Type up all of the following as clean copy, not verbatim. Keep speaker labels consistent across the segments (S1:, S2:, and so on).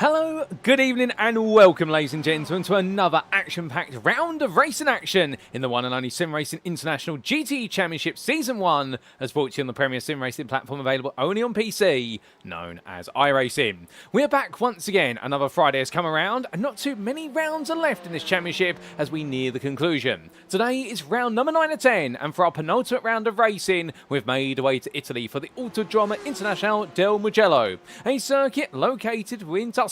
S1: Hello, good evening and welcome ladies and gentlemen to another action-packed round of racing action in the one and only SimRacing International GTE Championship Season 1 as brought to you on the premier sim racing platform available only on PC, known as iRacing. We're back once again, another Friday has come around and not too many rounds are left in this championship as we near the conclusion. Today is round number 9 of 10 and for our penultimate round of racing we've made our way to Italy for the Autodromo Internazionale del Mugello, a circuit located in Tuscany.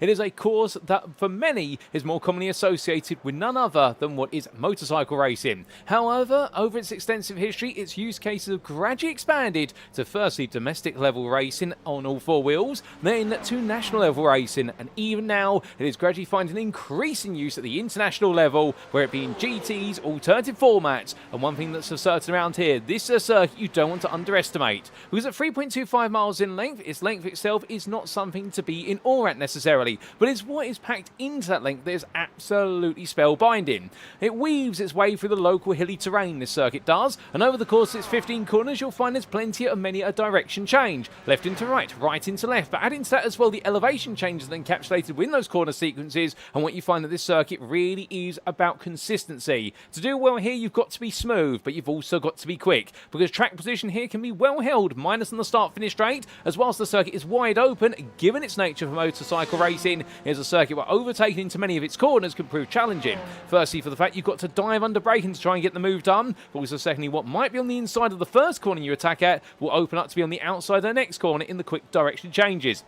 S1: It is a course that for many is more commonly associated with none other than what is motorcycle racing. However, over its extensive history, its use cases have gradually expanded to firstly domestic level racing on all four wheels, then to national level racing, and even now it is gradually finding increasing use at the international level, where it being GT's alternative formats. And one thing that's for certain around here, this is a circuit you don't want to underestimate, because at 3.25 miles in length, its length itself is not something to be in awe at necessarily, but it's what is packed into that length that is absolutely spellbinding. It weaves its way through the local hilly terrain, this circuit does, and over the course of its 15 corners you'll find there's plenty of many a direction change, left into right, right into left, but adding to that as well the elevation changes then encapsulated within those corner sequences, and what you find that this circuit really is about consistency. To do well here you've got to be smooth, but you've also got to be quick, because track position here can be well held, minus on the start-finish straight, as whilst the circuit is wide open, given its nature for motorcycle racing, is a circuit where overtaking into many of its corners can prove challenging. Firstly, for the fact you've got to dive under braking to try and get the move done, but also secondly, what might be on the inside of the first corner you attack at will open up to be on the outside of the next corner in the quick direction changes.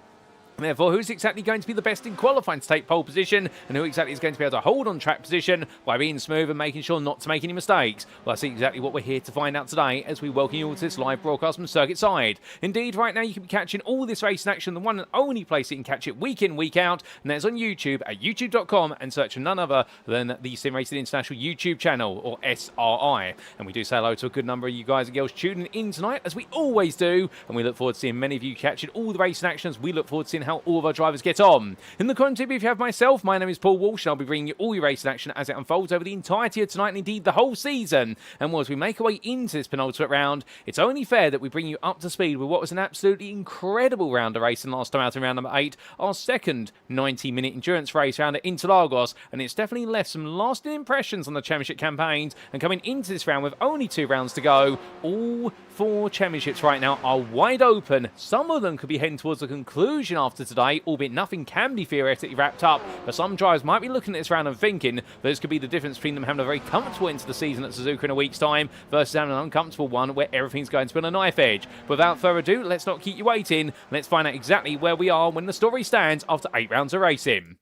S1: Therefore, who's exactly going to be the best in qualifying to take pole position, and who exactly is going to be able to hold on track position by being smooth and making sure not to make any mistakes? Well, that's exactly what we're here to find out today as we welcome you all to this live broadcast from circuit side. Indeed, right now you can be catching all this racing action, the one and only place you can catch it week in, week out, and that's on YouTube at youtube.com and search for none other than the SimRacing International YouTube channel, or SRI. And we do say hello to a good number of you guys and girls tuning in tonight, as we always do, and we look forward to seeing many of you catching all the racing actions. We look forward to seeing how all of our drivers get on. In the content if you have myself, my name is Paul Walsh, and I'll be bringing you all your racing action as it unfolds over the entirety of tonight and indeed the whole season. And as we make our way into this penultimate round, it's only fair that we bring you up to speed with what was an absolutely incredible round of racing last time out in round number 8, our second 90-minute endurance race round at Interlagos, and it's definitely left some lasting impressions on the championship campaigns. And coming into this round with only 2 rounds to go, all 4 championships right now are wide open. Some of them could be heading towards the conclusion after today, albeit nothing can be theoretically wrapped up, but some drivers might be looking at this round and thinking that this could be the difference between them having a very comfortable end to the season at Suzuka in a week's time versus having an uncomfortable one where everything's going to be on a knife edge. But without further ado, let's not keep you waiting. Let's find out exactly where we are when the story stands after 8 rounds of racing.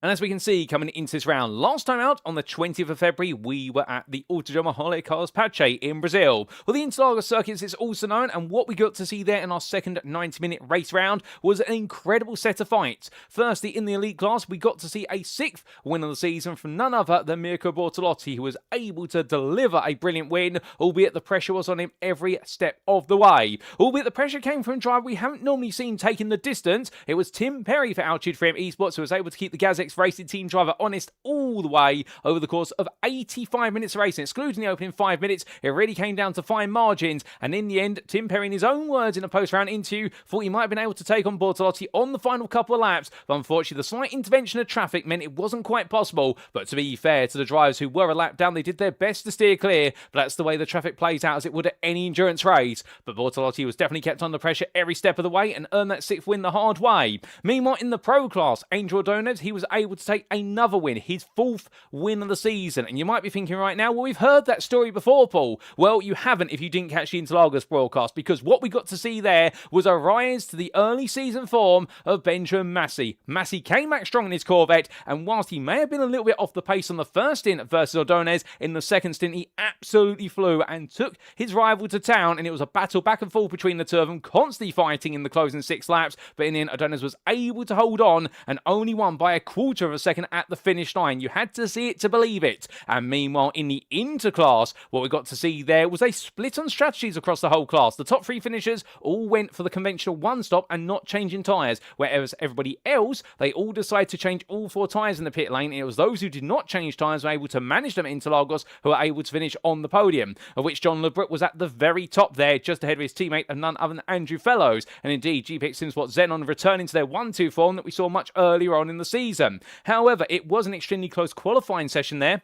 S1: And as we can see, coming into this round, last time out on the 20th of February, we were at the Autodromo Carlos Pache in Brazil. Well, the Interlagos circuit is also known, and what we got to see there in our second 90-minute race round was an incredible set of fights. Firstly, in the elite class, we got to see a 6th win of the season from none other than Mirko Bortolotti, who was able to deliver a brilliant win, albeit the pressure was on him every step of the way. Albeit the pressure came from a driver we haven't normally seen taking the distance. It was Tim Perry for Altitude Frame Esports, who was able to keep the Gazix Racing team driver honest all the way over the course of 85 minutes of racing, excluding the opening 5 minutes. It really came down to fine margins, and in the end, Tim Perry, in his own words in a post-round interview, thought he might have been able to take on Bortolotti on the final couple of laps, but unfortunately the slight intervention of traffic meant it wasn't quite possible. But to be fair to the drivers who were a lap down, they did their best to steer clear, but that's the way the traffic plays out, as it would at any endurance race. But Bortolotti was definitely kept under pressure every step of the way and earned that 6th win the hard way. Meanwhile, in the pro class, Angel Ordonez, he was able to take another win, his 4th win of the season. And you might be thinking right now, well, we've heard that story before, Paul. Well, you haven't if you didn't catch the Interlagos broadcast, because what we got to see there was a rise to the early season form of Benjamin Massey. Massey came back strong in his Corvette, and whilst he may have been a little bit off the pace on the first stint versus Ordonez, in the second stint he absolutely flew and took his rival to town, and it was a battle back and forth between the two of them, constantly fighting in the closing 6 laps, but in the end Ordonez was able to hold on and only won by a quarter quarter of a second at the finish line. You had to see it to believe it. And meanwhile, in the interclass, what we got to see there was a split on strategies across the whole class. The top three finishers all went for the conventional one stop and not changing tyres, whereas everybody else, they all decided to change all four tyres in the pit lane. It was those who did not change tyres were able to manage them into Interlagos who were able to finish on the podium, of which John Lebrook was at the very top there, just ahead of his teammate and none other than Andrew Fellows. And indeed, GPX SimSport Xenon returning to their 1-2 form that we saw much earlier on in the season. However, it was an extremely close qualifying session there,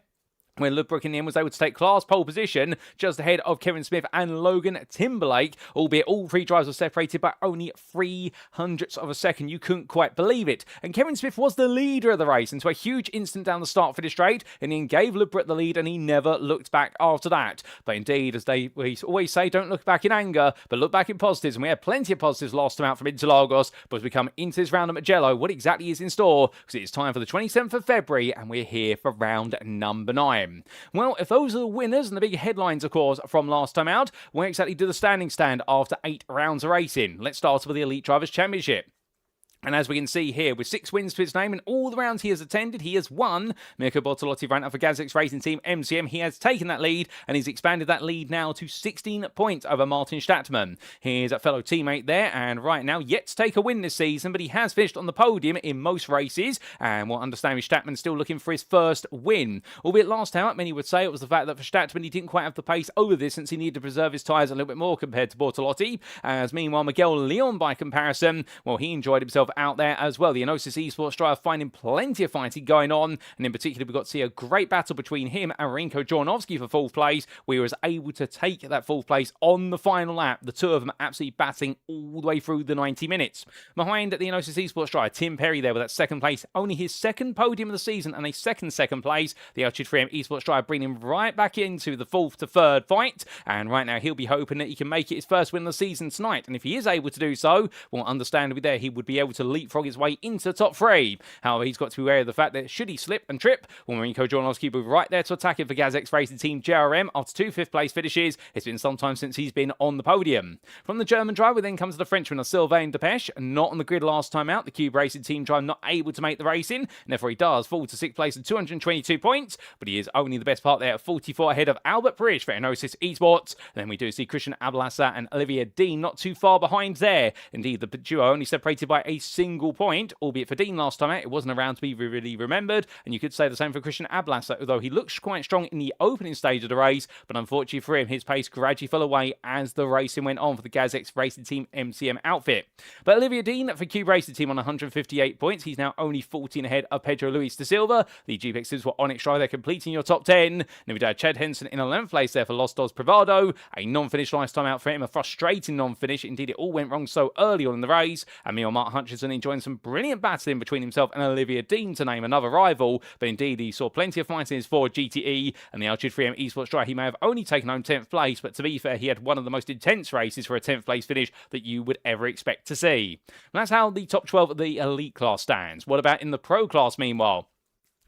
S1: when Lebrook in the end was able to take class pole position just ahead of Kevin Smith and Logan Timberlake, albeit all three drivers were separated by only 300ths of a second. You couldn't quite believe it. And Kevin Smith was the leader of the race into a huge instant down the start for the straight, and then gave Lebrook the lead, and he never looked back after that. But indeed, as we always say, don't look back in anger, but look back in positives. And we had plenty of positives last time out from Interlagos, but as we come into this round at Mugello, what exactly is in store? Because it's time for the 27th of February, and we're here for round number 9. Well, if those are the winners and the big headlines, of course, from last time out, where exactly do the standings stand after 8 rounds of racing? Let's start with the Elite Drivers' Championship. And as we can see here, with 6 wins to his name and all the rounds he has attended, he has won. Mirko Bortolotti ran up for GazX Racing Team MCM. He has taken that lead, and he's expanded that lead now to 16 points over Martin Stattmann. He's a fellow teammate there, and right now yet to take a win this season, but he has finished on the podium in most races, and we'll understand with Stattmann still looking for his first win. Albeit last time out, many would say it was the fact that for Stattmann, he didn't quite have the pace over this since he needed to preserve his tyres a little bit more compared to Bortolotti. As meanwhile, Miguel Leon, by comparison, well, he enjoyed himself out there as well. The Enosis Esports driver finding plenty of fighting going on, and in particular we got to see a great battle between him and Renko Jornovsky for 4th place, where he was able to take that 4th place on the final lap. The two of them absolutely battling all the way through the 90 minutes. Behind the Enosis Esports driver, Tim Perry there with that 2nd place, only his 2nd podium of the season and a second place. The Altitude 3M Esports driver bringing him right back into the 4th to 3rd fight, and right now he'll be hoping that he can make it his first win of the season tonight, and if he is able to do so, well, understandably there, he would be able to leapfrog his way into the top 3. However, he's got to be aware of the fact that should he slip and trip, well, Renko Jornovsky will be right there to attack him for GazX Racing Team JRM after 2 5th place finishes. It's been some time since he's been on the podium. From the German driver then comes the Frenchman of Sylvain Depeche, not on the grid last time out. The Cube Racing Team driver not able to make the racing, and therefore he does fall to 6th place at 222 points, but he is only the best part there at 44 ahead of Albert Parrish for Enosis Esports. Then we do see Christian Ablasa and Olivia Dean not too far behind there. Indeed, the duo only separated by a single point, albeit for Dean last time out, it wasn't around to be really remembered, and you could say the same for Christian Ablasa, although he looks quite strong in the opening stage of the race, but unfortunately for him, his pace gradually fell away as the racing went on for the GazX Racing Team MCM outfit. But Olivia Dean for Cube Racing Team on 158 points, he's now only 14 ahead of Pedro Luis da Silva. The GPXs were Onyx driver, they're completing your top 10. Then we had Chad Henson in 11th place there for Los Dos Privado, a non-finish last time out for him, a frustrating non-finish. Indeed, it all went wrong so early on in the race, and meanwhile Mark Hutchinson enjoying some brilliant battling between himself and Olivia Dean to name another rival, but indeed he saw plenty of fighting in his Ford GTE, and the Altitude 3M Esports driver, he may have only taken home 10th place, but to be fair, he had one of the most intense races for a 10th place finish that you would ever expect to see. And that's how the top 12 of the elite class stands. What about in the pro class meanwhile?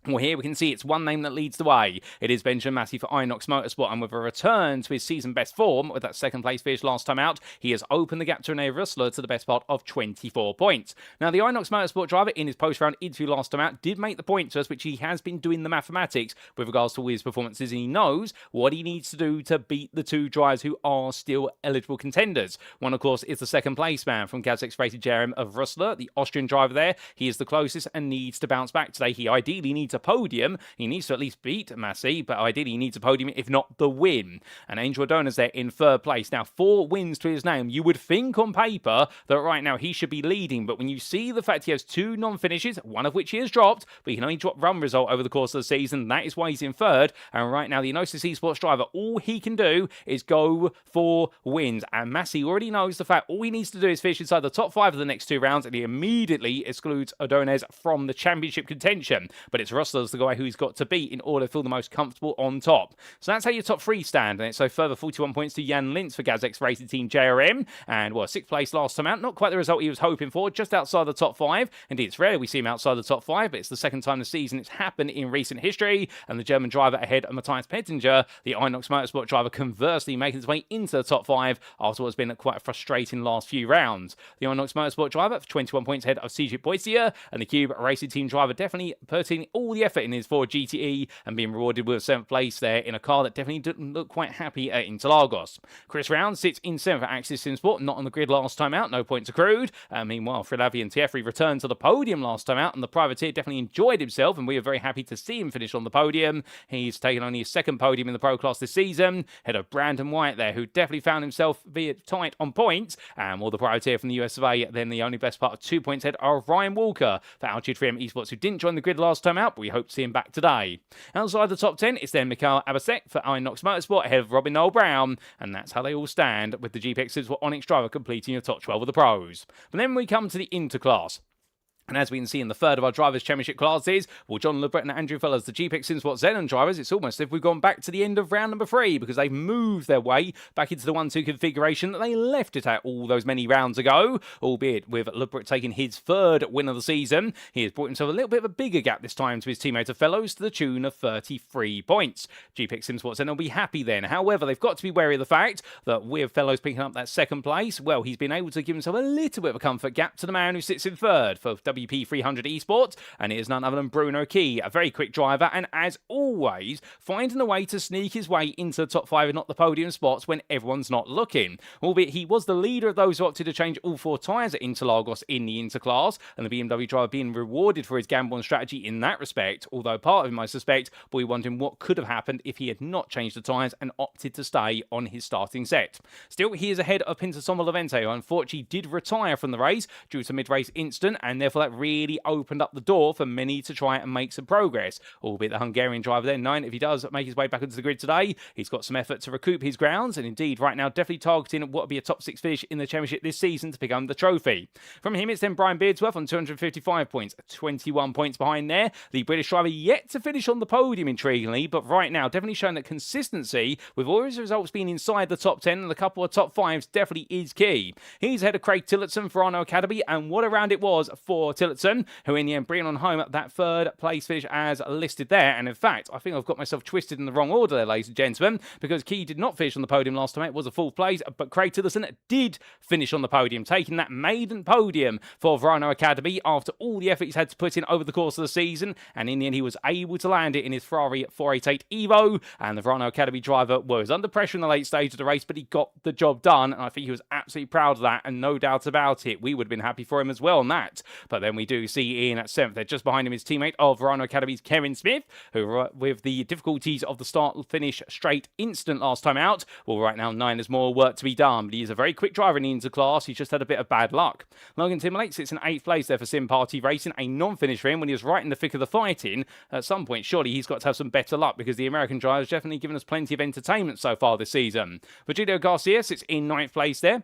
S1: Well, here we can see it's one name that leads the way. It is Benjamin Massey for Inox Motorsport, and with a return to his season best form, with that 2nd place finish last time out, he has opened the gap to Rene Russler to the best part of 24 points. Now, the Inox Motorsport driver, in his post-round interview last time out, did make the point to us, which he has been doing the mathematics with regards to his performances, and he knows what he needs to do to beat the two drivers who are still eligible contenders. One, of course, is the 2nd place man from GazX Racing Jerem of Russler, the Austrian driver there. He is the closest and needs to bounce back today. He ideally needs a podium. He needs to at least beat Massey, but ideally he needs a podium, if not the win. And Angel Adona's there in 3rd place. Now, 4 wins to his name. You would think on paper that right now he should be leading, but when you see the fact he has 2 non-finishes, one of which he has dropped, but he can only drop run result over the course of the season, that is why he's in 3rd. And right now, the Enosis Esports driver, all he can do is go for wins. And Massey already knows the fact all he needs to do is finish inside the top 5 of the next 2 rounds, and he immediately excludes Adones from the championship contention. But it's Russell Rosler's the guy who's got to beat in order to feel the most comfortable on top. So that's how your top 3 stand. And so further 41 points to Jan Lintz for GazX Racing Team JRM. And, well, 6th place last time out. Not quite the result he was hoping for, just outside the top 5. Indeed, it's rare we see him outside the top 5, but it's the second time this season it's happened in recent history. And the German driver ahead of Matthias Pettinger, the Inox Motorsport driver, conversely making his way into the top 5 after what's been quite a frustrating last few rounds. The Inox Motorsport driver, 21 points ahead of CJ Boisier, and the Cube Racing Team driver definitely putting all the effort in his Ford GTE and being rewarded with 7th place there in a car that definitely didn't look quite happy at Interlagos. Chris Round sits in 7th at Axis SimSport, not on the grid last time out, no points accrued. Meanwhile, Frilavi and Tiefri returned to the podium last time out, and the privateer definitely enjoyed himself, and we are very happy to see him finish on the podium. He's taken only his 2nd podium in the Pro Class this season, ahead of Brandon White there, who definitely found himself via tight on points, and more the privateer from the US of A, then the only best part of 2 points ahead of Ryan Walker for Altitude 3M Esports, who didn't join the grid last time out, but we hope to see him back today. Outside the top 10, it's then Mikhail Abasek for Inox Motorsport ahead of Robin Noel Brown, and that's how they all stand, with the GPX SimSport Onyx driver completing the top 12 of the pros. But then we come to the Interclass. And as we can see in the third of our Drivers' Championship classes, well, John LeBret and Andrew Fellas, the GPX SimSport Xenon drivers, it's almost as if we've gone back to the end of round number 3 because they've moved their way back into the 1-2 configuration that they left it at all those many rounds ago, albeit with LeBret taking his 3rd win of the season. He has brought himself a little bit of a bigger gap this time to his teammate of Fellows to the tune of 33 points. GPX SimSport Xenon will be happy then. However, they've got to be wary of the fact that with Fellows picking up that 2nd place, well, he's been able to give himself a little bit of a comfort gap to the man who sits in 3rd for WP 300 Esports, and it is none other than Bruno Key, a very quick driver, and as always, finding a way to sneak his way into the top 5 and not the podium spots when everyone's not looking. Albeit he was the leader of those who opted to change all 4 tyres at Interlagos in the Interclass, and the BMW driver being rewarded for his gamble and strategy in that respect, although part of him, I suspect, will be wondering what could have happened if he had not changed the tyres and opted to stay on his starting set. Still, he is ahead of Pinto Levente, who unfortunately did retire from the race due to mid-race incident, and therefore that really opened up the door for many to try and make some progress. Albeit the Hungarian driver then, 9, if he does make his way back into the grid today, he's got some effort to recoup his grounds, and indeed right now definitely targeting what will be a top 6 finish in the championship this season to pick up the trophy. From him, it's then Brian Beardsworth on 255 points, 21 points behind there. The British driver yet to finish on the podium, intriguingly, but right now definitely showing that consistency, with all his results being inside the top 10 and a couple of top 5s, definitely is key. He's ahead of Craig Tillotson for Arno Academy, and what a round it was for Tillotson, who in the end bringing on home that 3rd place finish as listed there. And in fact, I think I've got myself twisted in the wrong order there, ladies and gentlemen, because Key did not finish on the podium last time. It was a 4th place, but Craig Tillotson did finish on the podium, taking that maiden podium for Verano Academy after all the effort he's had to put in over the course of the season, and in the end he was able to land it in his Ferrari 488 Evo, and the Verano Academy driver was under pressure in the late stage of the race, but he got the job done, and I think he was absolutely proud of that, and no doubt about it, we would have been happy for him as well on that. But then we do see Ian at 7th. They're just behind him his teammate of Verano Academy's Kevin Smith, who with the difficulties of the start-finish straight instant last time out, well, right now 9 has more work to be done, but he is a very quick driver in the Interclass. He's just had a bit of bad luck. Logan Timberlake sits in 8th place there for Sim Party Racing, a non-finish for him when he was right in the thick of the fighting. At some point, surely he's got to have some better luck, because the American driver has definitely given us plenty of entertainment so far this season. Virgilio Garcia sits in 9th place there,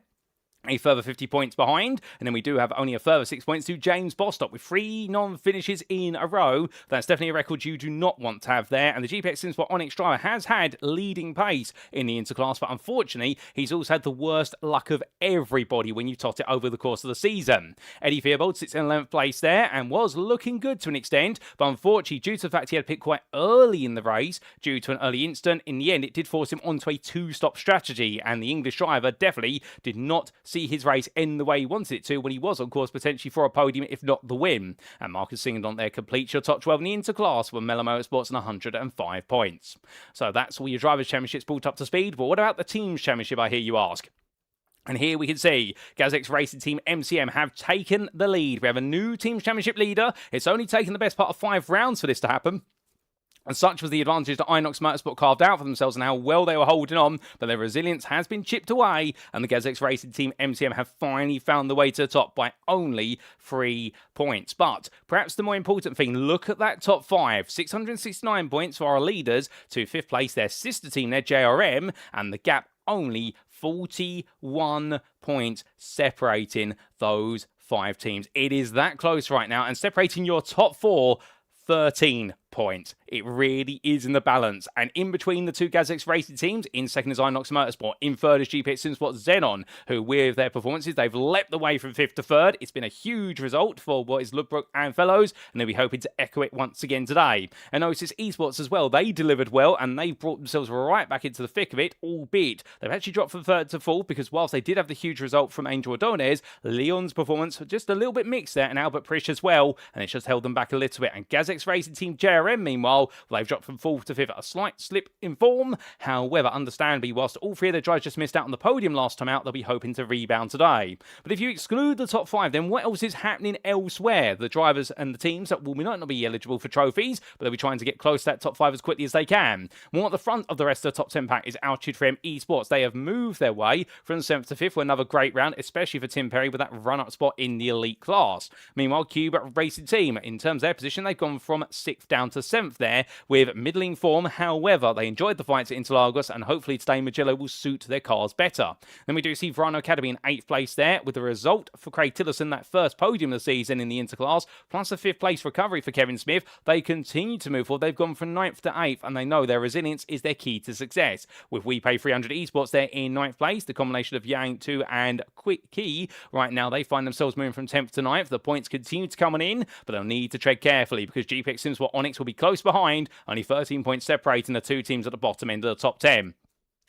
S1: a further 50 points behind, and then we do have only a further 6 points to James Bostock with 3 non-finishes in a row. That's definitely a record you do not want to have there, and the GPX SimSport Onyx driver has had leading pace in the Interclass, but unfortunately he's also had the worst luck of everybody when you tot it over the course of the season. Eddie Theobald sits in 11th place there and was looking good to an extent, but unfortunately due to the fact he had picked quite early in the race due to an early incident, in the end it did force him onto a 2-stop strategy, and the English driver definitely did not see his race end the way he wanted it to when he was on course potentially for a podium, if not the win. And Marcus Singleton there completes your top 12 in the Interclass with Mellow Motorsports and 105 points. So that's all your Drivers' Championships brought up to speed, but what about the Teams' Championship, I hear you ask? And here we can see GazX Racing Team MCM have taken the lead. We have a new Teams' Championship leader. It's only taken the best part of 5 rounds for this to happen. And such was the advantage that Inox Motorsport carved out for themselves and how well they were holding on, but their resilience has been chipped away, and the GazX Racing Team MCM have finally found the way to the top by only 3 points. But perhaps the more important thing, look at that top 5. 669 points for our leaders to 5th place, their sister team, their JRM, and the gap only 41 points separating those 5 teams. It is that close right now, and separating your top 4, 13 points. It really is in the balance. And in between the two GazX racing teams, in second is Inox Motorsport, in third is GTE SimSport Xenon, who with their performances, they've leapt the way from fifth to third. It's been a huge result for what is Ludbrook and Fellows, and they'll be hoping to echo it once again today. And Oasis Esports as well, they delivered well, and they brought themselves right back into the thick of it, albeit they've actually dropped from third to fourth, because whilst they did have the huge result from Angel Ordonez, Leon's performance was just a little bit mixed there, and Albert Prish as well, and it's just held them back a little bit. And GazX racing team JRM, meanwhile, they've dropped from fourth to fifth, a slight slip in form. However, understandably, whilst all three of their drivers just missed out on the podium last time out, they'll be hoping to rebound today. But if you exclude the top five, then what else is happening elsewhere? The drivers and the teams that will not be eligible for trophies, but they'll be trying to get close to that top five as quickly as they can. More at the front of the rest of the top 10 pack is Altitude 3M Esports. They have moved their way from 7th to 5th for another great round, especially for Tim Perry with that run-up spot in the elite class. Meanwhile, Cube Racing Team, in terms of their position, they've gone from 6th down to 7th there with middling form. However, they enjoyed the fights at Interlagos, and hopefully today Mugello will suit their cars better. Then we do see Verano Academy in 8th place there, with the result for Craig Tillotson, that first podium of the season in the Interclass, plus a 5th place recovery for Kevin Smith. They continue to move forward. They've gone from 9th to 8th, and they know their resilience is their key to success. With We Pay 300 Esports there in 9th place, the combination of Yang 2 and Quick Key, right now they find themselves moving from 10th to 9th. The points continue to come on in, but they'll need to tread carefully, because GPX SimSport Onyx will be close behind, only 13 points separating the two teams at the bottom end of the top 10.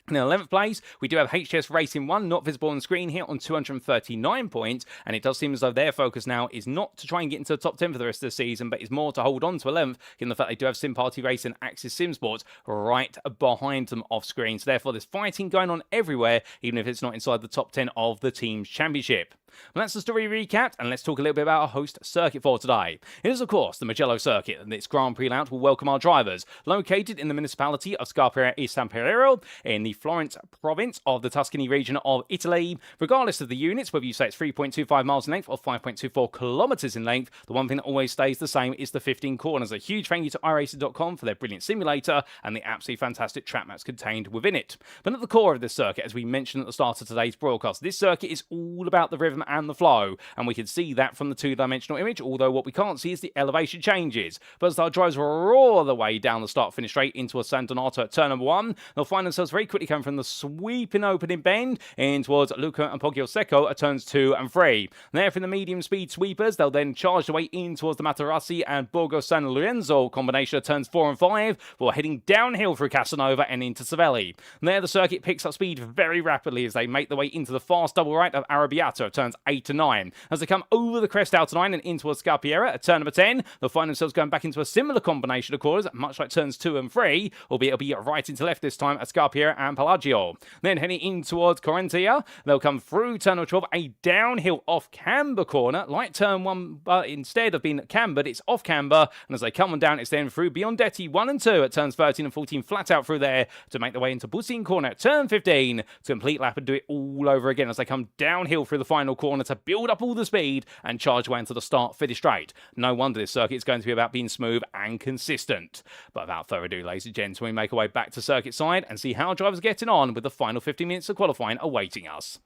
S1: In 11th place, we do have HTS Racing 1, not visible on screen here, on 239 points, and it does seem as though their focus now is not to try and get into the top 10 for the rest of the season, but is more to hold on to 11th, given the fact they do have Sim Party Race and Axis Sim Sports right behind them off screen. So therefore, there's fighting going on everywhere, even if it's not inside the top 10 of the team's championship. Well, that's the story recapped, and let's talk a little bit about our host circuit for today. It is, of course, the Mugello circuit, and its Grand Prix layout will welcome our drivers. Located in the municipality of Scarpia e San Piero, in the Florence province of the Tuscany region of Italy. Regardless of the units, whether you say it's 3.25 miles in length or 5.24 kilometers in length, the one thing that always stays the same is the 15 corners. A huge thank you to iRacing.com for their brilliant simulator and the absolutely fantastic track maps contained within it. But at the core of this circuit, as we mentioned at the start of today's broadcast, this circuit is all about the rhythm and the flow, and we can see that from the two-dimensional image, although what we can't see is the elevation changes. But as our drivers roar the way down the start-finish straight into a San Donato at turn number 1, they'll find themselves very quickly coming from the sweeping opening bend in towards Luca and Poggio Secco at turns 2 and 3. There from the medium-speed sweepers, they'll then charge the way in towards the Materassi and Borgo San Lorenzo combination at turns 4 and 5, before heading downhill through Casanova and into Savelli. There the circuit picks up speed very rapidly as they make their way into the fast double right of Arrabbiato at turns 8 to 9. As they come over the crest out to 9 and into Scarpiera at turn number 10, they'll find themselves going back into a similar combination of corners, much like turns 2 and 3, albeit it'll be right into left this time at Scarpiera and Palagio. Then heading in towards Corentia, they'll come through turn number 12, a downhill off camber corner, like turn 1, but instead of being cambered, it's off camber, and as they come on down, it's then through Biondetti 1 and 2 at turns 13 and 14, flat out through there to make their way into Busin corner at turn 15, to complete lap and do it all over again as they come downhill through the final corner to build up all the speed and charge away into the start finish straight. No wonder this circuit is going to be about being smooth and consistent. But without further ado, ladies and gents, we make our way back to circuit side and see how drivers are getting on with the final 50 minutes of qualifying awaiting us.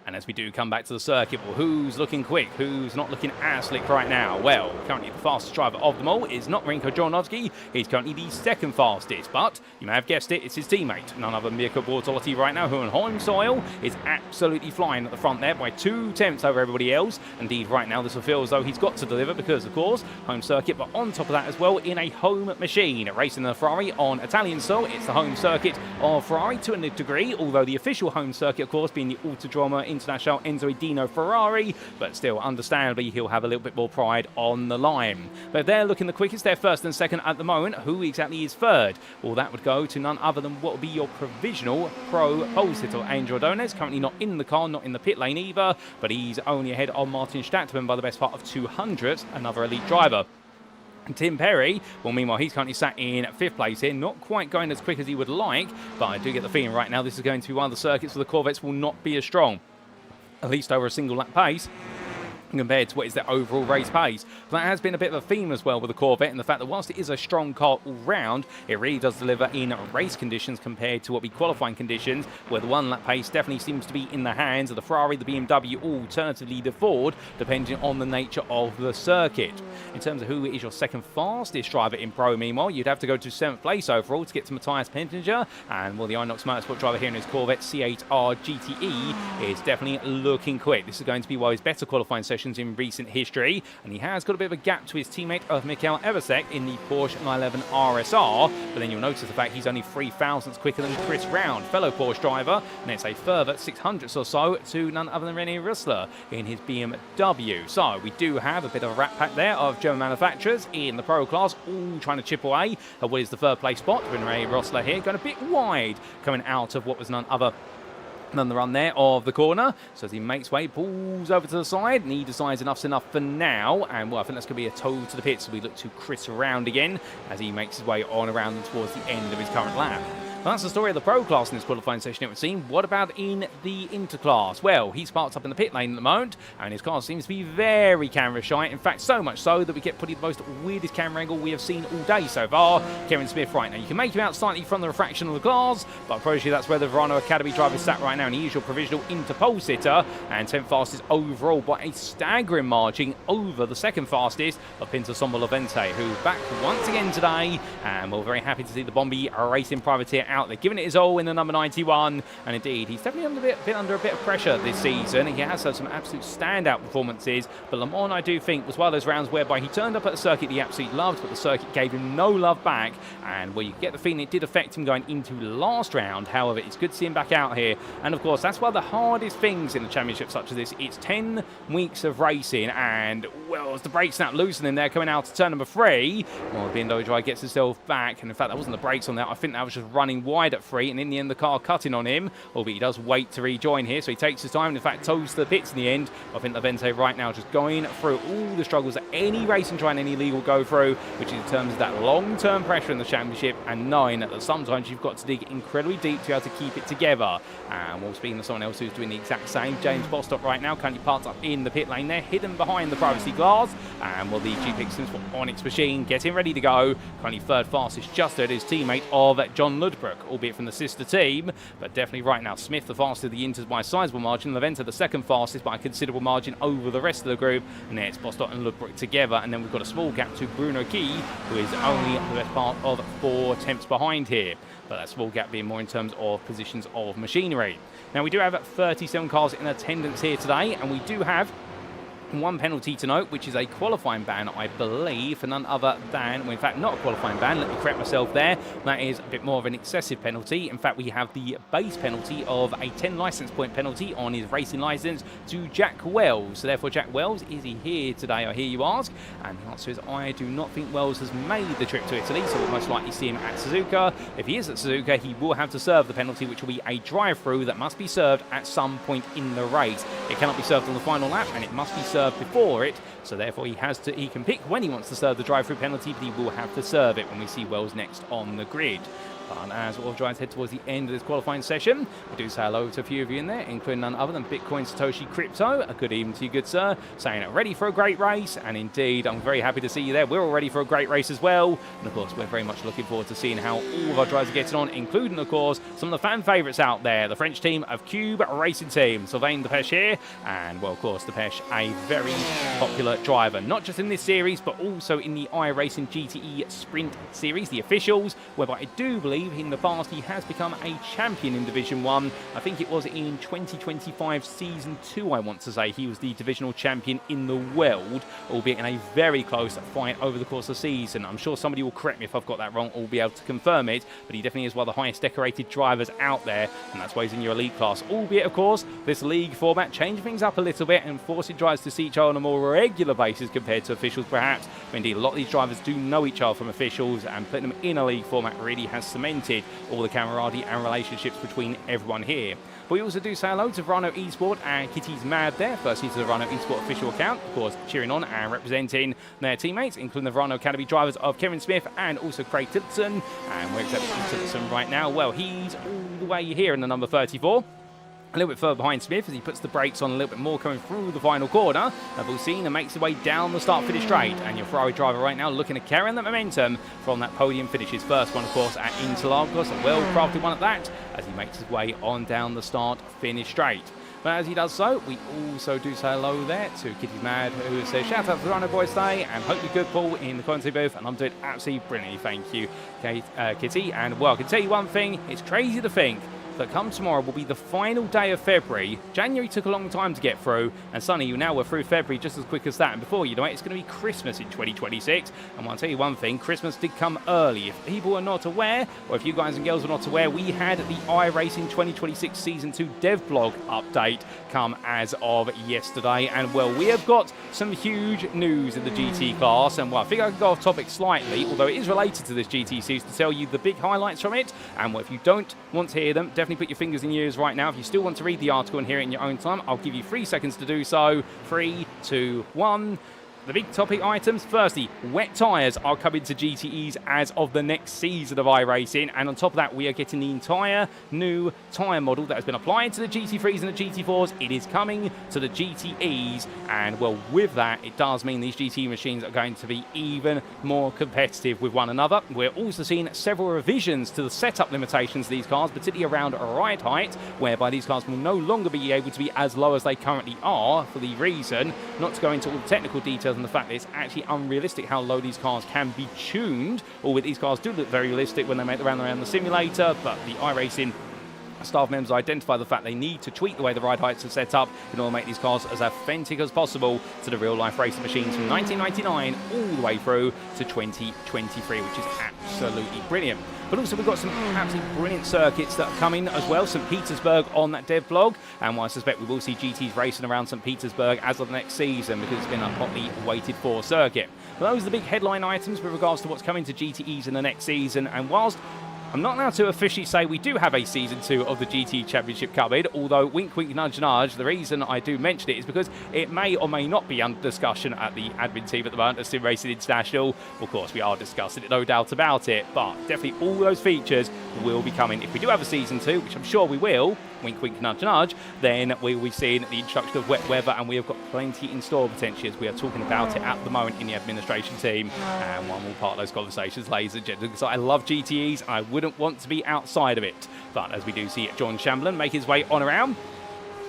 S1: And as we do come back to the circuit, well, who's looking quick? Who's not looking as slick right now? Well, currently the fastest driver of them all is not Rinko Jornovsky. He's currently the second fastest, but you may have guessed it, it's his teammate, none other than Mirko Bortolotti right now, who on home soil is absolutely flying at the front there by 2 tenths over everybody else. Indeed, right now this will feel as though he's got to deliver because, of course, home circuit, but on top of that as well, in a home machine. Racing the Ferrari on Italian soil, it's the home circuit of Ferrari to a degree, although the official home circuit, of course, being the Autodromo Internazionale Enzo Dino Ferrari, but still, understandably, he'll have a little bit more pride on the line. But they're looking the quickest. They're first and second at the moment. Who exactly is third? Well, that would go to none other than what would be your provisional pro pole sitter, Angel Ordonez, currently not in the car, not in the pit lane either, but he's only ahead of Martin Stattmann by the best part of 200th, another elite driver. Tim Perry, well, meanwhile, he's currently sat in 5th place here, not quite going as quick as he would like, but I do get the feeling right now this is going to be one of the circuits where the Corvettes will not be as strong, at least over a single lap pace. compared to what is their overall race pace. But that has been a bit of a theme as well with the Corvette, and the fact that whilst it is a strong car all round, it really does deliver in race conditions compared to what we qualifying conditions, where the one-lap pace definitely seems to be in the hands of the Ferrari, the BMW, or alternatively the Ford, depending on the nature of the circuit. In terms of who is your second fastest driver in Pro, meanwhile, you'd have to go to 7th place overall to get to Matthias Penninger, and well, the Inox Motorsport driver here in his Corvette C8R GTE is definitely looking quick. This is going to be one of his better qualifying sessions in recent history, and he has got a bit of a gap to his teammate of Mikael Eversek in the Porsche 911 RSR, but then you'll notice the fact he's only 3 thousandths quicker than Chris Round, fellow Porsche driver, and it's a further 600ths or so to none other than René Rüssler in his BMW. So we do have a bit of a rat pack there of German manufacturers in the Pro class, all trying to chip away at what is the third place spot. René Rüssler here going a bit wide, coming out of what was none other than the run there of the corner. So as he makes way, pulls over to the side, and he decides enough's enough for now. And well, I think that's going to be a toe to the pits. So we look to Chris around again as he makes his way on around and towards the end of his current lap. Well, that's the story of the Pro class in this qualifying session, it would seem. What about in the Interclass? Well, he's parked up in the pit lane at the moment, and his car seems to be very camera shy. In fact, so much so that we get probably the most weirdest camera angle we have seen all day so far. Kevin Smith right now. You can make him out slightly from the refraction of the cars, but I'm pretty sure that's where the Verano Academy driver is sat right now, and he is your provisional interpole sitter, and 10th fastest overall by a staggering margin over the second fastest of Pinto Sombo Levente, who's back once again today, and we're very happy to see the Bombi racing privateer out there, giving it his all in the number 91. And indeed, he's definitely under a bit of pressure this season. He has had some absolute standout performances, but Le Mans, I do think, was one of those rounds whereby he turned up at a circuit he absolutely loved, but the circuit gave him no love back, and well, you get the feeling it did affect him going into the last round. However, it's good to see him back out here, and of course, that's one of the hardest things in the championship such as this. It's 10 weeks of racing, and well, as the brakes snap loosening there, coming out to turn number 3, well, the BMW driver gets himself back, and in fact, that wasn't the brakes on that. I think that was just running wide at 3, and in the end, the car cutting on him, albeit he does wait to rejoin here, so he takes his time, and in fact, toes to the pits in the end. I think Levente right now just going through all the struggles that any racing driver and any league will go through, which is in terms of that long-term pressure in the championship, and knowing that sometimes you've got to dig incredibly deep to be able to keep it together. And well, speaking of someone else who's doing the exact same, James Bostock right now currently parked up in the pit lane there, hidden behind the privacy glass, and well, the GP Sims Onyx machine getting ready to go, currently third fastest, just at his teammate of John Ludbrook, albeit from the sister team, but definitely right now Smith the fastest of the Inters by a sizable margin, Levente the second fastest by a considerable margin over the rest of the group, and then it's Bostock and Ludbrook together, and then we've got a small gap to Bruno Key, who is only the best part of 4 tenths behind here, but that small gap being more in terms of positions of machinery. Now we do have 37 cars in attendance here today, and we do have one penalty to note, which is a qualifying ban, I believe, for none other than, well, in fact, not a qualifying ban, let me correct myself there. That is a bit more of an excessive penalty. In fact, we have the base penalty of a 10 licence point penalty on his racing licence to Jack Wells. So therefore, Jack Wells, is he here today, I hear you ask? And the answer is, I do not think Wells has made the trip to Italy, so we'll most likely see him at Suzuka. If he is at Suzuka, he will have to serve the penalty, which will be a drive-through that must be served at some point in the race. It cannot be served on the final lap, and it must be served before it, so therefore he can pick when he wants to serve the drive-through penalty, but he will have to serve it when we see Wells next on the grid. And as all drives head towards the end of this qualifying session, we do say hello to a few of you in there, including none other than Bitcoin Satoshi Crypto. A good evening to you, good sir, saying ready for a great race, and indeed I'm very happy to see you there. We're all ready for a great race as well, and of course we're very much looking forward to seeing how all of our drivers are getting on, including of course some of the fan favourites out there, the French team of Cube Racing Team, Sylvain Depêche here, and well, of course Depêche, a very popular driver, not just in this series but also in the iRacing GTE Sprint series, the officials, whereby I do believe in the past he has become a champion in Division 1. I think it was in 2025 Season 2, I want to say, he was the divisional champion in the world, albeit in a very close fight over the course of the season. I'm sure somebody will correct me if I've got that wrong or be able to confirm it, but he definitely is one of the highest decorated drivers out there, and that's why he's in your elite class, albeit of course this league format changing things up a little bit and forcing drivers to see each other on a more regular basis compared to officials perhaps. Indeed, a lot of these drivers do know each other from officials, and putting them in a league format really has cemented all the camaraderie and relationships between everyone here. But we also do say hello to Verano Esport and Kitty's Mad there. Firstly to the Verano Esport official account, of course cheering on and representing their teammates, including the Verano Academy drivers of Kevin Smith and also Craig Tillotson. And where's Tillotson right now? Well, he's all the way here in the number 34. a little bit further behind Smith as he puts the brakes on a little bit more coming through the final corner. Volsina makes his way down the start-finish straight, and your Ferrari driver right now looking to carry on that momentum from that podium finish. His first one, of course, at Interlagos, a well-crafted one at that, as he makes his way on down the start-finish straight. But as he does so, we also do say hello there to Kitty Mad, who says, shout out to the Rhino Boys today, and hope you're good, Paul, in the commentary booth, and I'm doing absolutely brilliantly, thank you, Kitty. And, well, I can tell you one thing, it's crazy to think that come tomorrow will be the final day of February. January took a long time to get through, and suddenly now we're through February just as quick as that. And before you know it, it's going to be Christmas in 2026. And I'll tell you one thing, Christmas did come early. If people are not aware, or if you guys and girls are not aware, we had the iRacing 2026 Season 2 dev blog update come as of yesterday. And well, we have got some huge news in the GT class. And well, I think I can go off topic slightly, although it is related to this GT series, to tell you the big highlights from it. And well, if you don't want to hear them, definitely put your fingers in your ears right now. If you still want to read the article and hear it in your own time, I'll give you 3 seconds to do so. 3, 2, 1. The big topic items. Firstly, wet tyres are coming to GTEs as of the next season of iRacing. And on top of that, we are getting the entire new tyre model that has been applied to the GT3s and the GT4s. It is coming to the GTEs. And, well, with that, it does mean these GT machines are going to be even more competitive with one another. We're also seeing several revisions to the setup limitations of these cars, particularly around ride height, whereby these cars will no longer be able to be as low as they currently are, for the reason, not to go into all the technical details, and the fact that it's actually unrealistic how low these cars can be tuned, albeit these cars do look very realistic when they make the round around the simulator, but the iRacing staff members identify the fact they need to tweak the way the ride heights are set up in order to make these cars as authentic as possible to the real-life racing machines from 1999 all the way through to 2023, which is absolutely brilliant. But also we've got some absolutely brilliant circuits that are coming as well. St. Petersburg on that dev blog, and I suspect we will see GTs racing around St. Petersburg as of the next season because it's been a hotly waited for circuit. But those are the big headline items with regards to what's coming to GTEs in the next season, and whilst I'm not allowed to officially say we do have a Season 2 of the GTE Championship coming, although wink wink nudge nudge, the reason I do mention it is because it may or may not be under discussion at the admin team at the moment at SimRacing International. Of course, we are discussing it, no doubt about it, but definitely all those features will be coming. If we do have a Season 2, which I'm sure we will, wink wink nudge nudge, then we will be seeing the introduction of wet weather, and we have got plenty in store potentially as we are talking about it at the moment in the administration team, and one will part of those conversations, ladies and gentlemen, because I love GTEs. I wouldn't want to be outside of it, but as we do see John Chamberlain make his way on around,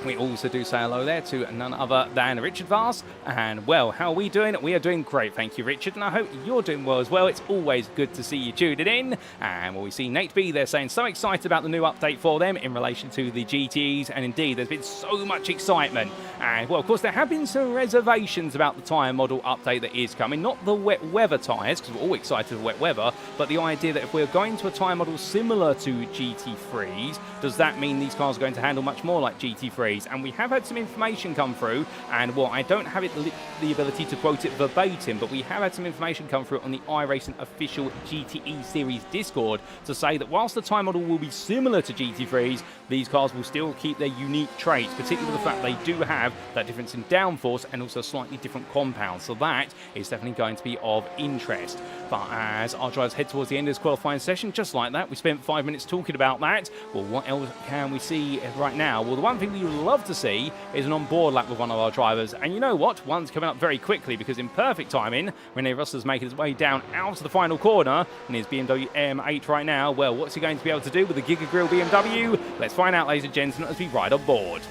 S1: we also do say hello there to none other than Richard Vars. And, well, how are we doing? We are doing great, thank you, Richard, and I hope you're doing well as well. It's always good to see you tuning in. And we see Nate B there saying so excited about the new update for them in relation to the GTs, and indeed there's been so much excitement. And, well, of course, there have been some reservations about the tyre model update that is coming. Not the wet weather tyres, because we're all excited for wet weather, but the idea that if we're going to a tyre model similar to GT3s, does that mean these cars are going to handle much more like GT3s? And we have had some information come through, and well, I don't have the ability to quote it verbatim, but we have had some information come through on the iRacing official GTE series Discord to say that whilst the tyre model will be similar to GT3s, these cars will still keep their unique traits, particularly the fact they do have that difference in downforce and also slightly different compounds. So that is definitely going to be of interest. But as our drivers head towards the end of this qualifying session, just like that, we spent 5 minutes talking about that. Well, what else can we see right now? Well, the one thing we would love to see is an on-board lap with one of our drivers. And you know what? One's coming up very quickly because in perfect timing, Rene Russell's making his way down out to the final corner in his BMW M8 right now. Well, what's he going to be able to do with the Giga Grill BMW? Let's find out, ladies and gentlemen, as we ride on board.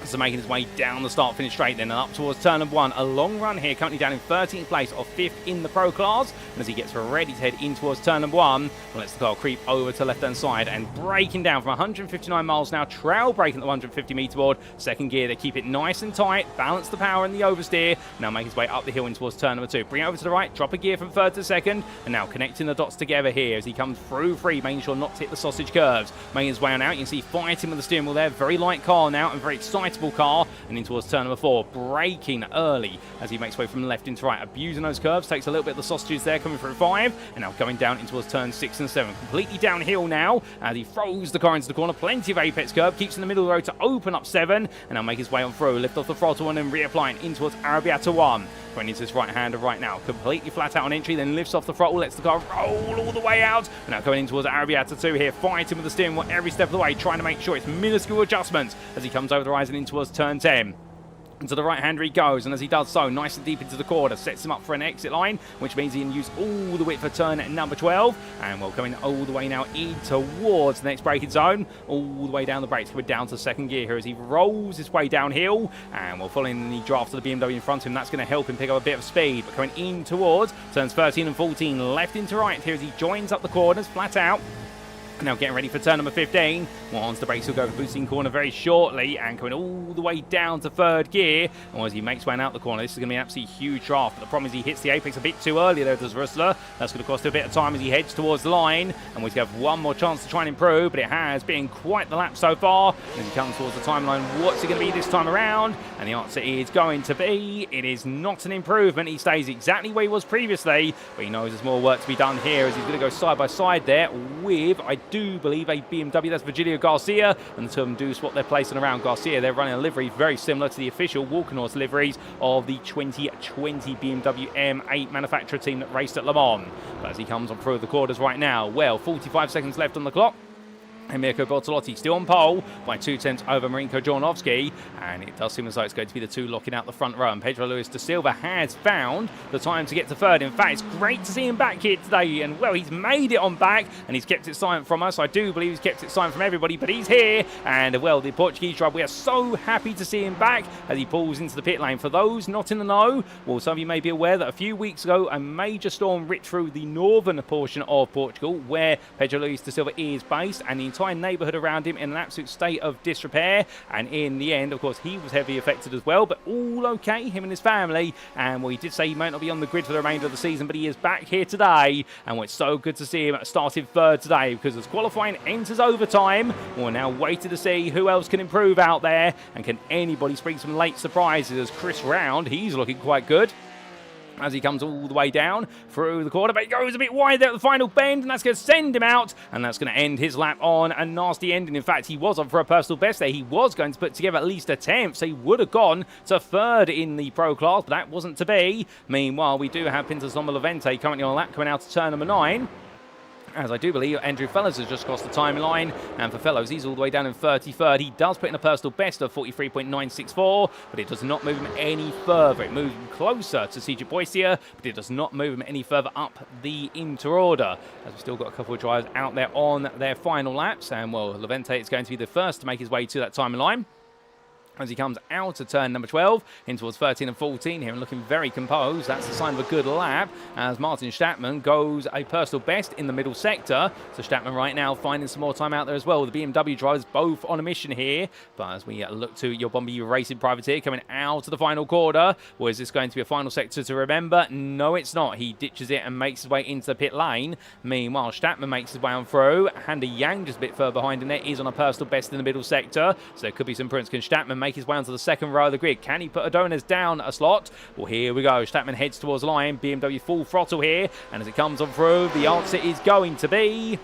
S1: So making his way down the start-finish straight, then up towards turn number 1. A long run here, currently down in 13th place or 5th in the Pro class. And as he gets ready to head in towards turn number 1, well, lets the car creep over to the left-hand side and braking down from 159 miles now, trail braking at the 150-meter board. Second gear, they keep it nice and tight, balance the power in the oversteer. Now make his way up the hill in towards turn number 2. Bring it over to the right, drop a gear from 3rd to 2nd, and now connecting the dots together here as he comes through free, making sure not to hit the sausage curves. Making his way on out, you can see fighting with the steering wheel there. Very light car now and very excitable car. And in towards turn number 4, braking early as he makes way from left into right, abusing those curves, takes a little bit of the sausages there, coming through 5, and now going down in towards turn 6 and 7, completely downhill now, as he throws the car into the corner, plenty of apex curve, keeps in the middle of the road to open up 7, and now make his way on through, lift off the throttle and then reapplying in towards Arrabbiata 1. Going into this right-hander right now. Completely flat out on entry, then lifts off the throttle, lets the car roll all the way out. And now going in towards Arrabbiata 2 here, fighting with the steering wheel every step of the way, trying to make sure it's minuscule adjustments as he comes over the horizon in towards turn 10. And to the right-hander he goes, and as he does so, nice and deep into the corner, sets him up for an exit line, which means he can use all the width for turn number 12. And we're coming all the way now in towards the next braking zone, all the way down the brakes, coming down to second gear here as he rolls his way downhill. And we're following the draft of the BMW in front of him. That's going to help him pick up a bit of speed. But coming in towards turns 13 and 14, left into right here as he joins up the corners, flat out. Now getting ready for turn number 15. Once the brakes will go for boosting corner very shortly and coming all the way down to third gear. And as he makes way out the corner, this is going to be an absolutely huge draft. But the problem is he hits the apex a bit too early there, does Russler. That's going to cost him a bit of time as he heads towards the line. And we're going to have one more chance to try and improve, but it has been quite the lap so far. And as he comes towards the timeline, what's it going to be this time around? And the answer is going to be, it is not an improvement. He stays exactly where he was previously, but he knows there's more work to be done here as he's going to go side by side there with, I do believe, a BMW. That's Virgilio Garcia, and the two of them do swap their place and around. Garcia, they're running a livery very similar to the official Walkenhorst liveries of the 2020 BMW M8 manufacturer team that raced at Le Mans. But as he comes on through the quarters right now, well, 45 seconds left on the clock. And Mirko Bortolotti still on pole by 2/10 over Marinko Jornovski, and it does seem as though it's going to be the two locking out the front row. And Pedro Luis da Silva has found the time to get to third. In fact, it's great to see him back here today, and well, he's made it on back, and he's kept it silent from us. I do believe he's kept it silent from everybody, but he's here, and well, the Portuguese driver, we are so happy to see him back as he pulls into the pit lane. For those not in the know, well, some of you may be aware that a few weeks ago, a major storm ripped through the northern portion of Portugal, where Pedro Luis da Silva is based, and the entire neighbourhood around him in an absolute state of disrepair. And in the end, of course, he was heavily affected as well, but all okay, him and his family. And well, he did say he might not be on the grid for the remainder of the season, but he is back here today, and well, it's so good to see him starting third today, because as qualifying enters overtime, we're now waiting to see who else can improve out there, and can anybody spring some late surprises. As Chris Round, he's looking quite good as he comes all the way down through the corner, but he goes a bit wide there at the final bend, and that's going to send him out, and that's going to end his lap on a nasty ending. In fact, he was on for a personal best there. He was going to put together at least a 10th, so he would have gone to third in the pro class, but that wasn't to be. Meanwhile, we do have Pinto Sommer Levente currently on a lap coming out to turn number 9. As I do believe Andrew Fellows has just crossed the timeline, and for Fellows, he's all the way down in 33rd. He does put in a personal best of 43.964, but it does not move him any further. It moves him closer to CJ Boisia, but it does not move him any further up the inter-order, as we've still got a couple of drivers out there on their final laps. And well, Levente is going to be the first to make his way to that timeline as he comes out of turn number 12 in towards 13 and 14 here, and looking very composed. That's the sign of a good lap, as Martin Stattmann goes a personal best in the middle sector. So Stattmann right now finding some more time out there as well. The BMW drivers both on a mission here, but as we look to your Bombi Racing privateer coming out of the final quarter, well, is this going to be a final sector to remember? No, it's not. He ditches it and makes his way into the pit lane. Meanwhile, Stattmann makes his way on through. Handa Yang just a bit further behind him there, is on a personal best in the middle sector, so there could be some improvements. Can Stattmann make his way onto the second row of the grid? Can he put Adonis down a slot? Well, here we go. Stattmann heads towards the line. BMW full throttle here, and as it comes on through, the answer is going to be,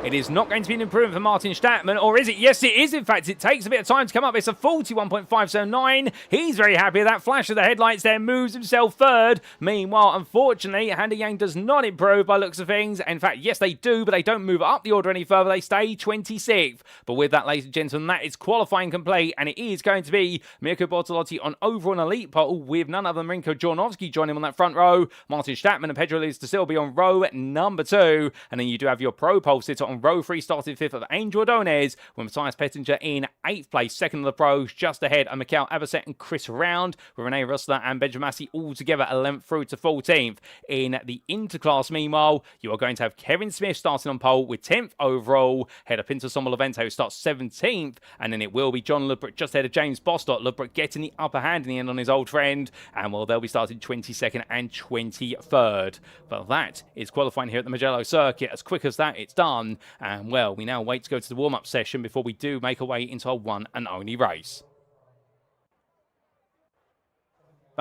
S1: it is not going to be an improvement for Martin Stattmann, or is it? Yes, it is. In fact, it takes a bit of time to come up. It's a 41.579. He's very happy. That flash of the headlights there moves himself third. Meanwhile, unfortunately, Handa Yang does not improve by looks of things. In fact, yes, they do, but they don't move up the order any further. They stay 26th. But with that, ladies and gentlemen, that is qualifying complete, and it is going to be Mirko Bortolotti on overall elite pole, with none other than Marinko Jornovski joining him on that front row. Martin Stattmann and Pedro Luis da Silva be on row number 2. And then you do have your pro pole sitter on row 3, starting 5th of Angel Adonis, with Matthias Pettinger in 8th place, second of the pros, just ahead of Mikael Abasset and Chris Round, with Rene Russler and Benjamin Massey all together 11th through to 14th. In the interclass, meanwhile, you are going to have Kevin Smith starting on pole with 10th overall, head of Pinto Sommer Levente, who starts 17th, and then it will be John Ludbrook just ahead of James Bostock. Ludbrook getting the upper hand in the end on his old friend, and well, they'll be starting 22nd and 23rd. But that is qualifying here at the Mugello circuit. As quick as that, it's done. And well, we now wait to go to the warm-up session before we do make our way into our one and only race.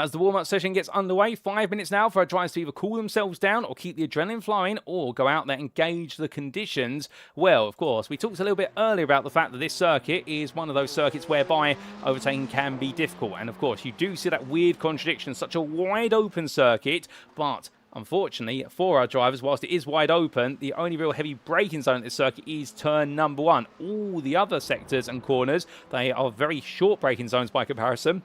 S1: But as the warm-up session gets underway, 5 minutes now for our drivers to either cool themselves down or keep the adrenaline flowing or go out there and gauge the conditions. Well, of course, we talked a little bit earlier about the fact that this circuit is one of those circuits whereby overtaking can be difficult. And of course, you do see that weird contradiction, such a wide open circuit, but unfortunately, for our drivers, whilst it is wide open, the only real heavy braking zone at this circuit is turn number 1. All the other sectors and corners, they are very short braking zones by comparison.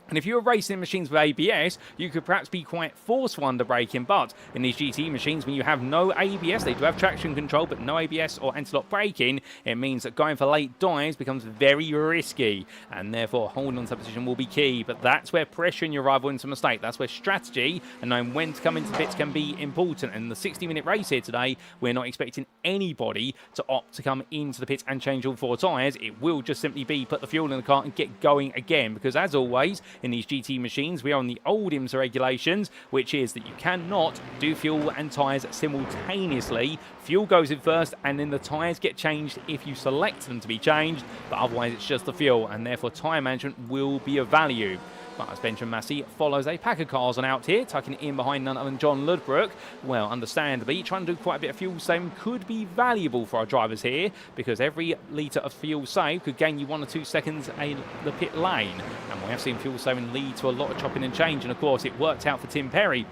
S1: And if you were racing machines with ABS, you could perhaps be quite forceful under braking, but in these GTE machines, when you have no ABS, they do have traction control, but no ABS or anti-lock braking, it means that going for late dives becomes very risky, and therefore holding on to that position will be key. But that's where pressuring your rival into a mistake. That's where strategy and knowing when to come into the pits can be important. And in the 60-minute race here today, we're not expecting anybody to opt to come into the pits and change all 4 tyres. It will just simply be put the fuel in the car and get going again, because as always, in these GT machines, we are on the old IMSA regulations, which is that you cannot do fuel and tyres simultaneously. Fuel goes in first, and then the tyres get changed if you select them to be changed, but otherwise it's just the fuel, and therefore tyre management will be of value. But as Benjamin Massey follows a pack of cars on out here, tucking it in behind none other than John Ludbrook. Well, understandably, trying to do quite a bit of fuel saving could be valuable for our drivers here, because every litre of fuel saved could gain you 1 or 2 seconds the pit lane. And we have seen fuel saving lead to a lot of chopping and change, and of course it worked out for Tim Perry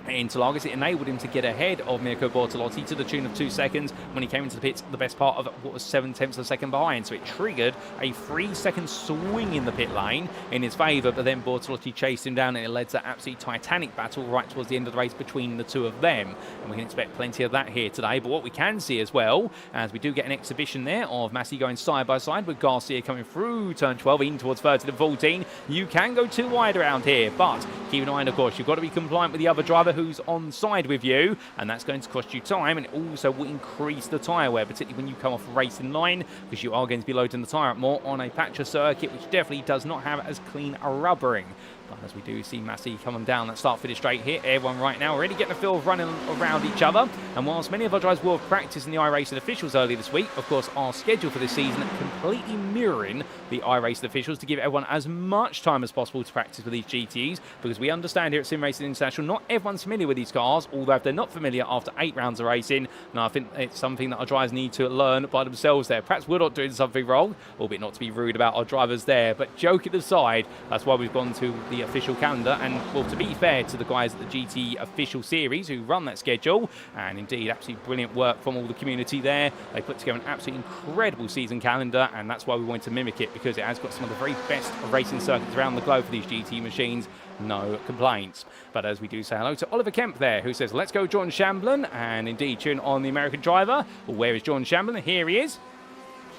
S1: in Interlagos. It enabled him to get ahead of Mirko Bortolotti to the tune of 2 seconds when he came into the pits the best part of what was 7/10 of a second behind. So it triggered a 3-second swing in the pit lane in his favour, but then Bortolotti chased him down and it led to an absolutely titanic battle right towards the end of the race between the two of them. And we can expect plenty of that here today. But what we can see as well, as we do get an exhibition there of Massey going side by side with Garcia coming through turn 12 in towards 13 and 14. You can go too wide around here, but keep in mind, of course, you've got to be compliant with the other driver who's on side with you, and that's going to cost you time, and it also will increase the tyre wear, particularly when you come off racing line, because you are going to be loading the tyre up more on a patch of circuit which definitely does not have as clean a rubbering. But as we do see Massey coming down that start-finish straight here, everyone right now already getting a feel of running around each other. And whilst many of our drivers will have practiced in the iRacing officials earlier this week, of course, our schedule for this season completely mirroring the iRacing officials to give everyone as much time as possible to practice with these GTEs, because we understand here at SimRacing International, not everyone's familiar with these cars, although if they're not familiar after 8 rounds of racing, now I think it's something that our drivers need to learn by themselves there. Perhaps we're not doing something wrong, albeit not to be rude about our drivers there, but joking aside, that's why we've gone to the official calendar. And well, to be fair to the guys at the GT official series who run that schedule, and indeed absolutely brilliant work from all the community there, they put together an absolutely incredible season calendar, and that's why we wanted to mimic it, because it has got some of the very best racing circuits around the globe for these GT machines. No complaints. But as we do say hello to Oliver Kemp there, who says let's go John Shamblin, and indeed tune on the American driver. Well, where is John Shamblin? Here he is,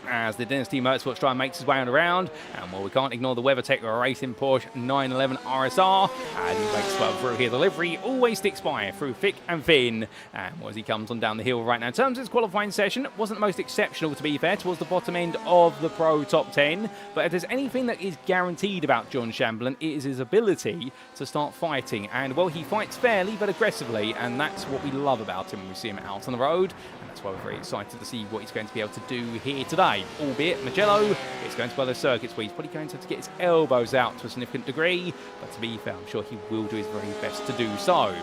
S1: as the Dynasty Motorsports driver makes his way around. And well, we can't ignore the WeatherTech Racing Porsche 911 RSR as he makes well through here. The livery always sticks by through thick and thin, and as he comes on down the hill right now. In terms of his qualifying session, it wasn't the most exceptional, to be fair, towards the bottom end of the Pro Top 10, but if there's anything that is guaranteed about John Shamblin, it is his ability to start fighting. And well, he fights fairly but aggressively, and that's what we love about him when we see him out on the road. That's why we're very excited to see what he's going to be able to do here today. Albeit Mugello is going to be one of those circuits where he's probably going to have to get his elbows out to a significant degree, but to be fair, I'm sure he will do his very best to do so.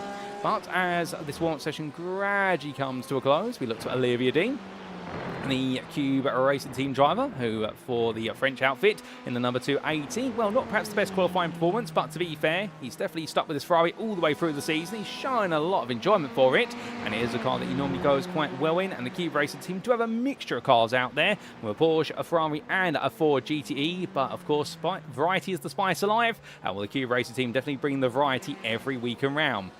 S1: But as this warm-up session gradually comes to a close, we look to Olivier Dean, the Cube Racing Team driver, who for the French outfit in the number 280, well, not perhaps the best qualifying performance, but to be fair, he's definitely stuck with his Ferrari all the way through the season. He's showing a lot of enjoyment for it, and it is a car that he normally goes quite well in, and the Cube Racing Team do have a mixture of cars out there, with a Porsche, a Ferrari, and a Ford GTE, but of course, variety is the spice of life, and well, the Cube Racing Team definitely bring the variety every week and round.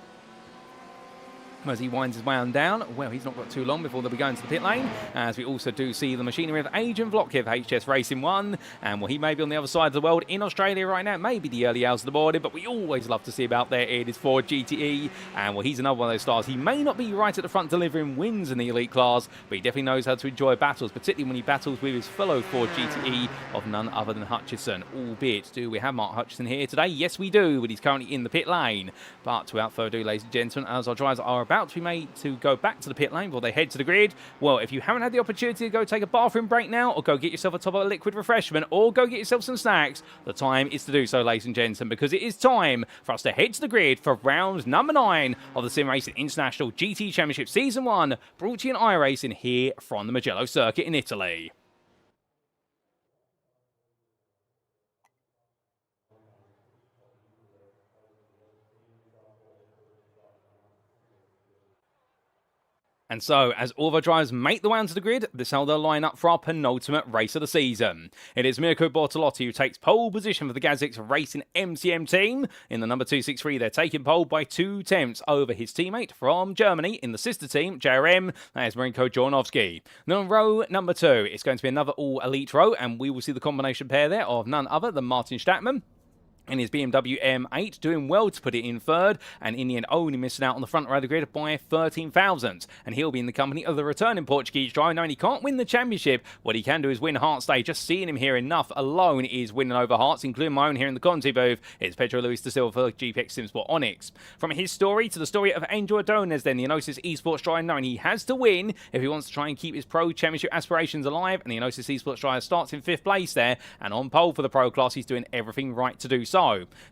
S1: As he winds his way on down, well, he's not got too long before they'll be going to the pit lane, as we also do see the machinery of Adrian Vlokhev, HS Racing 1, and well, he may be on the other side of the world in Australia right now, maybe the early hours of the morning, but we always love to see him out there in his Ford GTE, and well, he's another one of those stars. He may not be right at the front delivering wins in the elite class, but he definitely knows how to enjoy battles, particularly when he battles with his fellow Ford GTE of none other than Hutchison. Albeit, do we have Mark Hutchison here today? Yes, we do, but he's currently in the pit lane. But without further ado, ladies and gentlemen, as our drivers are about about to be made to go back to the pit lane before they head to the grid. Well, if you haven't had the opportunity to go take a bathroom break now, or go get yourself a top of a liquid refreshment, or go get yourself some snacks, the time is to do so, ladies and gentlemen, because it is time for us to head to the grid for round number 9 of the SimRacing International GTE Championship Season 1, brought to you in iRacing here from the Mugello circuit in Italy. And so, as all of our drivers make the way onto the grid, this is how they'll line up for our penultimate race of the season. It is Mirko Bortolotti who takes pole position for the GTE Racing MCM team. In the number 263, they're taking pole by 2 tenths over his teammate from Germany in the sister team, JRM. That is Mirko Bortolotti. Then on row number 2, it's going to be another all-elite row, and we will see the combination pair there of none other than Martin Stattmann in his BMW M8, doing well to put it in third, and in the end only missing out on the front row of the grid by 13 thousandths. And he'll be in the company of the returning Portuguese driver, knowing he can't win the championship. What he can do is win Hearts Day. Just seeing him here enough alone is winning over Hearts, including my own here in the Conti booth. It's Pedro Luis da Silva for GPX SimSport Onyx. From his story to the story of Angel Adonis, then the Enosis Esports driver, knowing he has to win if he wants to try and keep his pro championship aspirations alive, and the Enosis Esports driver starts in 5th place there, and on pole for the pro class, he's doing everything right to do so.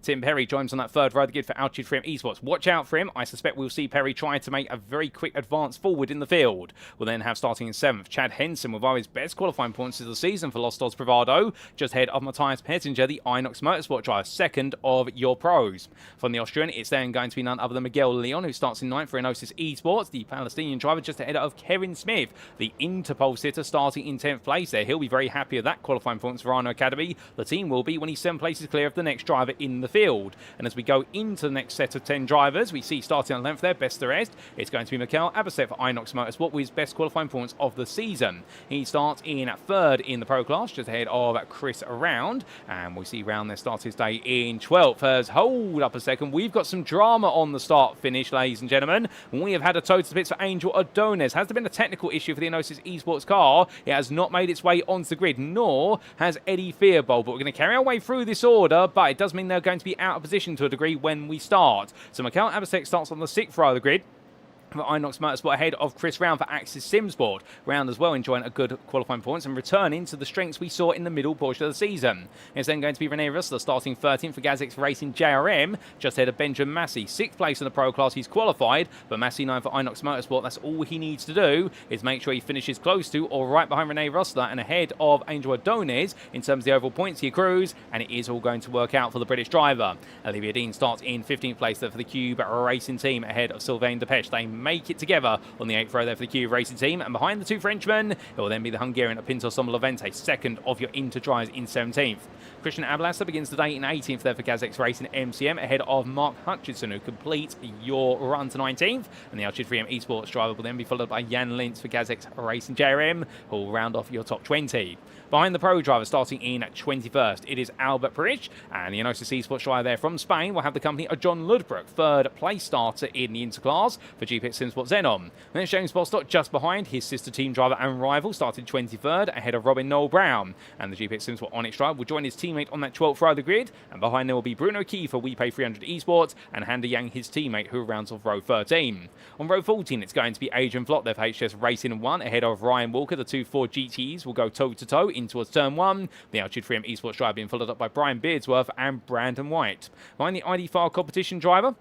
S1: Tim Perry joins on that third row of the grid for Altitude Frame Esports. Watch out for him. I suspect we'll see Perry try to make a very quick advance forward in the field. We'll then have starting in 7th, Chad Henson with one of his best qualifying points of the season for Lost Odds Bravado, just ahead of Matthias Pettinger, the Inox Motorsport driver, second of your pros. From the Austrian, it's then going to be none other than Miguel Leon, who starts in 9th for Enosis Esports, the Palestinian driver just ahead of Kevin Smith, the Interpol sitter, starting in 10th place there. He'll be very happy with that qualifying points for Rhino Academy. The team will be when he's 7 places clear of the next driver in the field. And as we go into the next set of 10 drivers, we see starting on 11th there, best the rest, it's going to be Mikael Abasset for Inox Motorsport with his best qualifying points of the season. He starts in 3rd in the pro class, just ahead of Chris Round, and we see Round there start his day in 12th. As hold up a second, we've got some drama on the start finish, ladies and gentlemen. We have had a total to bits for Angel Adonis. Has there been a technical issue for the Enosis Esports car? It has not made its way onto the grid, nor has Eddie Fearbold, but we're going to carry our way through this order, but it does mean they're going to be out of position to a degree when we start. So Mikael Abasek starts on the 6th row of the grid for Inox Motorsport ahead of Chris Round for Axis SimSport. Round as well enjoying a good qualifying points and returning to the strengths we saw in the middle portion of the season. It's then going to be Rene Russler starting 13th for GTE Racing JRM, just ahead of Benjamin Massey. 6th place in the pro class, he's qualified, but Massey 9 for Inox Motorsport. That's all he needs to do is make sure he finishes close to or right behind Rene Russler and ahead of Angel Adonis in terms of the overall points he accrues, and it is all going to work out for the British driver. Olivia Dean starts in 15th place there for the Cube Racing team ahead of Sylvain Depeche. They make it together on the 8th row there for the Cube Racing team, and behind the 2 Frenchmen, it will then be the Hungarian Pinto Sommerlovente, 2nd of your Inter drivers in 17th. Christian Ablasa begins the day in 18th there for GTE Racing MCM ahead of Mark Hutchinson, who completes your run to 19th, and the Altitude 3M Esports driver will then be followed by Jan Lintz for GTE Racing JRM, who will round off your top 20. Behind the pro driver starting in 21st, it is Albert Parich, and the Enosis Esports driver there from Spain will have the company of John Ludbrook, 3rd place starter in the Interclass for GPX SimSport Xenon. Then James Bostock just behind his sister team driver and rival, started 23rd ahead of Robin Noel Brown, and the GPX SimSport Onyx driver will join his teammate on that 12th row of the grid, and behind there will be Bruno Key for We Pay 300 Esports and Handa Yang, his teammate, who rounds off row 13. On row 14, it's going to be Adrian Vlot there for HS Racing 1 ahead of Ryan Walker. The 2 Ford GTEs will go toe-to-toe in towards turn 1. The Altitude 3M Esports driver being followed up by Brian Beardsworth and Brandon White. Behind the ID File competition driver,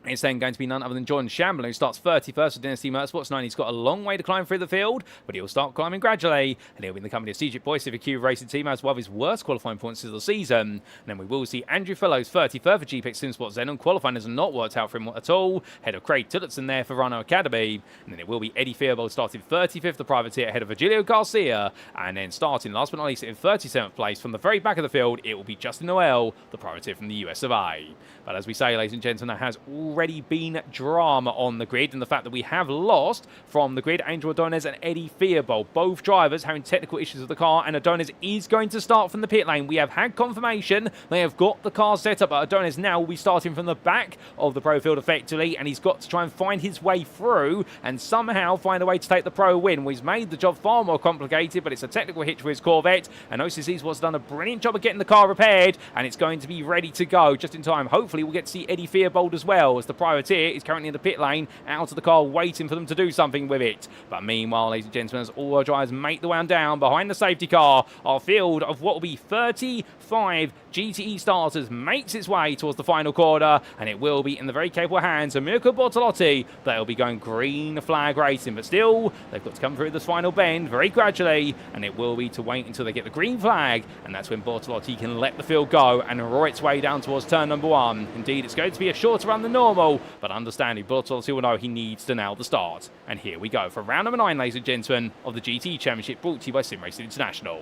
S1: it's then going to be none other than Jordan Shamblin, who starts 31st with Dynasty Motorsports. Knowing he's got a long way to climb through the field, but he'll start climbing gradually, and he'll be in the company of CJ Boyce of the Cube Racing team as one of his worst qualifying points of the season. And then we will see Andrew Fellows 33rd for GPX SimSport Xenon. Qualifying has not worked out for him at all. Head of Craig Tillotson there for Rhino Academy. And then it will be Eddie Fearbold starting 35th, the privateer, ahead of Virgilio Garcia. And then starting last but not least in 37th place from the very back of the field, it will be Justin Noel, the privateer from the US of A. But as we say, ladies and gentlemen, there has already been drama on the grid, and the fact that we have lost from the grid Angel Adonis and Eddie Fearbold, both drivers having technical issues with the car, and Adonis is going to start from the pit lane. We have had confirmation they have got the car set up, but Adonis now will be starting from the back of the pro field effectively, and he's got to try and find his way through and somehow find a way to take the pro win. Well, he's made the job far more complicated, but it's a technical hitch for his Corvette, and Enosis Esports done a brilliant job of getting the car repaired, and it's going to be ready to go just in time. Hopefully we'll get to see Eddie Fearbold as well. as the privateer is currently in the pit lane, out of the car, waiting for them to do something with it. But meanwhile, ladies and gentlemen, as all our drivers make the way on down behind the safety car, our field of what will be 35 GTE starters makes its way towards the final corner, and it will be in the very capable hands of Mirko Bortolotti. They'll be going green flag racing, but still, they've got to come through this final bend very gradually, and it will be to wait until they get the green flag, and that's when Bortolotti can let the field go and roar its way down towards turn number 1. Indeed, it's going to be a shorter run than normal, but understanding Bortolotti will know he needs to nail the start. And here we go for round number 9, ladies and gentlemen, of the GTE Championship, brought to you by SimRacing International.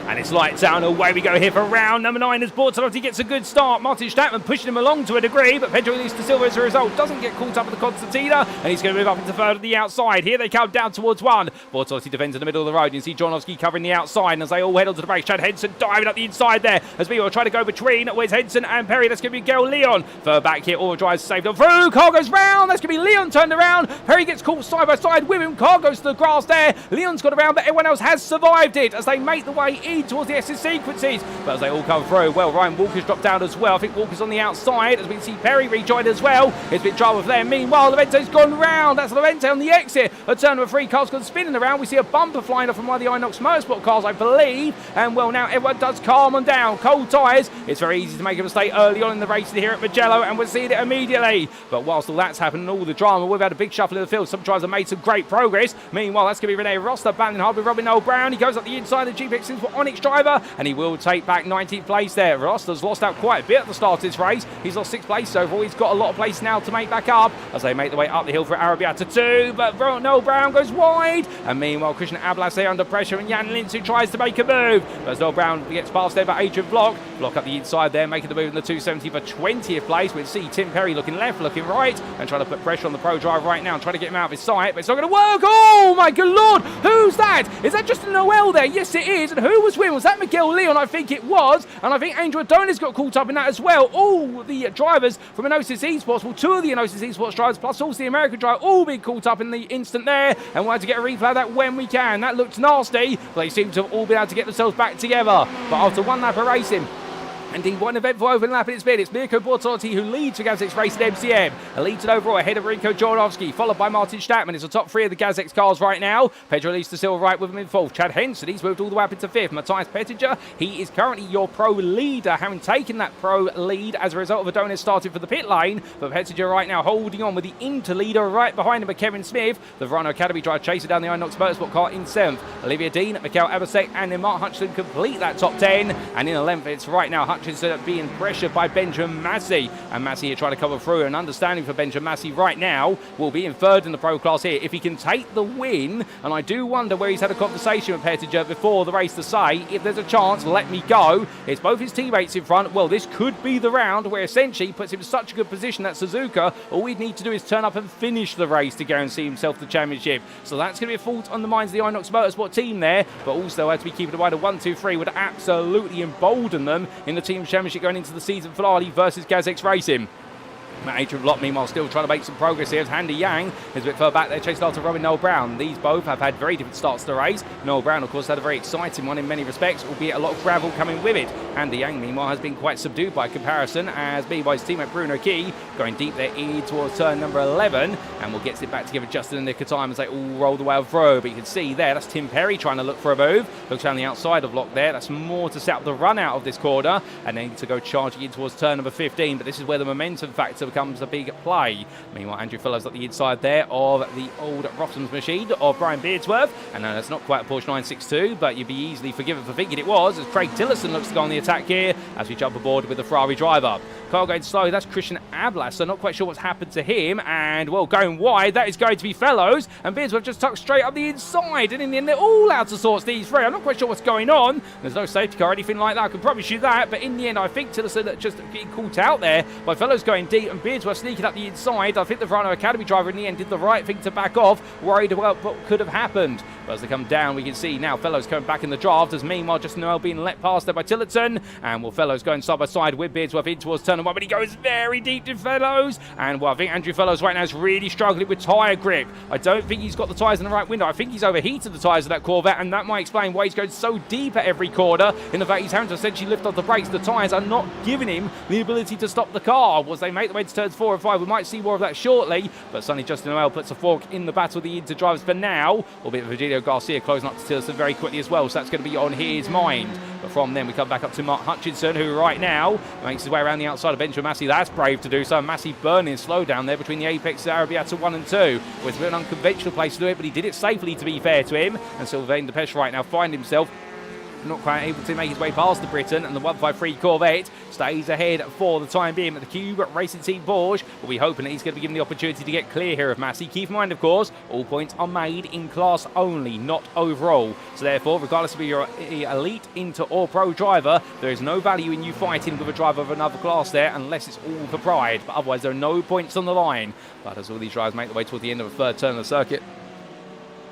S1: And it's lights out, and away we go here for round number 9 as Bortolotti gets a good start. Martin Stattmann pushing him along to a degree, but Pedro Luis da Silva, as a result, doesn't get caught up with the Constantina, and he's going to move up into third on the outside. Here they come down towards 1. Bortolotti defends in the middle of the road. You see Jonovski covering the outside, and as they all head onto the brakes, Chad Henson diving up the inside there as people try to go between. Where's Henson and Perry? That's going to be Miguel Leon. Further back here, all drives saved on through. Car goes round. That's going to be Leon turned around. Perry gets caught side by side with him. Car goes to the grass there. Leon's got around, but everyone else has survived it as they make the way in towards the SSC. But as they all come through, well, Ryan Walker's dropped down as well. I think Walker's on the outside, as we can see Perry rejoined as well. It's a bit trouble for them. Meanwhile, Lorenzo's gone round. That's Lorenzo on the exit. A turn number 3, car's gone spinning around. We see a bumper flying off from one of the Inox Motorsport cars, I believe. And well, now everyone does calm on down. Cold tyres. It's very easy to make a mistake early on in the race here at Mugello, and we're seeing it immediately. But whilst all that's happening and all the drama, we've had a big shuffle in the field. Some drivers have made some great progress. Meanwhile, that's going to be Rene Rosser battling hard with Robin Noel Brown. He goes up the inside of the GPX Sims for Onyx driver, and he will take back 19th place there. Rosser's lost out quite a bit at the start of this race. He's lost 6 places overall. He's got a lot of place now to make back up as they make the way up the hill for Arabiata 2. But Noel Brown goes wide. And meanwhile, Christian Ablas there under pressure, and Jan Lindsay tries to make a move. But as Noel Brown gets past there by Adrian Block up the inside there, making the move in the 270 for 20th place. We see Tim Perry looking left, looking right, and trying to put pressure on the pro driver right now and trying to get him out of his sight. But it's not going to work. Oh my good lord! Who's that? Is that just a Noel there? Yes, it is. And who was with? Was that Miguel Leon? I think it was. And I think Angel Adonis got caught up in that as well. All the drivers from Enosis Esports, well, 2 of the Enosis Esports drivers, plus also the American driver, all being caught up in the instant there. And we had to get a replay of that when we can. That looked nasty, but they seem to have all been able to get themselves back together. But after one lap of racing, indeed, one eventful overlap in its bid. It's Mirko Bortolotti who leads for Gazex's race at MCM. A leads it overall ahead of Rico Jorovski, followed by Martin Stattmann. It's the top 3 of the Gazex cars right now. Pedro Luis da Silva right with him in 4th. Chad Henson, he's moved all the way up into 5th. Matthias Pettinger, he is currently your pro leader, having taken that pro lead as a result of Adonis starting for the pit lane. But Pettinger right now holding on with the interleader right behind him, Kevin Smith. The Verano Academy driver chasing down the Inox Motorsport car in 7th. Olivia Dean, Mikael Abasek, and then Mark Hutchinson complete that top 10. And in 11th, it's right now Hutchinson being pressured by Benjamin Massey, and Massey here trying to cover through. An understanding for Benjamin Massey right now will be in 3rd in the pro class here if he can take the win. And I do wonder where he's had a conversation with Pettinger before the race to say, if there's a chance, let me go. It's both his teammates in front. Well, this could be the round where essentially puts him in such a good position that Suzuka, all we'd need to do is turn up and finish the race to guarantee himself the championship. So that's going to be a fault on the minds of the Inox Motorsport team there, but also had to be keeping in mind a 1-2-3 would absolutely embolden them in the team championship going into the season finale versus Gazex Racing. Adrian Block, meanwhile, still trying to make some progress here. Handy Yang is a bit further back there, chased after Robin Noel Brown. These both have had very different starts to the race. Noel Brown, of course, had a very exciting one in many respects, albeit a lot of gravel coming with it. Handy Yang, meanwhile, has been quite subdued by comparison, as meanwhile his teammate Bruno Key going deep there in towards turn number 11, and will get it back together just in the nick of time as they all roll the way through. But you can see there, that's Tim Perry trying to look for a move. Looks around the outside of Lock there. That's more to set up the run out of this corner, and then to go charging in towards turn number 15. But this is where the momentum factor becomes a big play. Meanwhile, Andrew Fellows at the inside there of the old Rossum's machine of Brian Beardsworth. And no, that's not quite a Porsche 962, but you'd be easily forgiven for thinking it was, as Craig Tillotson looks to go on the attack here as we jump aboard with the Ferrari driver. Car going slow, that's Christian Ablas, so not quite sure what's happened to him. And, well, going wide, that is going to be Fellows. And Beardsworth just tucked straight up the inside. And in the end, they're all out of sorts, these three. I'm not quite sure what's going on. There's no safety car or anything like that. I can promise you that. But in the end, I think Tillotson just getting caught out there by Fellows going deep and Beardsworth sneaking up the inside. I think the Verano Academy driver in the end did the right thing to back off, worried about what could have happened. But as they come down, we can see now Fellows coming back in the draft, as meanwhile Justin Noel being let past there by Tillotson, and Fellows going side by side with Beardsworth in towards turn 1, but he goes very deep to Fellows, and I think Andrew Fellows right now is really struggling with tyre grip. I don't think he's got the tyres in the right window. I think he's overheated the tyres of that Corvette, and that might explain why he's going so deep at every corner, in the fact he's having to essentially lift off the brakes. The tyres are not giving him the ability to stop the car. As they make the way to turns 4 and 5, we might see more of that shortly, but suddenly Justin Noel puts a fork in the battle of the Inter drivers for now, albeit Virgilio Garcia closing up to Tillotson very quickly as well, so that's going to be on his mind. But from then we come back up to Mark Hutchinson, who right now makes his way around the outside of Benjamin Massey. That's brave to do so. Massey burning slow down there between the Apex Arabiata 1 and 2. Well, it's a bit of an unconventional place to do it, but he did it safely, to be fair to him. And Sylvain Depeche right now find himself not quite able to make his way past the Briton, and the 153 Corvette stays ahead for the time being. But the Cube Racing Team Porsche will be hoping that he's going to be given the opportunity to get clear here of Massey. Keep in mind, of course, all points are made in class only, not overall. So therefore, regardless of your elite, inter or pro driver, there is no value in you fighting with a driver of another class there, unless it's all for pride. But otherwise, there are no points on the line. But as all these drivers make their way toward the end of the third turn of the circuit,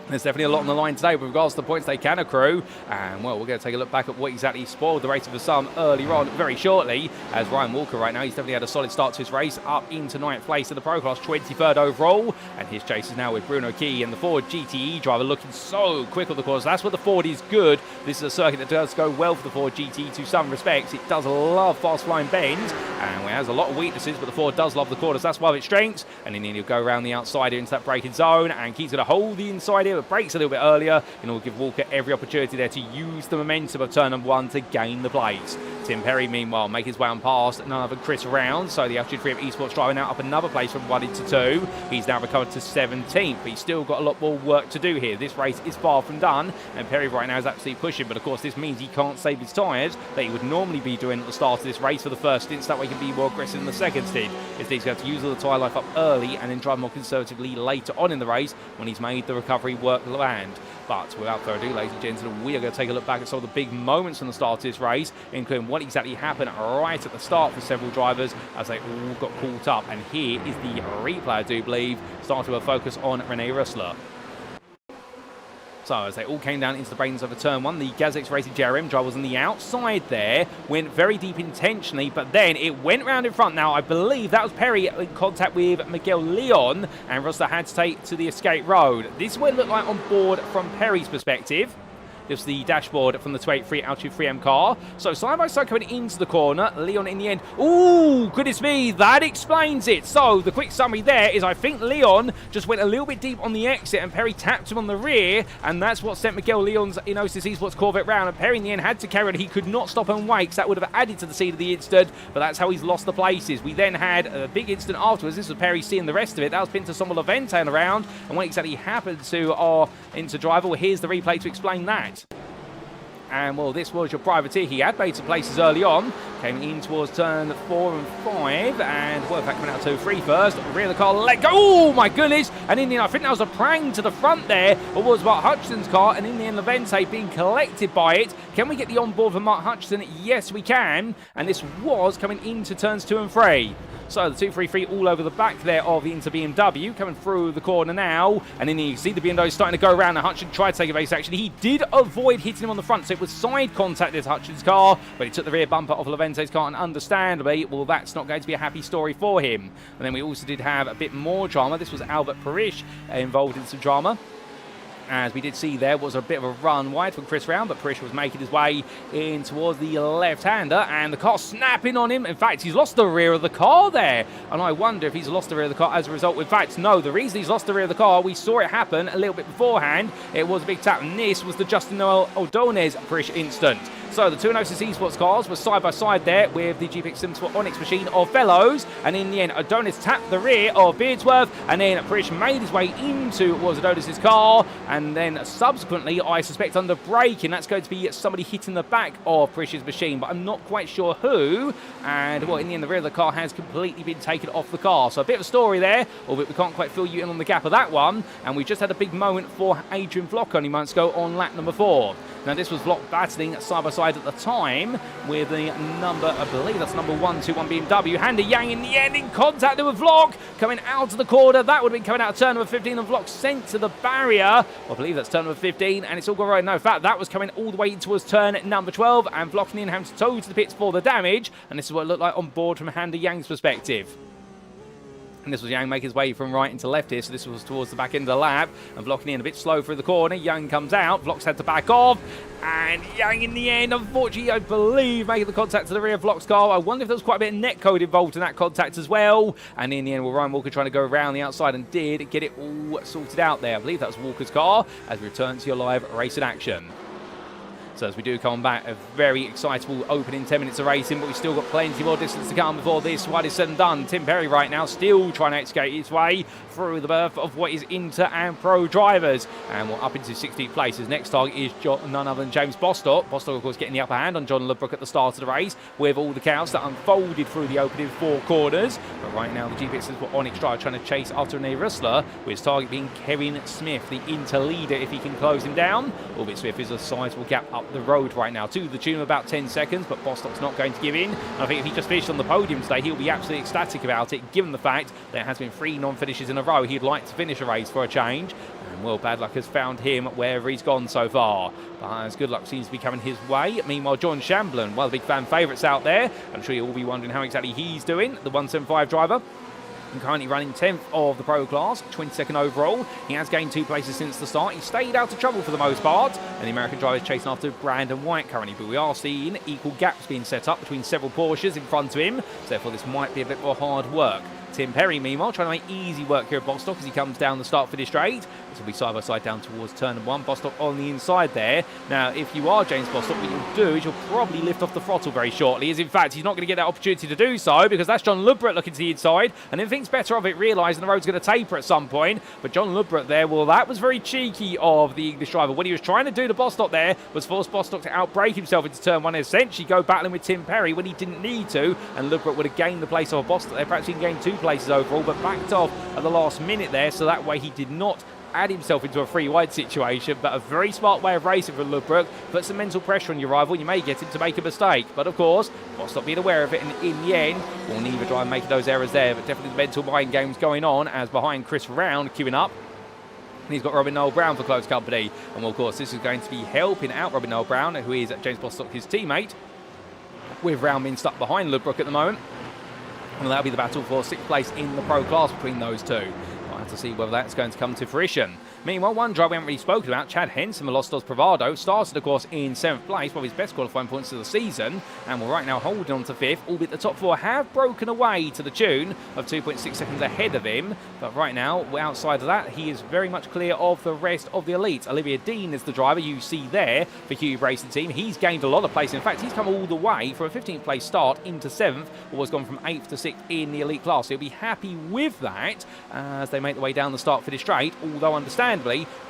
S1: there's definitely a lot on the line today with regards to the points they can accrue. And, well, we're going to take a look back at what exactly spoiled the race for some earlier on very shortly. As Ryan Walker right now, he's definitely had a solid start to his race, up into 9th place in the Pro Class, 23rd overall. And his chase is now with Bruno Key and the Ford GTE driver, looking so quick on the course. That's where the Ford is good. This is a circuit that does go well for the Ford GTE to some respects. It does love fast-flying bends, and it has a lot of weaknesses, but the Ford does love the corners. That's one of its strengths. And then he'll go around the outside here into that braking zone, and Key's going to hold the inside here, but brakes a little bit earlier, and will give Walker every opportunity there to use the momentum of turn number 1 to gain the place. Tim Perry, meanwhile, make his way on past none other than Chris Round, so the Altitude Freedom Esports driver now up another place from 1 into 2. He's now recovered to 17th, but he's still got a lot more work to do here. This race is far from done, and Perry right now is absolutely pushing, but of course this means he can't save his tyres that he would normally be doing at the start of this race for the first stint, so that way he can be more aggressive in the second stint. Instead, he's going to have to use all the tyre life up early and then drive more conservatively later on in the race when he's made the recovery work land. But without further ado, ladies and gentlemen, we are going to take a look back at some of the big moments from the start of this race, including what exactly happened right at the start for several drivers as they all got caught up. And here is the replay, I do believe, starting with a focus on Rene Rössler. So as they all came down into the brains of a turn 1, the Gazex Racing JRM driver was on the outside there, went very deep intentionally, but then it went round in front. Now, I believe that was Perry in contact with Miguel Leon, and Rössler had to take to the escape road. This is what it looked like on board from Perry's perspective. This was the dashboard from the 283 Altitude 3M car. So side by side coming into the corner. Leon in the end. Ooh, goodness me, that explains it. So the quick summary there is I think Leon just went a little bit deep on the exit and Perry tapped him on the rear, and that's what sent Miguel Leon's Inosis Esports Corvette round. And Perry in the end had to carry it. He could not stop and wait, because that would have added to the scene of the incident, but that's how he's lost the places. We then had a big incident afterwards. This was Perry seeing the rest of it. That was Pinto Somola Vente around, and what exactly happened to our Inter driver? Well, here's the replay to explain that. And, well, this was your privateer. He had made some places early on. Came in towards turn 4 and 5. And, well, in fact, coming out 2-3 first. Rear of the car, let go. Oh, my goodness. And in the end, I think that was a prang to the front there. It was Mark Hutchinson's car. And in the end, Levente being collected by it. Can we get the onboard for Mark Hutchinson? Yes, we can. And this was coming into turns 2 and 3. So the 233 all over the back there of the Inter BMW, coming through the corner now, and then you see the BMW starting to go around, and Hutchinson tried to take a base action. He did avoid hitting him on the front, so it was side contact with Hutchinson's car, but he took the rear bumper off Levente's car, and understandably, well, that's not going to be a happy story for him. And then we also did have a bit more drama. This was Albert Parrish involved in some drama. As we did see, there was a bit of a run wide from Chris Round, but Parrish was making his way in towards the left-hander, and the car snapping on him. In fact, he's lost the rear of the car there, and I wonder if he's lost the rear of the car as a result. In fact, no, the reason he's lost the rear of the car, we saw it happen a little bit beforehand. It was a big tap, and this was the Justin Noel Ordonez Parrish incident. So the two Inosis Esports cars were side by side there with the GPX SimSport Onyx machine of Fellows, and in the end, Adonis tapped the rear of Beardsworth, and then Parrish made his way into what was Adonis's car, and then subsequently, I suspect under braking, that's going to be somebody hitting the back of Parrish's machine, but I'm not quite sure who. And, well, in the end, the rear of the car has completely been taken off the car. So a bit of a story there, albeit we can't quite fill you in on the gap of that one. And we just had a big moment for Adrian Vlock only moments ago on lap number 4. Now, this was Vlock battling side by side at the time with the number, I believe that's number 121 BMW. Handa Yang in the end in contact there with Vlok, coming out of the corner. That would have been coming out of turn number 15, and Vlok sent to the barrier. I believe that's turn number 15, and it's all gone right. No, in fact, that was coming all the way towards turn number 12, and Vlok and having to tow to the pits for the damage, and this is what it looked like on board from Handa Yang's perspective. And this was Yang making his way from right into left here, so this was towards the back end of the lap. And Vlok in a bit slow through the corner. Yang comes out. Vlok's had to back off. And Yang in the end, unfortunately, I believe, making the contact to the rear of Vlok's car. I wonder if there was quite a bit of net code involved in that contact as well. And in the end, Ryan Walker trying to go around the outside and did get it all sorted out there. I believe that was Walker's car as we return to your live racing action. So as we do come back, a very excitable opening 10 minutes of racing, but we've still got plenty more distance to come before this one is said and done. Tim Perry right now still trying to escape his way through the berth of what is Inter and Pro drivers. And we're up into 16th place. His next target is none other than James Bostock. Bostock, of course, getting the upper hand on John Ludbrook at the start of the race with all the chaos that unfolded through the opening 4 corners. But right now, the GPXs were on extra trying to chase after René Rüssler, with his target being Kevin Smith, the Inter leader, if he can close him down. Albeit Smith is a sizable gap up the road right now to the tune of about 10 seconds, but Bostock's not going to give in. And I think if he just finished on the podium today, he'll be absolutely ecstatic about it, given the fact there has been 3 non-finishes in a row. He'd like to finish a race for a change, and well, bad luck has found him wherever he's gone so far. But as good luck seems to be coming his way. Meanwhile, John Shamblin, one of the big fan favourites out there, I'm sure you'll all be wondering how exactly he's doing, the 175 driver. Currently running 10th of the Pro class, 22nd overall. He has gained 2 places since the start. He stayed out of trouble for the most part, and the American driver is chasing after Brandon White currently, but we are seeing equal gaps being set up between several Porsches in front of him, so therefore this might be a bit more hard work. Tim Perry, meanwhile, trying to make easy work here at Bostock as he comes down the start finish straight. This will be side by side down towards turn number 1. Bostock on the inside there. Now, if you are James Bostock, what you'll do is you'll probably lift off the throttle very shortly, as in fact, he's not going to get that opportunity to do so, because that's John Ludbrook looking to the inside, and then thinks better of it, realising the road's going to taper at some point. But John Ludbrook there, well, that was very cheeky of the English driver. What he was trying to do to Bostock there was force Bostock to outbrake himself into turn 1 and essentially go battling with Tim Perry when he didn't need to, and Ludbrook would have gained the place of Bostock there. Perhaps he can gain 2 places overall, but backed off at the last minute there, so that way he did not add himself into a free wide situation. But a very smart way of racing from Ludbrook. Put some mental pressure on your rival, you may get him to make a mistake, but of course Bostock being aware of it, and in the end, well, neither driver making those errors there, but definitely the mental mind games going on as behind Chris Round queuing up. And he's got Robin Noel Brown for close company, and well, of course this is going to be helping out Robin Noel Brown, who is James Bostock, his teammate, with Round being stuck behind Ludbrook at the moment. And that'll be the battle for 6th place in the Pro class between those two. I'll have to see whether that's going to come to fruition. Meanwhile, one driver we haven't really spoken about, Chad Henson, Los Dos Bravado, started, of course, in 7th place, one of his best qualifying points of the season, and we're right now holding on to 5th, albeit the top 4 have broken away to the tune of 2.6 seconds ahead of him. But right now, outside of that, he is very much clear of the rest of the elite. Olivia Dean is the driver you see there for Hugh Racing Team. He's gained a lot of place. In fact, he's come all the way from a 15th place start into 7th, or has gone from 8th to 6th in the elite class. He'll be happy with that as they make their way down the start finish straight, although understandably,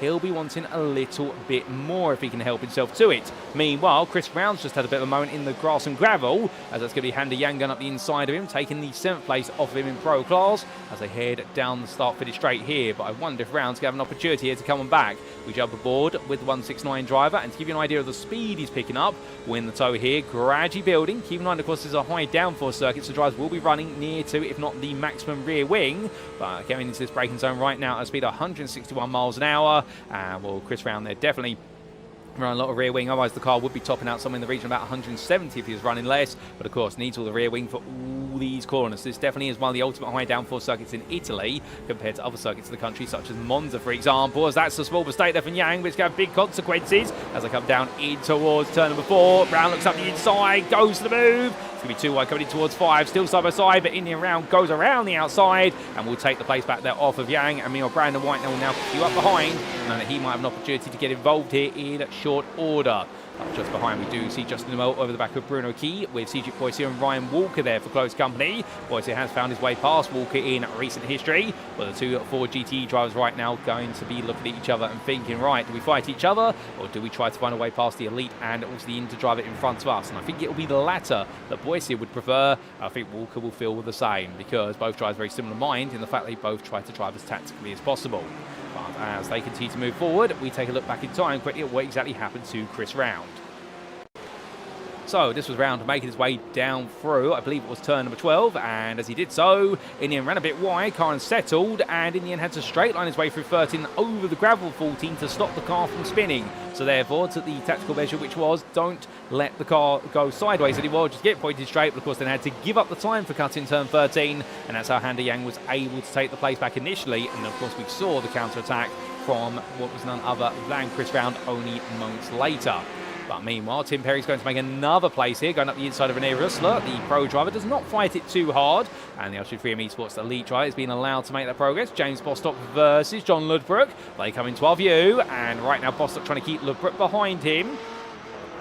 S1: he'll be wanting a little bit more if he can help himself to it. Meanwhile, Chris Brown's just had a bit of a moment in the grass and gravel, as that's going to be Handa Yang going up the inside of him, taking the 7th place off of him in Pro class as they head down the start finish straight here. But I wonder if Brown's going to have an opportunity here to come on back. We jump aboard with the 169 driver, and to give you an idea of the speed he's picking up, we're in the tow here, gradually building. Keep in mind, of course, this is a high downforce circuit, so drivers will be running near to, if not the maximum rear wing. But getting into this braking zone right now at a speed of 161 miles an hour. And well, Chris Round there definitely run a lot of rear wing, otherwise the car would be topping out somewhere in the region of about 170 if he was running less, but of course needs all the rear wing for all these corners. This definitely is one of the ultimate high downforce circuits in Italy compared to other circuits in the country, such as Monza, for example, as that's a small mistake there from Yang, which can have big consequences as they come down in towards turn number 4. Brown looks up the inside, goes to the move. It's going to be 2 wide coming in towards 5, still side by side, but in the round goes around the outside and will take the place back there off of Yang. And meanwhile, Brandon White will now queue up behind, and he might have an opportunity to get involved here in short order. Just behind, we do see Justin Noel over the back of Bruno Key with CJ Poitier and Ryan Walker there for close company. Poitier has found his way past Walker in recent history, but the 2 Ford GTE drivers right now going to be looking at each other and thinking, right, do we fight each other or do we try to find a way past the elite and also the Inter driver in front of us? And I think it will be the latter that Poitier would prefer. I think Walker will feel the same, because both drivers very similar mind in the fact they both try to drive as tactically as possible. But as they continue to move forward, we take a look back in time quickly at what exactly happened to Chris Round. So this was Round making his way down through, I believe it was turn number 12, and as he did so, in the end ran a bit wide, car unsettled, and in the end had to straight line his way through 13 over the gravel 14 to stop the car from spinning. So therefore, took the tactical measure, which was don't let the car go sideways anymore, just get pointed straight. But of course then had to give up the time for cutting turn 13, and that's how Handa Yang was able to take the place back initially. And of course we saw the counter-attack from what was none other than Chris Round only moments later. But meanwhile, Tim Perry's going to make another place here, going up the inside of René Russler. The pro driver does not fight it too hard. And the Ultra 3M Esports Elite driver has been allowed to make that progress. James Bostock versus John Ludbrook. They come into our view. And right now, Bostock trying to keep Ludbrook behind him.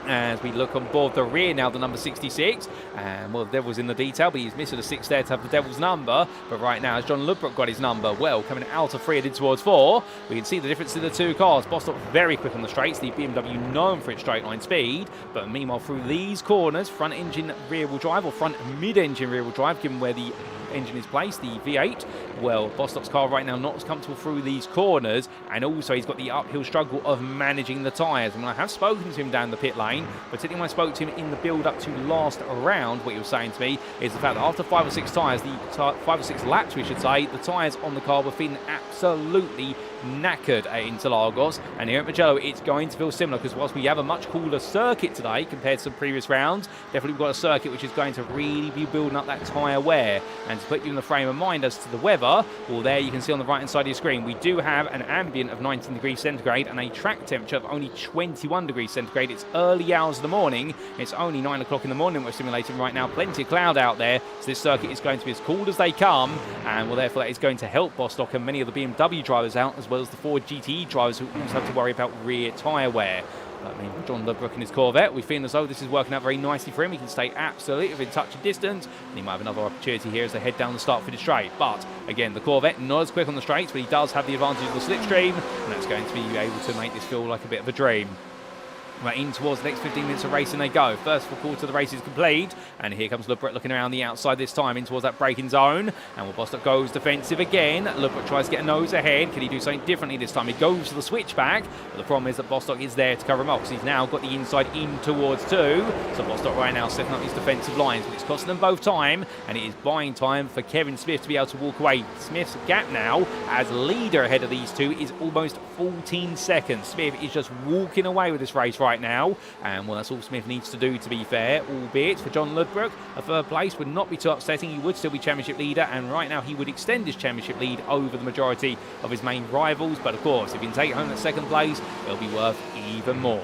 S1: As we look on board the rear now, the number 66. And, well, the devil's in the detail, but he's missing a 6 there to have the devil's number. But right now, as John Ludbrook got his number, well, coming out of 3 and in towards 4, we can see the difference in the two cars. Bostock very quick on the straights, the BMW known for its straight line speed. But meanwhile, through these corners, front engine rear-wheel drive, or front mid-engine rear-wheel drive, given where the engine is placed, the V8, well, Bostock's car right now not as comfortable through these corners, and also he's got the uphill struggle of managing the tyres. And I have spoken to him down the pit lane, particularly when I spoke to him in the build-up to last round, what he was saying to me is the fact that after 5 or 6 tyres, 5 or 6 laps we should say, the tyres on the car were feeling absolutely knackered at Interlagos, and here at Mugello it's going to feel similar, because whilst we have a much cooler circuit today compared to some previous rounds, definitely we've got a circuit which is going to really be building up that tyre wear. And to put you in the frame of mind as to the weather, well, there you can see on the right hand side of your screen we do have an ambient of 19 degrees centigrade and a track temperature of only 21 degrees centigrade. It's early hours of the morning, it's only 9 o'clock in the morning we're simulating right now, plenty of cloud out there, so this circuit is going to be as cool as they come, and well, therefore that is going to help Bostock and many of the BMW drivers out, as well as the Ford GTE drivers who also have to worry about rear tyre wear. I mean, John Ludbrook in his Corvette, we feel as though this is working out very nicely for him. He can stay absolutely within touch of distance, and he might have another opportunity here as they head down the start for the straight. But again, the Corvette not as quick on the straights, but he does have the advantage of the slipstream, and that's going to be able to make this feel like a bit of a dream. Right in towards the next 15 minutes of racing they go. First full quarter of the race is complete, and here comes Ludbrook looking around the outside this time in towards that braking zone, and well, Bostock goes defensive again. Ludbrook tries to get a nose ahead. Can he do something differently this time? He goes to the switchback, but the problem is that Bostock is there to cover him off, because he's now got the inside in towards 2, so Bostock right now setting up these defensive lines, but it's costing them both time, and it is buying time for Kevin Smith to be able to walk away. Smith's gap now as leader ahead of these two is almost 14 seconds. Smith is just walking away with this race right now, and well, that's all Smith needs to do, to be fair, albeit for John Ludbrook a third place would not be too upsetting. He would still be championship leader, and right now he would extend his championship lead over the majority of his main rivals, but of course if he can take home that second place it'll be worth even more.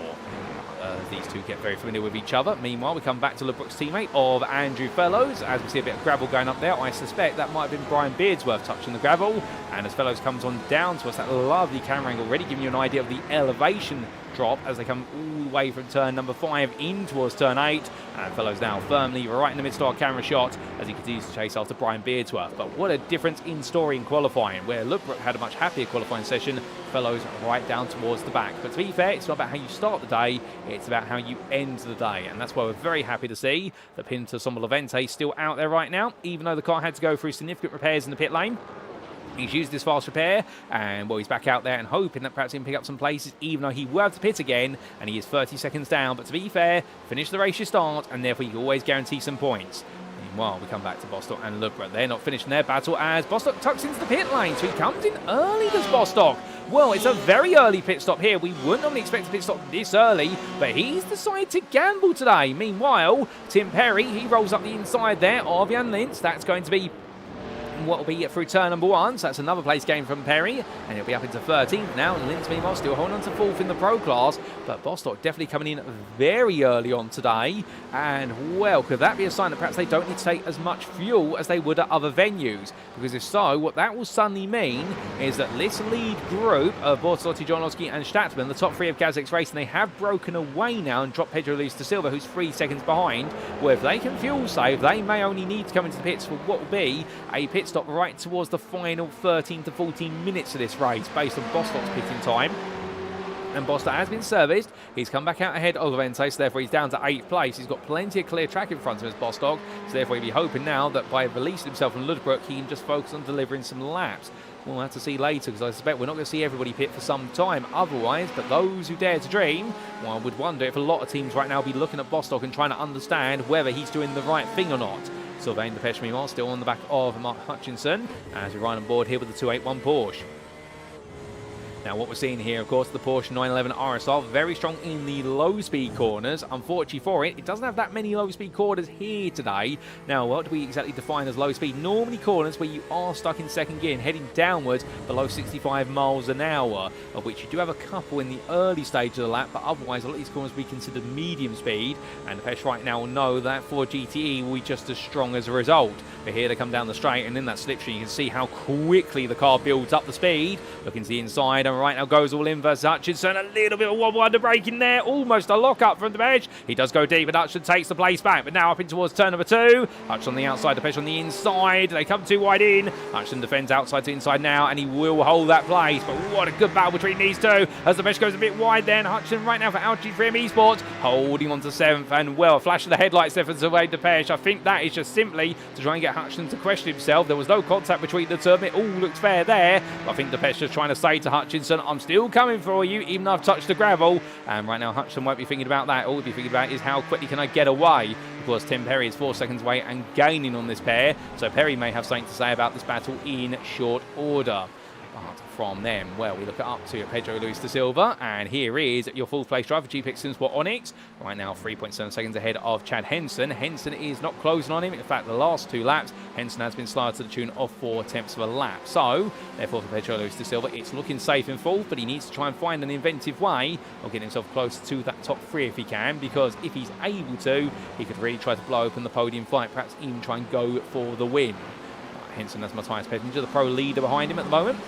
S1: These two get very familiar with each other. Meanwhile, we come back to Ludbrook's teammate of Andrew Fellows. As we see a bit of gravel going up there, I suspect that might have been Brian Beardsworth touching the gravel. And as Fellows comes on down to us, that lovely camera angle, already giving you an idea of the elevation drop as they come all the way from turn number 5 in towards turn 8. And Fellows now firmly right in the midst of our camera shot as he continues to chase after Brian Beardsworth. But what a difference in story in qualifying, where Ludbrook had a much happier qualifying session, Fellows right down towards the back. But to be fair, it's not about how you start the day, it's about how you end the day. And that's why we're very happy to see that Pinto Sommerlevente still out there right now, even though the car had to go through significant repairs in the pit lane. He's used this fast repair, and well, he's back out there and hoping that perhaps he can pick up some places, even though he will have to pit again, and he is 30 seconds down. But to be fair, finish the race you start, and therefore you can always guarantee some points. Meanwhile, we come back to Bostock and Ludbrook. They're not finishing their battle as Bostock tucks into the pit lane, so he comes in early, does Bostock. Well, it's a very early pit stop here. We wouldn't normally expect a pit stop this early, but he's decided to gamble today. Meanwhile, Tim Perry, he rolls up the inside there of Jan Lintz. That's going to be what will be through turn number 1, so that's another place gain from Perry, and he'll be up into 13th now. Lintz meanwhile still holding on to 4th in the pro class, but Bostock definitely coming in very early on today, and well, could that be a sign that perhaps they don't need to take as much fuel as they would at other venues? Because if so, what that will suddenly mean is that this lead group of Bortolotti, Johnowski and Stattmann, the top 3 of Kazakh Racing, they have broken away now and dropped Pedro Luis da Silva, who's 3 seconds behind, where if they can fuel save, they may only need to come into the pits for what will be a pit stop right towards the final 13 to 14 minutes of this race based on Bostock's pitting time. And Bostock has been serviced. He's come back out ahead of Vente, so therefore he's down to 8th place. He's got plenty of clear track in front of him as Bostock, so therefore he'll be hoping now that by releasing himself from Ludbrook, he can just focus on delivering some laps. we'll have to see later, because I suspect we're not going to see everybody pit for some time otherwise. But those who dare to dream, well, I would wonder if a lot of teams right now will be looking at Bostock and trying to understand whether he's doing the right thing or not. Sylvain Depesche, meanwhile, still on the back of Mark Hutchinson as we ride on board here with the 281 Porsche. Now, what we're seeing here, of course, the Porsche 911 RSR, very strong in the low-speed corners. Unfortunately for it, it doesn't have that many low-speed corners here today. Now, what do we exactly define as low-speed? Normally corners where you are stuck in second gear and heading downwards below 65 miles an hour, of which you do have a couple in the early stage of the lap, but otherwise, a lot of these corners will be considered medium speed. And Depesche right now will know that Ford GTE will be just as strong as a result. But here they come down the straight, and in that slipstream, you can see how quickly the car builds up the speed. Looking to the inside, and right now goes all in versus Hutchinson. A little bit of wobble under braking there. Almost a lock-up from Depesche. He does go deep, and Hutchinson takes the place back. But now up in towards turn number 2. Hutchinson on the outside, Depesche on the inside. They come too wide in. Hutchinson defends outside to inside now, and he will hold that place. But what a good battle between these two. As Depesche goes a bit wide then. Hutchinson right now for LG3M Esports, holding on to 7th. And well, a flash of the headlights there for Sylvain Depesche. I think that is just simply to try and get Hutchinson to question himself. There was no contact between the two. It all looked fair there. But I think Depesche just trying to say to Hutchinson, I'm still coming for you, even though I've touched the gravel. And right now, Hutchinson won't be thinking about that. All he'll be thinking about is how quickly can I get away. Of course, Tim Perry is 4 seconds away and gaining on this pair. So Perry may have something to say about this battle in short order. But from them, well, we look up to Pedro Luis da Silva, and here is your full place driver, GPX SimSport Onyx. Right now, 3.7 seconds ahead of Chad Henson. Henson is not closing on him. In fact, the last 2 laps, Henson has been slowed to the tune of 4/10 of a lap. So, therefore, for Pedro Luis da Silva, it's looking safe in fourth, but he needs to try and find an inventive way of getting himself close to that top 3 if he can, because if he's able to, he could really try to blow open the podium fight, perhaps even try and go for the win. Henson, that's Matthias Pettinger, the pro leader behind him at the moment.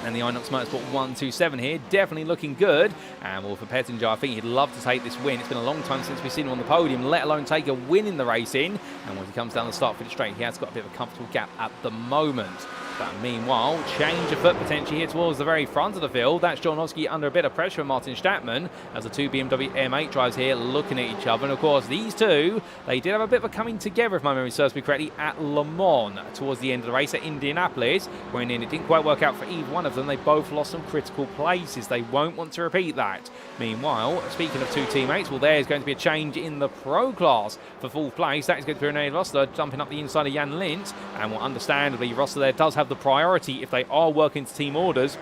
S1: And the Inox Motorsport 127 here, definitely looking good. And well, for Pettinger, I think he'd love to take this win. It's been a long time since we've seen him on the podium, let alone take a win in the racing. And when he comes down the start finish straight, he has got a bit of a comfortable gap at the moment. But meanwhile, change of foot potentially here towards the very front of the field. That's Jornowski under a bit of pressure from Martin Stattmann as the 2 BMW M8 drivers here looking at each other. And of course, these two, they did have a bit of a coming together, if my memory serves me correctly, at Le Mans towards the end of the race at Indianapolis, wherein it didn't quite work out for either one of them. They both lost some critical places. They won't want to repeat that. Meanwhile, speaking of 2 teammates, well, there's going to be a change in the pro class for fourth place. That is going to be René Rosler jumping up the inside of Jan Lint. And well, understandably, Rosler there does have the priority if they are working to team orders,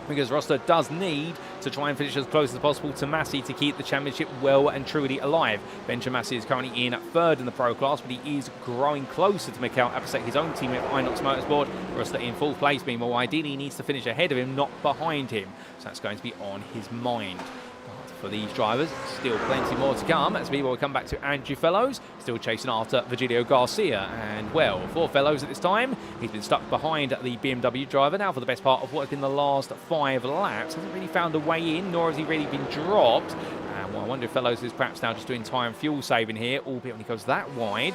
S1: because Rosler does need to try and finish as close as possible to Massey to keep the championship well and truly alive. Benjamin Massey is currently in 3rd in the pro class, but he is growing closer to Mikael Apasek, his own teammate Inox Motorsport. Rosler in 4th place, meanwhile, ideally he needs to finish ahead of him, not behind him. So that's going to be on his mind. For these drivers, still plenty more to come, as we will come back to Andrew Fellows, still chasing after Virgilio Garcia. And well, for Fellows at this time, he's been stuck behind the BMW driver now for the best part of what has been the last 5 laps. Hasn't really found a way in, nor has he really been dropped. Well, I wonder if Fellows is perhaps now just doing tyre and fuel saving here, albeit when he goes that wide.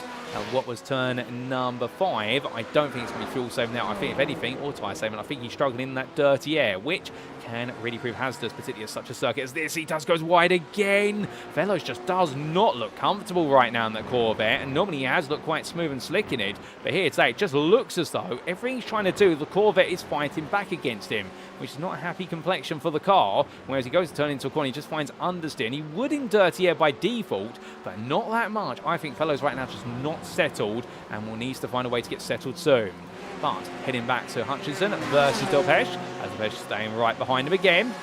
S1: What was turn number 5, I don't think it's going to be fuel saving now. I think, if anything, or tyre saving, I think he's struggling in that dirty air, which can really prove hazardous, particularly at such a circuit as this. He does goes wide again. Fellows just does not look comfortable right now in that Corvette, and normally he has looked quite smooth and slick in it. But here today, it just looks as though everything he's trying to do, the Corvette is fighting back against him, which is not a happy complexion for the car. Whereas he goes to turn into a corner, he just finds understeer. And he would in dirty air by default, but not that much. I think Fellows right now just not settled, and will need to find a way to get settled soon. But heading back to Hutchinson versus Depesche, as Depesche staying right behind him again.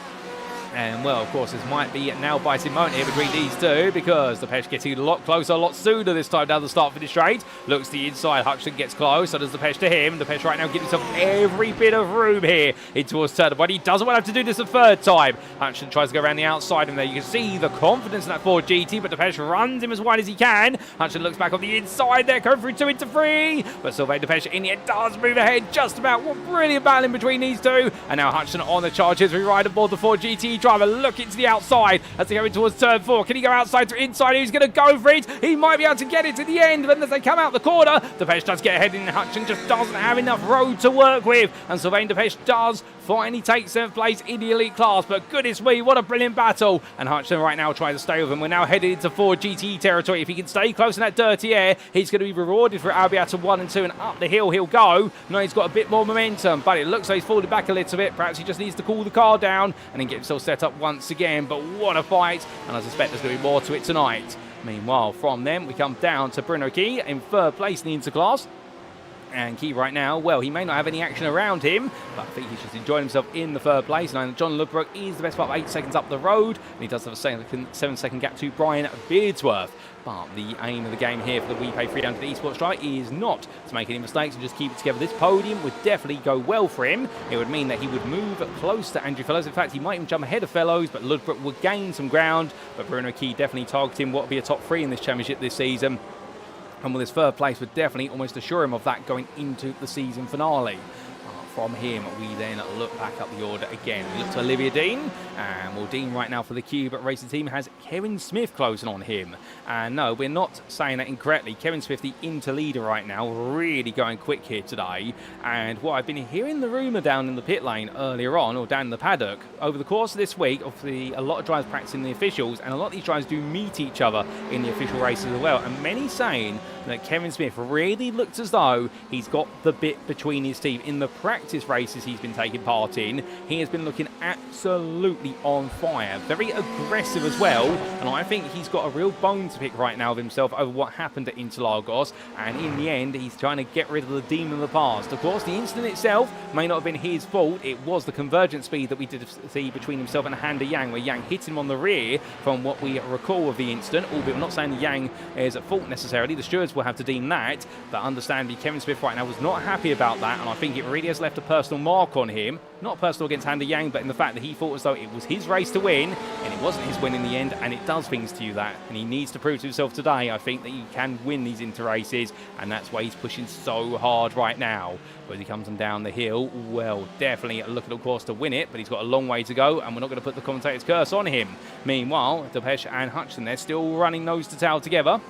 S1: And well, of course, this might be now biting moment here between these two, because Depesche getting a lot closer, a lot sooner this time down the start finish straight. Looks to the inside, Hutchinson gets close, so does Depesche to him. Depesche right now giving himself every bit of room here in towards turn, but he doesn't want to have to do this a 3rd time. Hutchinson tries to go around the outside of him there. You can see the confidence in that Ford GT, but Depesche runs him as wide as he can. Hutchinson looks back on the inside there, going through 2 into 3. But Sylvain Depesche in the end does move ahead just about. What brilliant battle in between these two. And now Hutchinson on the charge as we ride aboard the Ford GT driver. Look into the outside as they go in towards turn 4. Can he go outside to inside? He's going to go for it. He might be able to get it to the end, but as they come out the corner, Depesche does get ahead, and Hutchinson just doesn't have enough road to work with. And Sylvain Depesche does finally takes 7th place in the elite class. But goodness me, what a brilliant battle. And Hutchinson right now trying to stay with him. We're now headed into Ford GTE territory. If he can stay close in that dirty air, he's going to be rewarded for Albiata 1 and 2, and up the hill he'll go. Now he's got a bit more momentum, but it looks like he's falling back a little bit. Perhaps he just needs to cool the car down and then get himself set up once again. But what a fight, and I suspect there's going to be more to it tonight. Meanwhile, from them, we come down to Bruno Key in 3rd place in the interclass. And Key right now, well, he may not have any action around him, but I think he's just enjoying himself in the 3rd place. And John Ludbrook is the best part of 8 seconds up the road, and he does have a 7-second gap to Brian Beardsworth. But the aim of the game here for the WePay 300 Esports Drive is not to make any mistakes and just keep it together. This podium would definitely go well for him. It would mean that he would move close to Andrew Fellows. In fact, he might even jump ahead of Fellows, but Ludbrook would gain some ground. But Bruno Key definitely targeting what would be a top 3 in this championship this season. And with his 3rd place would definitely almost assure him of that going into the season finale. From him, we then look back up the order again. We look to Olivia Dean, and well, Dean right now for the Cube Racing team has Kevin Smith closing on him. And no, we're not saying that incorrectly. Kevin Smith, the inter-leader right now, really going quick here today. And what I've been hearing the rumour down in the pit lane earlier on, or down in the paddock, over the course of this week, obviously a lot of drivers practicing the officials, and a lot of these drivers do meet each other in the official races as well. And many saying that Kevin Smith really looks as though he's got the bit between his teeth in the practice races he's been taking part in. He has been looking absolutely on fire, very aggressive as well, and I think he's got a real bone to pick right now of himself over what happened at Interlagos, and in the end he's trying to get rid of the demon of the past. Of course, the incident itself may not have been his fault. It was the convergence speed that we did see between himself and Handa Yang, where Yang hit him on the rear from what we recall of the incident, albeit I'm not saying that Yang is at fault necessarily. The stewards will have to deem that, but understandably Kevin Smith right now was not happy about that, and I think it really has left a personal mark on him. Not personal against Handa Yang, but in the fact that he thought as though it was his race to win, and it wasn't his win in the end, and it does things to you that, and he needs to prove to himself today, I think, that he can win these inter-races, and that's why he's pushing so hard right now. But as he comes on down the hill, well, definitely looking, of course, to win it, but he's got a long way to go, and we're not going to put the commentator's curse on him. Meanwhile, Depeche and Hutchinson, they're still running nose to tail together.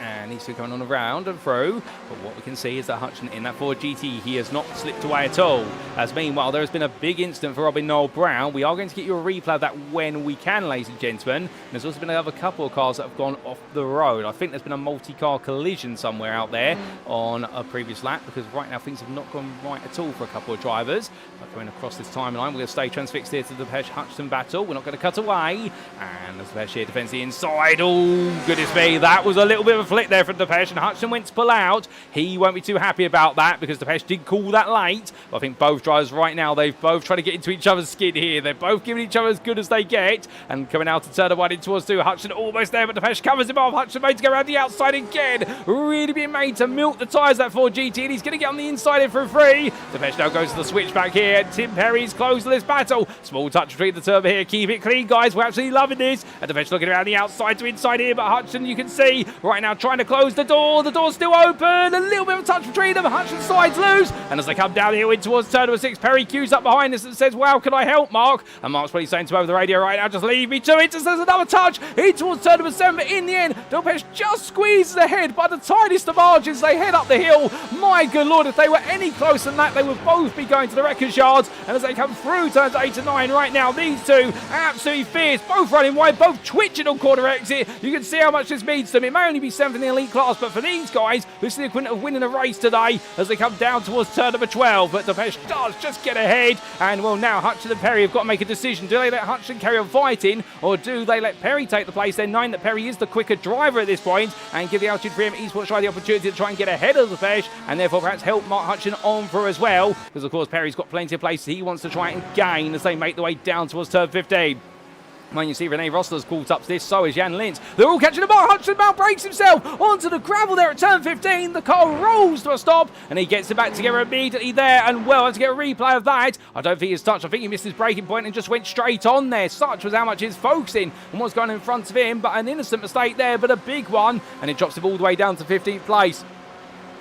S1: And he's still coming on around and through, but what we can see is that Hutchinson in that Ford GT, he has not slipped away at all. As meanwhile, there has been a big incident for Robin Noel Brown. We are going to get you a replay of that when we can, ladies and gentlemen. There's also been another couple of cars that have gone off the road. I think there's been a multi-car collision somewhere out there on a previous lap, because right now things have not gone right at all for a couple of drivers. But coming across this timeline, we're going to stay transfixed here to the Depeche-Hutchinson battle. We're not going to cut away, and the Depeche here defends the inside. Oh, goodness me, that was a little bit of a flick there from Depeche, and Hutchinson went to pull out. He won't be too happy about that, because Depeche did call that late. But I think both drivers right now, they've both tried to get into each other's skin here. They're both giving each other as good as they get, and coming out to turn one in towards 2. Hutchinson almost there, but Depeche covers him off. Hutchinson made to go around the outside again, really being made to milk the tyres that Ford GT, and he's going to get on the inside in for 3. Depeche now goes to the switchback here. Tim Perry's close to this battle. Small touch between the turbo here. Keep it clean, guys. We're absolutely loving this. And Depeche looking around the outside to inside here, but Hutchinson, you can see right now trying to close the door. The door's still open. A little bit of a touch between them. Hutchinson slides loose, and as they come down here in towards turn number 6, Perry queues up behind us and says, "Wow, can I help, Mark?" And Mark's probably saying to him over the radio right now, "Just leave me to it." Just there's another touch in towards turn number 7, but in the end, Depeche just squeezes ahead by the tiniest of margins. They head up the hill. My good lord, if they were any closer than that, they would both be going to the wreckers' yards. And as they come through turns 8 and 9 right now, these two absolutely fierce, both running wide, both twitching on corner exit. You can see how much this means to them. It may only be 7th in the elite class, but for these guys, this is the equivalent of winning a race today as they come down towards turn number 12. But Depeche does just get ahead, and well, now Hutchinson and Perry have got to make a decision. Do they let Hutchinson carry on fighting, or do they let Perry take the place? They're knowing that Perry is the quicker driver at this point, and give the Altitude 3M Esports Drive the opportunity to try and get ahead of Depeche, and therefore perhaps help Mark Hutchinson on through as well, because of course Perry's got plenty of places he wants to try and gain as they make their way down towards turn 15. When you see Rene Rosler's caught up to this, so is Jan Lintz. They're all catching the bar. Hutchinson now breaks himself onto the gravel there at turn 15. The car rolls to a stop, and he gets it back together immediately there. And well, to get a replay of that, I don't think he's touched. I think he missed his braking point and just went straight on there. Such was how much he's focusing on what's going in front of him. But an innocent mistake there, but a big one. And it drops him all the way down to 15th place.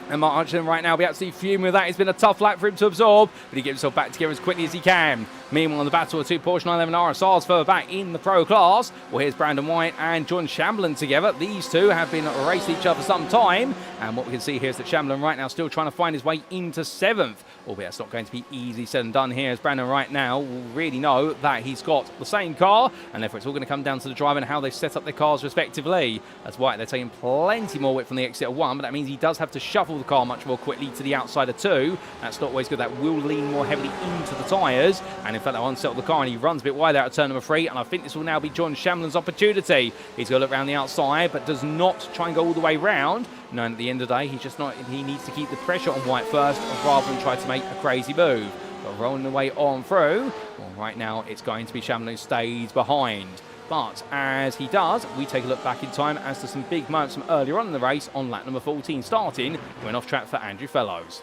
S1: And Mark Hutchinson right now will be absolutely fuming with that. It's been a tough lap for him to absorb, but he gets himself back together as quickly as he can. Meanwhile, in the battle of two Porsche 911 RSRs further back in the Pro class, well, here's Brandon White and John Shamblin together. These two have been racing each other for some time, and what we can see here is that Shamblin right now still trying to find his way into 7th. Albeit it's not going to be easy said and done here, as Brandon right now will really know that he's got the same car, and therefore it's all going to come down to the driver and how they set up their cars respectively. As White, they're taking plenty more width from the exit of 1, but that means he does have to shuffle the car much more quickly to the outside of 2. That's not always good. That will lean more heavily into the tyres, and in fact they'll unsettle the car, and he runs a bit wide out of turn number 3, and I think this will now be John Shamblin's opportunity. He's going to look around the outside, but does not try and go all the way round, knowing at the end of the day he needs to keep the pressure on White first rather than try to make a crazy move. But rolling the way on through, well, right now it's going to be Shamblin who stays behind. But as he does, we take a look back in time as to some big moments from earlier on in the race on lap number 14 starting, went off track for Andrew Fellows.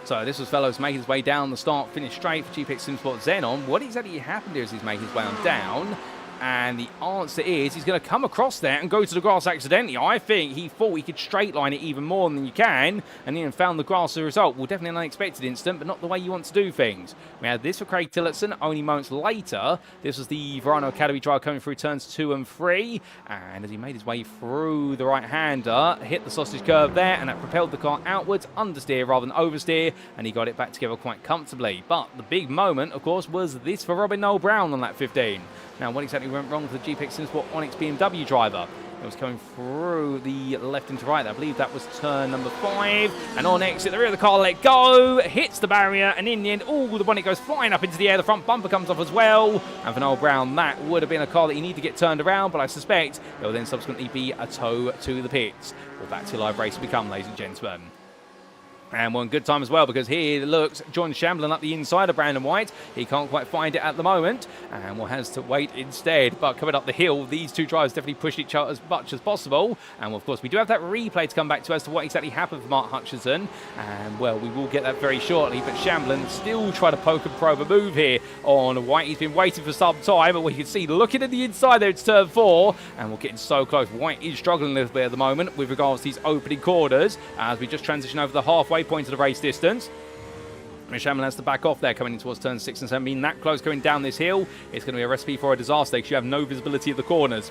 S1: So this was Fellows making his way down the start-finish straight for GTE SimSport Xenon. What exactly happened here as he's making his way on down? And the answer is he's going to come across there and go to the grass accidentally. I think he thought he could straight line it even more than you can, and then found the grass as a result. Well, definitely an unexpected incident, but not the way you want to do things. We had this for Craig Tillotson only moments later. This was the Verano Academy driver coming through turns 2 and 3, and as he made his way through the right-hander, hit the sausage curve there, and that propelled the car outwards, understeer rather than oversteer, and he got it back together quite comfortably. But the big moment, of course, was this for Robin Noel Brown on lap 15. Now, what exactly went wrong for the GTE SimSport Onyx BMW driver? It was coming through the left into right. I believe that was turn number 5. And on exit, the rear of the car let go, hits the barrier, and in the end, the bonnet goes flying up into the air. The front bumper comes off as well. And for Noel Brown, that would have been a car that he needed to get turned around, but I suspect it will then subsequently be a tow to the pits. Well, back to live race we come, ladies and gentlemen. And one good time as well, because here looks John Shamblin up the inside of Brandon White. He can't quite find it at the moment, and has to wait instead. But coming up the hill, these two drivers definitely push each other as much as possible. And of course, we do have that replay to come back to as to what exactly happened for Mark Hutchinson. And well, we will get that very shortly. But Shamblin still trying to poke and probe a move here on White. He's been waiting for some time, but we can see looking at the inside there, it's turn 4, and we're getting so close. White is struggling a little bit at the moment with regards to these opening corners as we just transition over the halfway point of the race distance. Shamblin has to back off there coming in towards turns 6 and 7. Being that close going down this hill, it's going to be a recipe for a disaster because you have no visibility of the corners.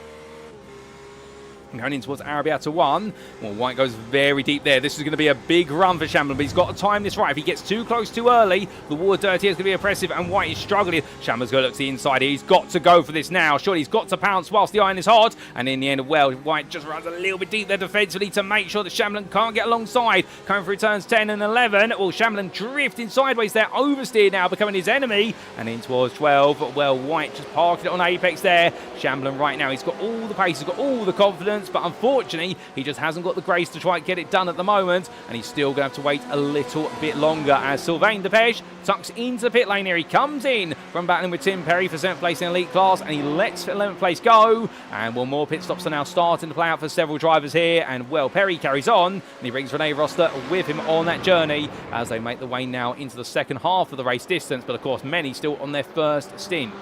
S1: Going in towards Arabiata 1. Well, White goes very deep there. This is going to be a big run for Shamblin, but he's got to time this right. If he gets too close too early, the water dirty is going to be oppressive, and White is struggling. Shamblin's going to look to the inside. He's got to go for this now. Surely he's got to pounce whilst the iron is hot. And in the end, well, White just runs a little bit deep there defensively to make sure that Shamblin can't get alongside. Coming through turns 10 and 11. Well, Shamblin drifting sideways there. Oversteer now, becoming his enemy. And in towards 12. Well, White just parking it on apex there. Shamblin right now, he's got all the pace, he's got all the confidence, but unfortunately, he just hasn't got the grace to try and get it done at the moment, and he's still going to have to wait a little bit longer as Sylvain Depêche tucks into the pit lane here. He comes in from battling with Tim Perry for 7th place in elite class, and he lets 11th place go. And well, more pit stops are now starting to play out for several drivers here, and well, Perry carries on, and he brings Rene Roster with him on that journey as they make the way now into the second half of the race distance, but of course, many still on their first stint.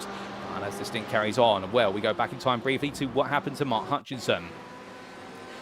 S1: And as the stint carries on, well, we go back in time briefly to what happened to Mark Hutchinson.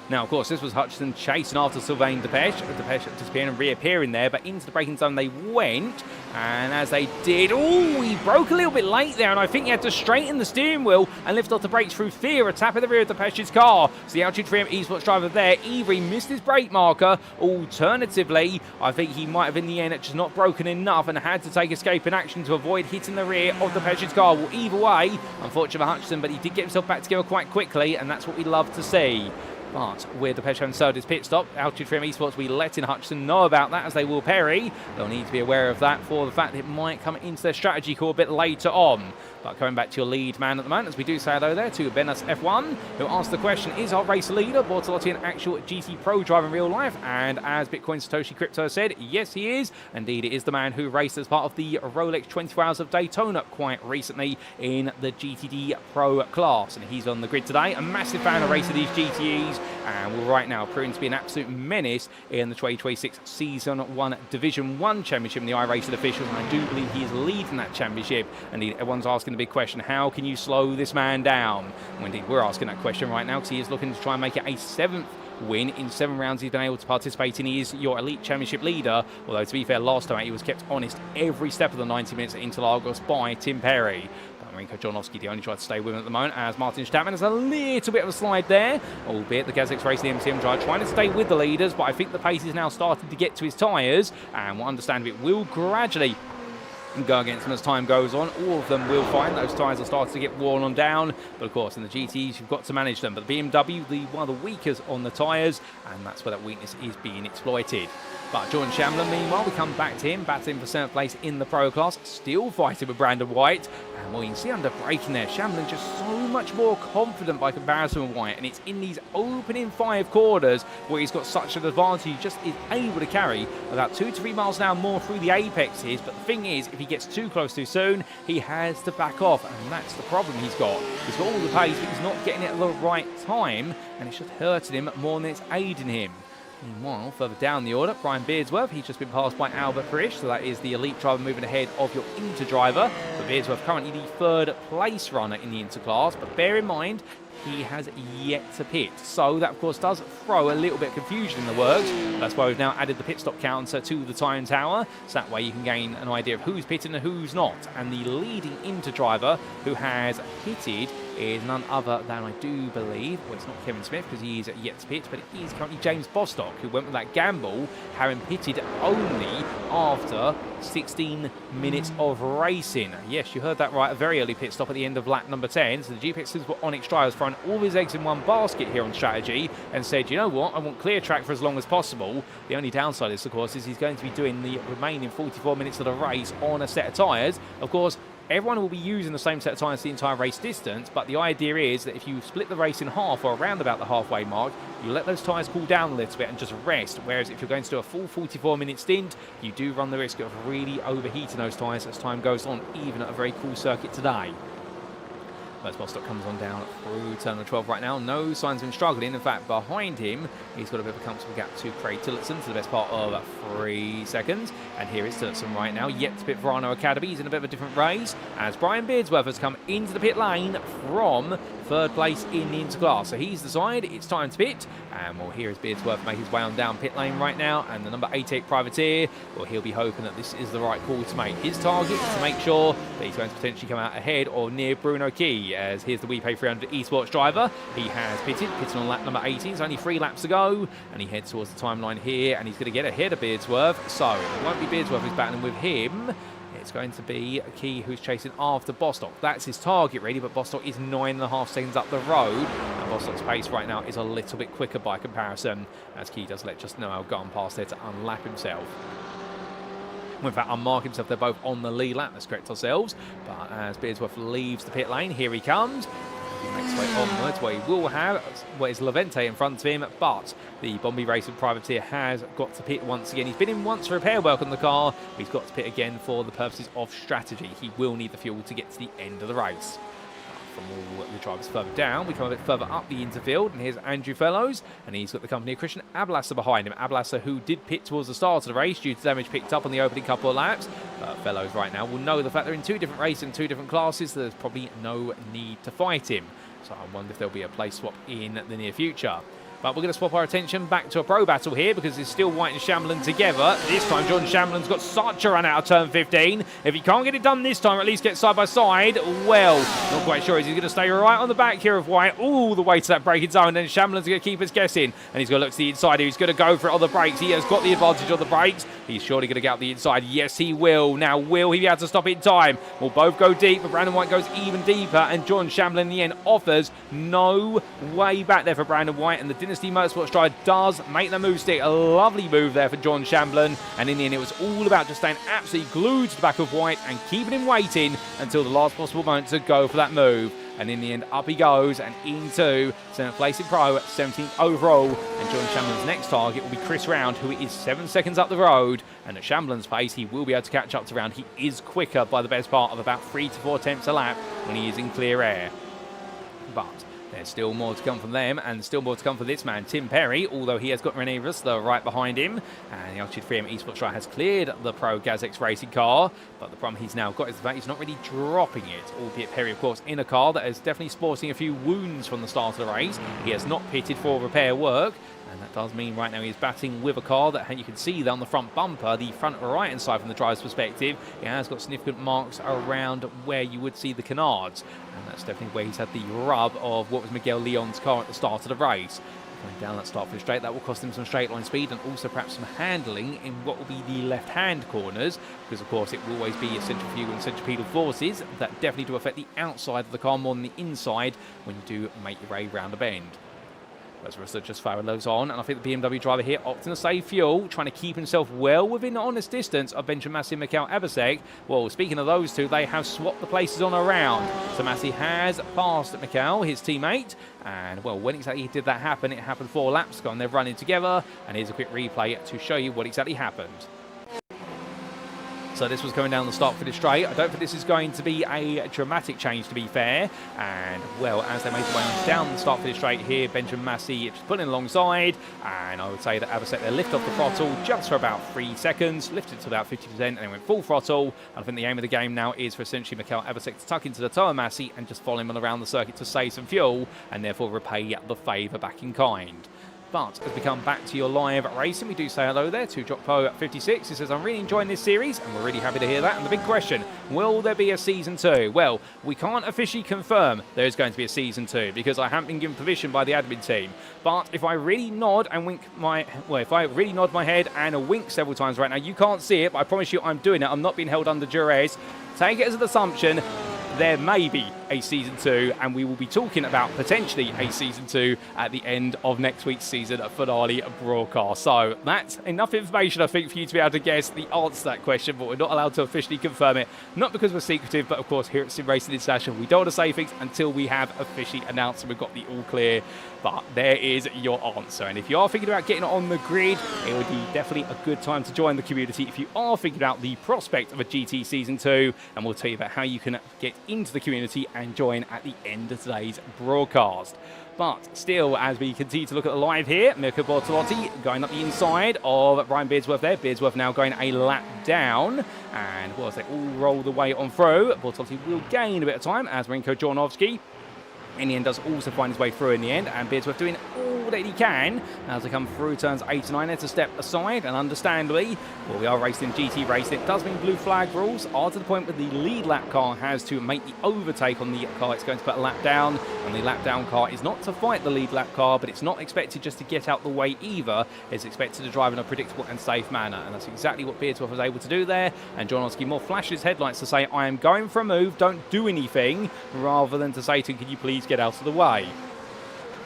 S1: Now, of course, this was Hutchinson chasing after Sylvain Depêche. Depêche disappearing and reappearing there, but into the braking zone they went. And as they did, he broke a little bit late there, and I think he had to straighten the steering wheel and lift off the brakes through fear of tapping the rear of Depêche's car. So the Altitude 3M eSports driver there, either he missed his brake marker, alternatively, I think he might have in the end just not broken enough and had to take escaping action to avoid hitting the rear of Depêche's car. Well, either way, unfortunate for Hutchinson, but he did get himself back together quite quickly, and that's what we love to see. But with Depêche having sold his pit stop, Altitude 3M eSports, we letting Hutchinson know about that, as they will Perry. They'll need to be aware of that for the fact that it might come into their strategy call a bit later on. But coming back to your lead man at the moment, as we do say hello there to Benas F1, who asked the question, is our race leader Bortolotti an actual GT Pro driver in real life? And as Bitcoin Satoshi Crypto said, yes, he is. Indeed, it is the man who raced as part of the Rolex 24 Hours of Daytona quite recently in the GTD Pro class. And he's on the grid today. A massive fan of racing these GTEs, and will right now proving to be an absolute menace in the 2026 Season 1 Division 1 Championship in the iRacing officials. And I do believe he is leading that championship. Indeed, everyone's asking the big question, how can you slow this man down? Well, indeed, we're asking that question right now because he is looking to try and make it a 7th win. In 7 rounds he's been able to participate in. He is your Elite Championship leader, although to be fair, last time out he was kept honest every step of the 90 minutes at Interlagos by Tim Perry. Mirko Bortolotti, the only try to stay with him at the moment, as Martin Stattmann has a little bit of a slide there, albeit the Gazix Racing MCM drive trying to stay with the leaders, but I think the pace is now starting to get to his tyres, and we'll understand it will gradually go against them as time goes on. All of them will find those tyres are starting to get worn on down, but of course in the GTEs you've got to manage them. But the BMW, one of the weakest on the tyres, and that's where that weakness is being exploited. But Jordan Shamlin, meanwhile, we come back to him, battling for 7th place in the Pro class, still fighting with Brandon White. And well, you can see under braking there, Shamlin just so much more confident by comparison with White, and it's in these opening 5 corners where he's got such an advantage. He just is able to carry about 2 to 3 miles an hour more through the apexes. But the thing is, if he gets too close too soon, he has to back off, and that's the problem he's got. He's got all the pace, but he's not getting it at the right time, and it's just hurting him more than it's aiding him. Meanwhile, further down the order, Brian Beardsworth, he's just been passed by Albert Parrish, so that is the elite driver moving ahead of your Inter driver. But Beardsworth currently the 3rd place runner in the Inter class, but bear in mind, he has yet to pit. So that, of course, does throw a little bit of confusion in the works. That's why we've now added the pit stop counter to the time tower. So that way you can gain an idea of who's pitting and who's not. And the leading Inter driver who has pitted is none other than, I do believe, well, it's not Kevin Smith because he is yet to pit, but it is currently James Bostock, who went with that gamble, having pitted only after 16 minutes of racing. Yes, you heard that right, a very early pit stop at the end of lap number 10. So the GPXs were Onyx drivers throwing all of his eggs in one basket here on strategy and said, you know what, I want clear track for as long as possible. The only downside is, of course, is he's going to be doing the remaining 44 minutes of the race on a set of tyres. Of course, everyone will be using the same set of tyres the entire race distance, but the idea is that if you split the race in half or around about the halfway mark, you let those tyres cool down a little bit and just rest, whereas if you're going to do a full 44-minute stint, you do run the risk of really overheating those tyres as time goes on, even at a very cool circuit today. As Bostock comes on down through turn 12 right now. No signs of him struggling. In fact, behind him, he's got a bit of a comfortable gap to Craig Tillotson for the best part of 3 seconds. And here is Tillotson right now, yet to pit for Arno Academy. He's in a bit of a different race, as Brian Beardsworth has come into the pit lane from 3rd place in the interclass. So he's decided it's time to pit. And well, here is Beardsworth make his way on down pit lane right now. And the number 88 Privateer, well, he'll be hoping that this is the right call to make. His target is to make sure that he's going to potentially come out ahead or near Bruno Key, as here's the WePay 300 eSports driver. He has pitted on lap number 18. It's only 3 laps to go, and he heads towards the timeline here, and he's going to get ahead of Beardsworth. So it won't be Beardsworth who's battling with him. It's going to be Key who's chasing after Bostock. That's his target, really, but Bostock is 9.5 seconds up the road, and Bostock's pace right now is a little bit quicker by comparison, as Key does let just Noel go on past there to unlap himself. In fact, unmark himself, they're both on the lead lap, let's correct ourselves. But as Beardsworth leaves the pit lane, here he comes. He makes his way onwards, where he will have what is Levente in front of him, but the Bombay Racing Privateer has got to pit once again. He's been in once for repair work on the car, but he's got to pit again for the purposes of strategy. He will need the fuel to get to the end of the race. From all the drivers further down, we come a bit further up the interfield, and here's Andrew Fellows, and he's got the company of Christian Ablasser behind him. Ablasser, who did pit towards the start of the race due to damage picked up on the opening couple of laps. But Fellows right now will know the fact they're in 2 different races and 2 different classes, so there's probably no need to fight him. So I wonder if there'll be a place swap in the near future. But we're going to swap our attention back to a pro battle here, because it's still White and Shamlin together. This time, John Shamlin's got such a run out of turn 15. If he can't get it done this time, or at least get side by side, well, not quite sure. Is he going to stay right on the back here of White all the way to that braking zone? And then Shamlin's going to keep us guessing. And he's going to look to the inside. He's going to go for it on the brakes. He has got the advantage on the brakes. He's surely going to get out the inside. Yes, he will. Now, will he be able to stop it in time? We'll both go deep, but Brandon White goes even deeper. And John Shamlin, in the end, offers no way back there for Brandon White. And the Dynasty Motorsports driver does make the move stick. A lovely move there for John Shamlin. And in the end, it was all about just staying absolutely glued to the back of White and keeping him waiting until the last possible moment to go for that move. And in the end, up he goes and into 7th place in Pro, 17th overall. And John Shamblin's next target will be Chris Round, who is 7 seconds up the road. And at Shamblin's pace, he will be able to catch up to Round. He is quicker by the best part of about 3 to 4 tenths a lap when he is in clear air. But there's still more to come from them, and still more to come from this man, Tim Perry, although he has got Rene Rissler right behind him. And the Altitude 3M Esports driver has cleared the Pro Gazix racing car, but the problem he's now got is the fact he's not really dropping it, albeit Perry, of course, in a car that is definitely sporting a few wounds from the start of the race. He has not pitted for repair work, And that does mean right now he's batting with a car that you can see there on the front bumper, the front right-hand side from the driver's perspective. It has got significant marks around where you would see the canards. And that's definitely where he's had the rub of what was Miguel Leon's car at the start of the race. Going down that start for the straight, that will cost him some straight line speed and also perhaps some handling in what will be the left-hand corners, because of course it will always be a centrifugal and centripetal forces that definitely do affect the outside of the car more than the inside when you do make your way round a bend. Resta just firing those on, and I think the BMW driver here opting to save fuel, trying to keep himself well within the honest distance of Benjamin Massey and Mikael Abasek. Well, speaking of those two, they have swapped the places on around. So Massey has passed Mikael, his teammate, and well, when exactly did that happen? It happened 4 laps ago, and they're running together, and here's a quick replay to show you what exactly happened. So this was going down the start for the straight. I don't think this is going to be a dramatic change, to be fair. And, well, as they make their way down the start for the straight here, Benjamin Massey just pulling alongside. And I would say that Abasek there lift off the throttle just for about 3 seconds, lifted to about 50%, and then went full throttle. And I think the aim of the game now is for essentially Mikael Abasek to tuck into the toe of Massey and just follow him around the circuit to save some fuel and therefore repay the favour back in kind. But as we come back to your live racing, we do say hello there to Jockpo56. He says, I'm really enjoying this series, and we're really happy to hear that. And the big question, will there be a Season 2? Well, we can't officially confirm there is going to be a Season 2 because I haven't been given permission by the admin team. But if I really nod and wink if I really nod my head and wink several times right now, you can't see it, but I promise you I'm doing it. I'm not being held under duress. Take it as an assumption. There may be a Season 2, and we will be talking about potentially a Season 2 at the end of next week's season finale broadcast. So that's enough information, I think, for you to be able to guess the answer to that question, but we're not allowed to officially confirm it, not because we're secretive, but of course here at SimRacing International, we don't want to say things until we have officially announced and we've got the all clear. But there is your answer. And if you are thinking about getting on the grid, it would be definitely a good time to join the community if you are thinking about the prospect of a GT Season 2. And we'll tell you about how you can get into the community and join at the end of today's broadcast. But still, as we continue to look at the live here, Mirko Bortolotti going up the inside of Brian Beardsworth there. Beardsworth now going a lap down. And well, as they all roll the way on through, Bortolotti will gain a bit of time as Marinko Jornovski in the end does also find his way through in the end, and Beardsworth doing all that he can as they come through turns 8 and 9 there to step aside, and understandably, well, we are racing GT racing. It does mean blue flag rules are to the point where the lead lap car has to make the overtake on the car it's going to put a lap down, and the lap down car is not to fight the lead lap car, but it's not expected just to get out the way either. It's expected to drive in a predictable and safe manner, and that's exactly what Beardsworth was able to do there. And Jornovski more flashed his headlights to say, I am going for a move, don't do anything, rather than to say to him, can you please get out of the way.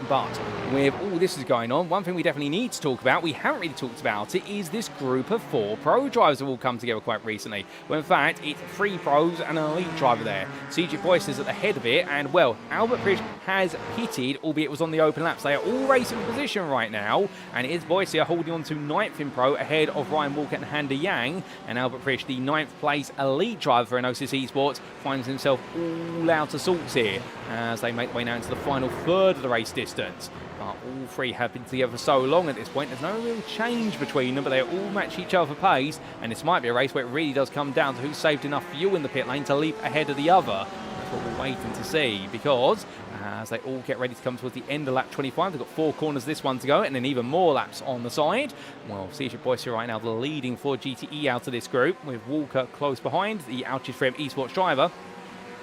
S1: But with all this is going on, one thing we definitely need to talk about, we haven't really talked about it, is this group of 4 pro drivers that have all come together quite recently. Well, in fact, it's 3 pros and an elite driver there. CJ Boyce is at the head of it, and well, Albert Prisch has pitted, albeit it was on the open laps. They are all racing position right now, and it is Boyce here holding on to 9th in pro ahead of Ryan Walker and Handa Yang. And Albert Prisch, the 9th place elite driver for Enosis Esports, finds himself all out of sorts here as they make their way now into the final third of the race distance. All 3 have been together for so long at this point, there's no real change between them, but they all match each other for pace, and this might be a race where it really does come down to who saved enough fuel in the pit lane to leap ahead of the other. That's what we're waiting to see, because as they all get ready to come towards the end of lap 25, they've got 4 corners this one to go, and then even more laps on the side. Well, CJ Boyce right now the leading for GTE out of this group, with Walker close behind, the Altitude Frame Esports driver,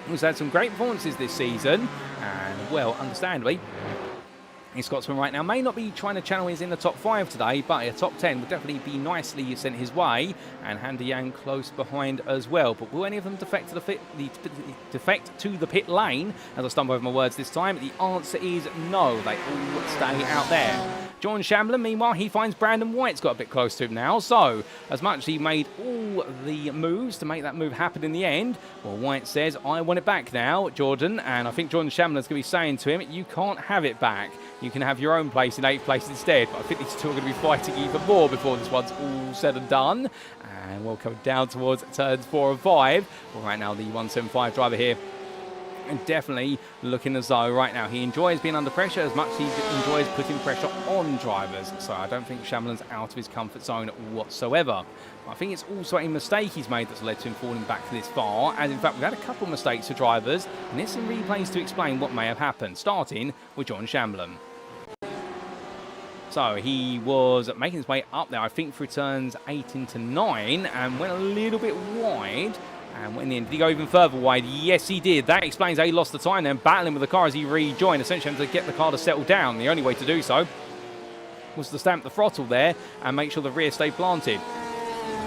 S1: who's had some great performances this season, and well, understandably, his Scotsman right now may not be trying to channel his in the top 5 today, but a top 10 would definitely be nicely sent his way, and Handa Yang close behind as well. But will any of them defect to the pit lane? As I stumble over my words this time, the answer is no. They all stay out there. John Shamblin, meanwhile, he finds Brandon White's got a bit close to him now. So, as much as he made all the moves to make that move happen in the end, well, White says, I want it back now, Jordan. And I think Jordan Shamblin's going to be saying to him, you can't have it back. You can have your own place in 8th place instead. But I think these two are going to be fighting even more before this one's all said and done. And we'll come down towards turns 4 and 5. Well, right now, the 175 driver here, and definitely looking as though right now he enjoys being under pressure as much as he enjoys putting pressure on drivers. So I don't think Shamblin's out of his comfort zone whatsoever. I think it's also a mistake he's made that's led to him falling back this far. And in fact, we've had a couple of mistakes for drivers, and there's some replays to explain what may have happened, starting with John Shamblin. So he was making his way up there, I think, through turns 8 into 9, and went a little bit wide. And in the end, did he go even further wide? Yes, he did. That explains how he lost the time then, battling with the car as he rejoined, essentially having to get the car to settle down. The only way to do so was to stamp the throttle there and make sure the rear stayed planted.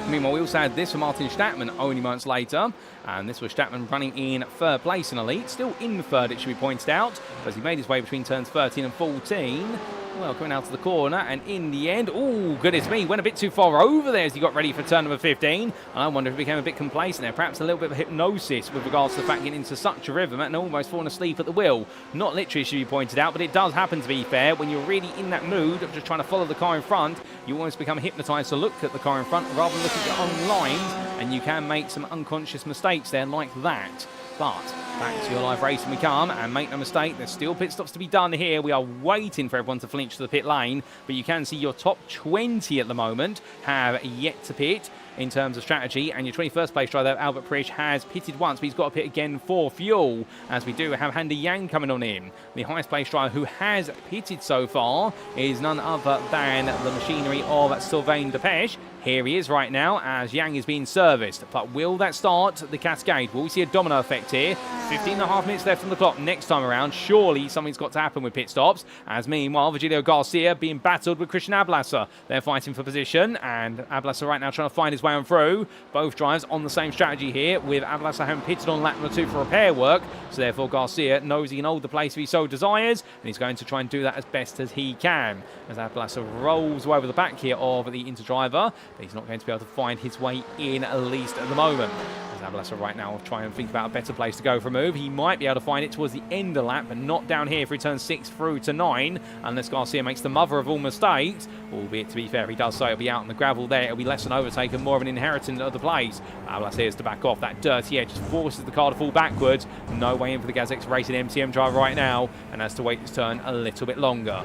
S1: Meanwhile, we also had this from Martin Stattmann only months later, and this was Stattmann running in third place in Elite, still in third, it should be pointed out, as he made his way between turns 13 and 14. Well, coming out to the corner, and in the end, oh, goodness me, went a bit too far over there as he got ready for turn number 15. And I wonder if he became a bit complacent there, perhaps a little bit of hypnosis with regards to the fact getting into such a rhythm and almost falling asleep at the wheel. Not literally, should be pointed out, but it does happen, to be fair. When you're really in that mood of just trying to follow the car in front, you almost become hypnotised to look at the car in front rather than look at your own lines, and you can make some unconscious mistakes there like that. But back to your live racing we come, and make no mistake, there's still pit stops to be done here. We are waiting for everyone to flinch to the pit lane, but you can see your top 20 at the moment have yet to pit in terms of strategy, and your 21st place driver, Albert Prisch, has pitted once, but he's got to pit again for fuel, as we do have Handy Yang coming on in. The highest place driver who has pitted so far is none other than the machinery of Sylvain Depêche. Here he is right now as Yang is being serviced. But will that start the cascade? Will we see a domino effect here? 15.5 minutes left on the clock next time around. Surely something's got to happen with pit stops. As meanwhile, Virgilio Garcia being battled with Christian Ablasser. They're fighting for position, and Ablasser right now trying to find his way on through. Both drivers on the same strategy here, with Ablasser having pitted on lap number 2 for repair work. So therefore Garcia knows he can hold the place if he so desires, and he's going to try and do that as best as he can. As Ablasser rolls over the back here of the inter-driver, but he's not going to be able to find his way in, at least at the moment. As Ablasser right now will try and think about a better place to go for a move. He might be able to find it towards the end of the lap, but not down here through turn 6 through to 9, unless Garcia makes the mother of all mistakes. Albeit, to be fair, if he does so, it'll be out on the gravel there. It'll be less an overtake and more of an inheritance of the place. Ablasser is to back off. That dirty edge just forces the car to fall backwards. No way in for the GazX Racing MTM driver right now, and has to wait his turn a little bit longer.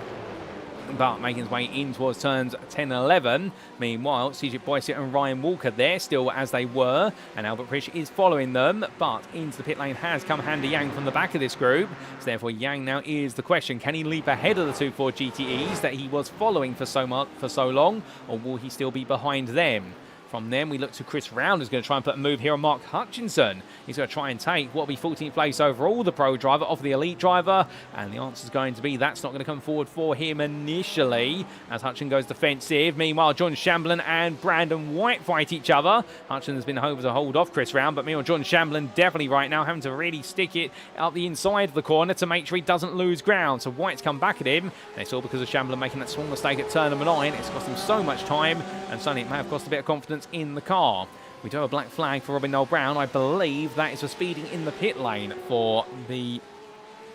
S1: But making his way in towards turns 10 and 11. Meanwhile, CJ Boyce and Ryan Walker there, still as they were, and Albert Prisch is following them. But into the pit lane has come Handy Yang from the back of this group. So therefore, Yang now is the question: can he leap ahead of the 2 Ford GTEs that he was following for so long, or will he still be behind them? From them, we look to Chris Round, who's going to try and put a move here on Mark Hutchinson. He's going to try and take what will be 14th place overall, the pro driver, off the elite driver. And the answer is going to be that's not going to come forward for him initially, as Hutchinson goes defensive. Meanwhile, John Shamblin and Brandon White fight each other. Hutchinson has been able to hold off Chris Round, but meanwhile, John Shamblin definitely right now having to really stick it out the inside of the corner to make sure he doesn't lose ground. So White's come back at him, and it's all because of Shamblin making that small mistake at turn number 9. It's cost him so much time, and suddenly it may have cost a bit of confidence in the car. We do have a black flag for Robin Noel Brown. I believe that is for speeding in the pit lane for the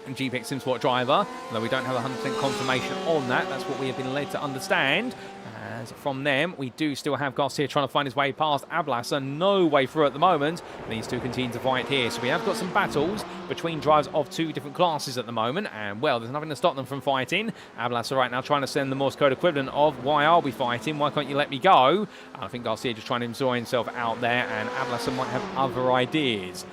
S1: GPX SimSport driver, though we don't have 100% confirmation on that. That's what we have been led to understand. As from them, we do still have Garcia trying to find his way past Ablasser. No way through at the moment. These two continue to fight here. So we have got some battles between drivers of 2 different classes at the moment. And, well, there's nothing to stop them from fighting. Ablasser right now trying to send the Morse code equivalent of, why are we fighting? Why can't you let me go? I think Garcia just trying to enjoy himself out there, and Ablasser might have other ideas.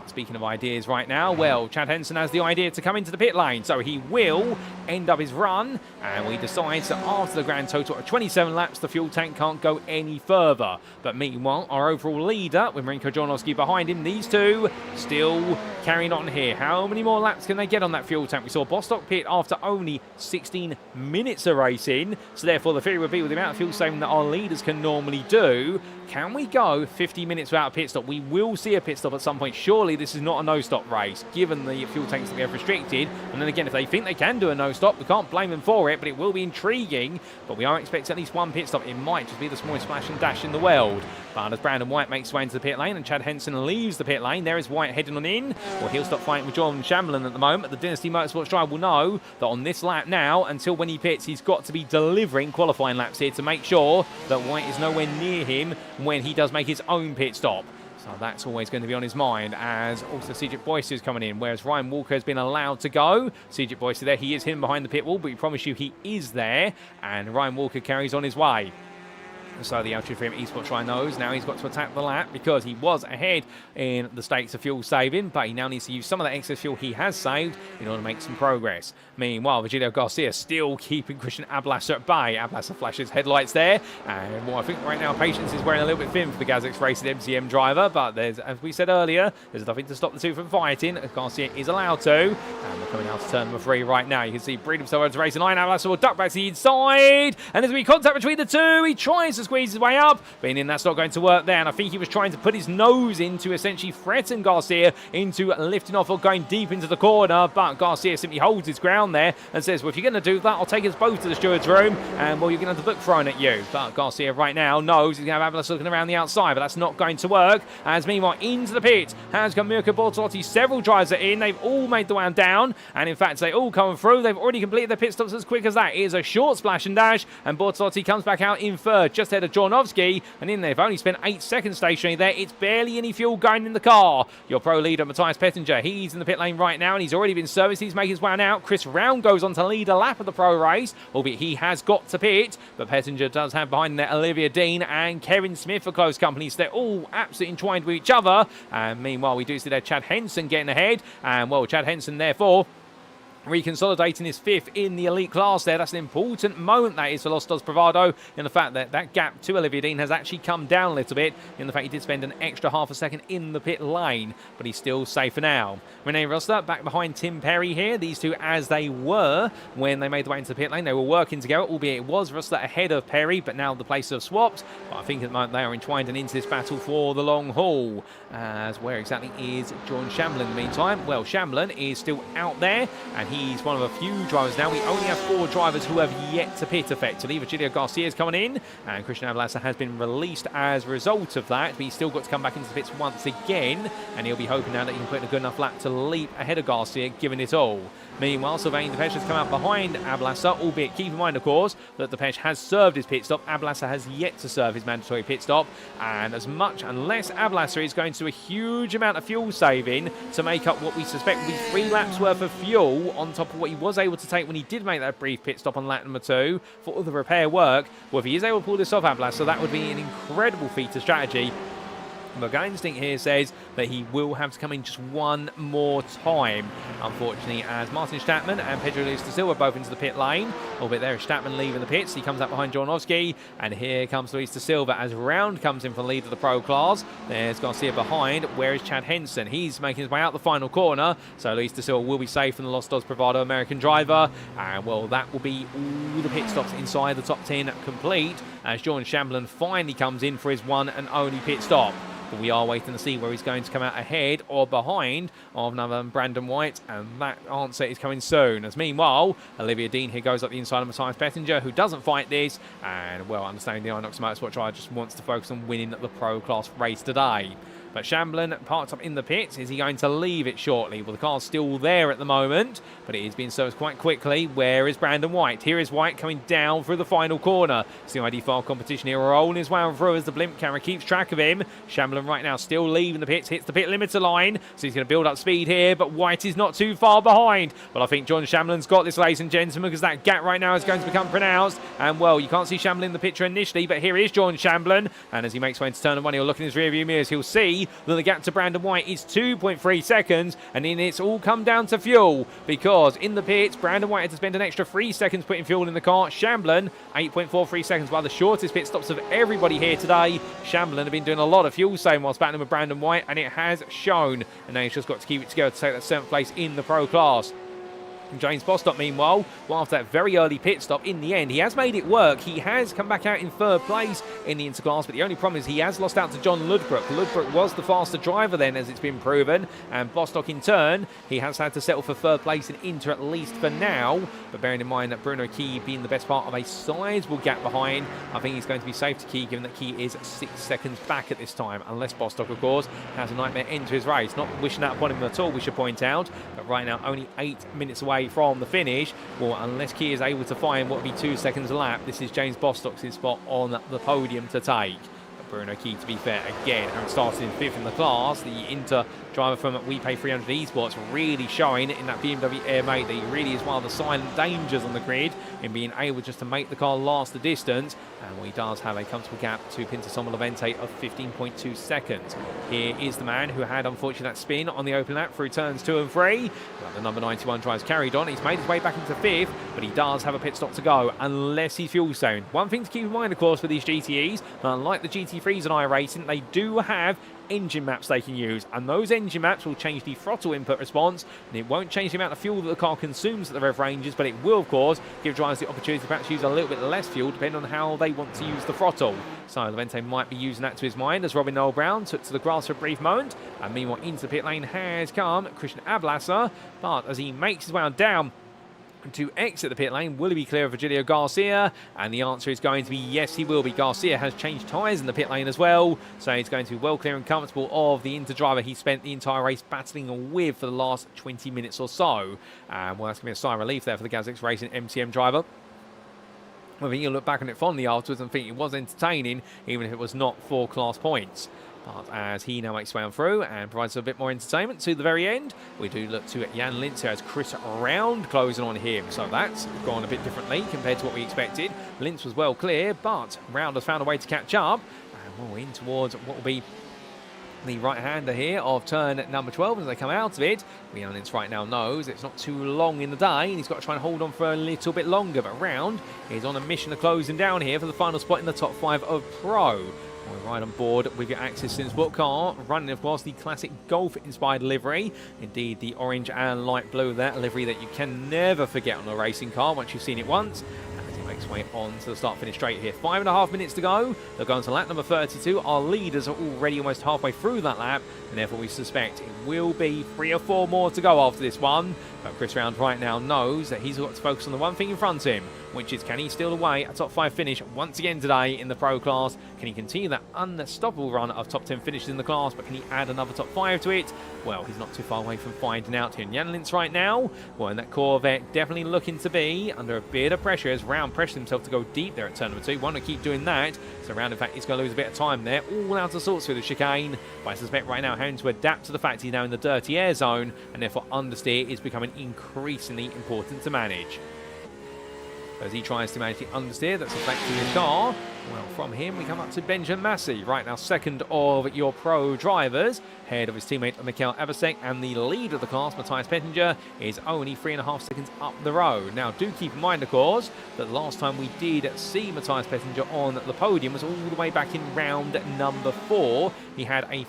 S1: Speaking of ideas right now, well, Chad Henson has the idea to come into the pit lane, so he will end up his run, and we decide that after the grand total of 27 laps, the fuel tank can't go any further. But meanwhile, our overall leader, with Marinko Jornowski behind him, these two still carrying on here. How many more laps can they get on that fuel tank? We saw Bostock pit after only 16 minutes of racing, so therefore the theory would be, with the amount of fuel saving that our leaders can normally do, can we go 50 minutes without a pit stop? We will see a pit stop at some point. Surely this is not a no-stop race, given the fuel tanks that we have restricted. And then again, if they think they can do a no-stop, we can't blame them for it, but it will be intriguing. But we are expecting at least one pit stop. It might just be the smallest splash and dash in the world. But as Brandon White makes his way into the pit lane and Chad Henson leaves the pit lane, there is White heading on in. Well, he'll stop fighting with John Shamblin at the moment. The Dynasty Motorsports driver will know that on this lap now, until when he pits, he's got to be delivering qualifying laps here to make sure that White is nowhere near him when he does make his own pit stop. So that's always going to be on his mind, as also Cedric Boyce is coming in, whereas Ryan Walker has been allowed to go. Cedric Boyce there, he is hidden behind the pit wall, but we promise you he is there, and Ryan Walker carries on his way. So the altitude for him, eSport Try knows now he's got to attack the lap because he was ahead in the stakes of fuel saving, but he now needs to use some of the excess fuel he has saved in order to make some progress. Meanwhile, Virgilio Garcia still keeping Christian Ablasser at bay. Ablasser flashes headlights there, and well, I think right now patience is wearing a little bit thin for the Gazix Racing MCM driver, but there's, as we said earlier, there's nothing to stop the two from fighting. Garcia is allowed to, and we're coming out to turn number 3 right now. You can see breed himself over to racing line. Ablasser will duck back to the inside, and there's a contact between the two. He tries to squeeze his way up, but that's not going to work there, and I think he was trying to put his nose in to essentially threaten Garcia into lifting off or going deep into the corner, but Garcia simply holds his ground there and says, well, if you're going to do that, I'll take us both to the steward's room, and well, you're going to have the book thrown at you. But Garcia right now knows he's going to have Ablas looking around the outside, but that's not going to work, as meanwhile into the pit has come Mirko Bortolotti. Several drivers are in, they've all made the way down, and in fact they all come through. They've already completed their pit stops as quick as that. It is a short splash and dash, and Bortolotti comes back out in third, just ahead of Jornovski, and in they've only spent 8 seconds stationary there. It's barely any fuel going in the car. Your pro leader, Matthias Pettinger, he's in the pit lane right now, and he's already been serviced. He's making his way out. Chris Round goes on to lead a lap of the pro race, albeit he has got to pit, but Pettinger does have behind there Olivia Dean and Kevin Smith for close company, so they're all absolutely entwined with each other. And meanwhile, we do see there Chad Henson getting ahead, and well, Chad Henson therefore reconsolidating his 5th in the elite class there. That's an important moment, that is, for Los Dos Bravado, in the fact that that gap to Olivia Dean has actually come down a little bit, in the fact he did spend an extra half a second in the pit lane, but he's still safe for now. Renee Rosler back behind Tim Perry here. These two, as they were when they made the way into the pit lane, they were working together, albeit it was Rosler ahead of Perry, but now the places have swapped. But I think at the moment they are entwined and into this battle for the long haul. As where exactly is John Shamblin in the meantime? Well, Shamblin is still out there, and he's one of a few drivers now. We only have 4 drivers who have yet to pit effectively. Virgilio Garcia is coming in, and Christian Ablasser has been released as a result of that, but he's still got to come back into the pits once again, and he'll be hoping now that he can put in a good enough lap to leap ahead of Garcia, giving it all. Meanwhile, Sylvain Depeche has come out behind Ablasser, albeit keep in mind, of course, that Depeche has served his pit stop. Ablasser has yet to serve his mandatory pit stop, and as much, unless Ablasser is going to do a huge amount of fuel saving to make up what we suspect will be 3 laps worth of fuel on top of what he was able to take when he did make that brief pit stop on lap number 2 for all the repair work. Well, if he is able to pull this off, Ablasser, that would be an incredible feat of strategy. My gut instinct here says that he will have to come in just one more time, unfortunately, as Martin Stattmann and Pedro Luis da Silva both into the pit lane. Albeit there is Stattmann leaving the pits. He comes up behind Jornovski, and here comes Luis da Silva as Round comes in for the lead of the pro class. There's Garcia behind. Where is Chad Henson? He's making his way out the final corner, so Luis da Silva will be safe from the Los Dos Bravado American driver. And well, that will be all the pit stops inside the top 10 complete, as John Shamblin finally comes in for his one and only pit stop. But we are waiting to see where he's going to come out ahead or behind of another Brandon White, and that answer is coming soon. As meanwhile, Olivia Dean here goes up the inside of Matthias Pettinger, who doesn't fight this, and well, understanding the Inox Motorsport driver just wants to focus on winning the pro class race today. But Shamblin parked up in the pits. Is he going to leave it shortly? Well, the car's still there at the moment, but it is being serviced quite quickly. Where is Brandon White? Here is White coming down through the final corner. It's the ID file competition here, rolling his way on through as the blimp camera keeps track of him. Shamblin right now still leaving the pits, hits the pit limiter line, so he's going to build up speed here, but White is not too far behind. But I think John Shamblin's got this, ladies and gentlemen, because that gap right now is going to become pronounced. And well, you can't see Shamblin in the picture initially, but here is John Shamblin, and as he makes way into turn 1, he'll look in his rearview mirrors, he'll see that the gap to Brandon White is 2.3 seconds, and then it's all come down to fuel, because in the pits, Brandon White had to spend an extra 3 seconds putting fuel in the car. Shamblin, 8.43 seconds, one of the shortest pit stops of everybody here today. Shamblin have been doing a lot of fuel saving whilst battling with Brandon White, and it has shown, and now he's just got to keep it together to take that 7th place in the pro class. James Bostock, meanwhile, well, after that very early pit stop, in the end, he has made it work. He has come back out in 3rd place in the Interclass, but the only problem is he has lost out to John Ludbrook. Ludbrook was the faster driver then, as it's been proven, and Bostock, in turn, he has had to settle for 3rd place in Inter, at least for now. But bearing in mind that Bruno Key being the best part of a sizable gap behind, I think he's going to be safe to Key, given that Key is 6 seconds back at this time, unless Bostock, of course, has a nightmare end to his race. Not wishing that upon him at all, we should point out, but right now, only 8 minutes away from the finish. Well, unless Key is able to find what would be 2 seconds a lap, this is James Bostock's spot on the podium to take. But Bruno Key, to be fair, again, having started in 5th in the class, the Inter driver from We Pay 300 Esports really showing in that BMW Air Mate that he really is one of the silent dangers on the grid in being able just to make the car last the distance. And well, he does have a comfortable gap to Pinto Somo Levente of 15.2 seconds. Here is the man who had, unfortunately, that spin on the open lap through turns 2 and 3. Well, the number 91 drives carried on. He's made his way back into 5th, but he does have a pit stop to go unless he's fuel saving. One thing to keep in mind, of course, for these GTEs, unlike the GT3s and iRacing, they do have engine maps they can use, and those engine maps will change the throttle input response, and it won't change the amount of fuel that the car consumes at the rev ranges, but it will, of course, give drivers the opportunity to perhaps use a little bit less fuel depending on how they want to use the throttle. So Levente might be using that to his mind as Robin Noel Brown took to the grass for a brief moment, and meanwhile into the pit lane has come Christian Ablasser, but as he makes his way on down to exit the pit lane, will he be clear of Virgilio Garcia? And the answer is going to be yes, he will be. Garcia has changed tyres in the pit lane as well, so he's going to be well clear and comfortable of the Inter driver he spent the entire race battling with for the last 20 minutes or so. Well, that's going to be a sigh of relief there for the Gazix Racing MCM driver. I think you'll look back on it fondly afterwards and think it was entertaining, even if it was not for class points. But as he now makes his way on through and provides a bit more entertainment to the very end, we do look to Jan Lintz, who has Chris Round closing on him. So that's gone a bit differently compared to what we expected. Lintz was well clear, but Round has found a way to catch up. And we're in towards what will be the right-hander here of turn number 12 as they come out of it. Jan Lintz right now knows it's not too long in the day and he's got to try and hold on for a little bit longer. But Round is on a mission of closing down here for the final spot in the top 5 of Pro. We're right on board with your Axis Sinsport car, running, of course, the classic Golf-inspired livery. Indeed, the orange and light blue there, a livery that you can never forget on a racing car once you've seen it once. As he makes way on to the start-finish straight here. 5.5 minutes to go. They'll go on to lap number 32. Our leaders are already almost halfway through that lap, and therefore we suspect it will be 3 or 4 more to go after this one. But Chris Round right now knows that he's got to focus on the one thing in front of him, which is can he steal away a top 5 finish once again today in the Pro class? Can he continue that unstoppable run of top 10 finishes in the class, but can he add another top 5 to it? Well, he's not too far away from finding out here. Jan Lintz right now, well, in that Corvette, definitely looking to be under a bit of pressure as Round pressured himself to go deep there at turn number 2. Want to keep doing that. So Round, in fact, he's going to lose a bit of time there. All out of sorts through the chicane. But I suspect right now having to adapt to the fact he's now in the dirty air zone, and therefore understeer is becoming increasingly important to manage. As he tries to manage the understeer that's affecting his car. Well, from him we come up to Benjamin Massey, right now second of your Pro drivers, head of his teammate Mikel Abasek, and the lead of the class, Matthias Pettinger, is only 3.5 seconds up the road. Now, do keep in mind, of course, that last time we did see Matthias Pettinger on the podium was all the way back in round number 4. He had a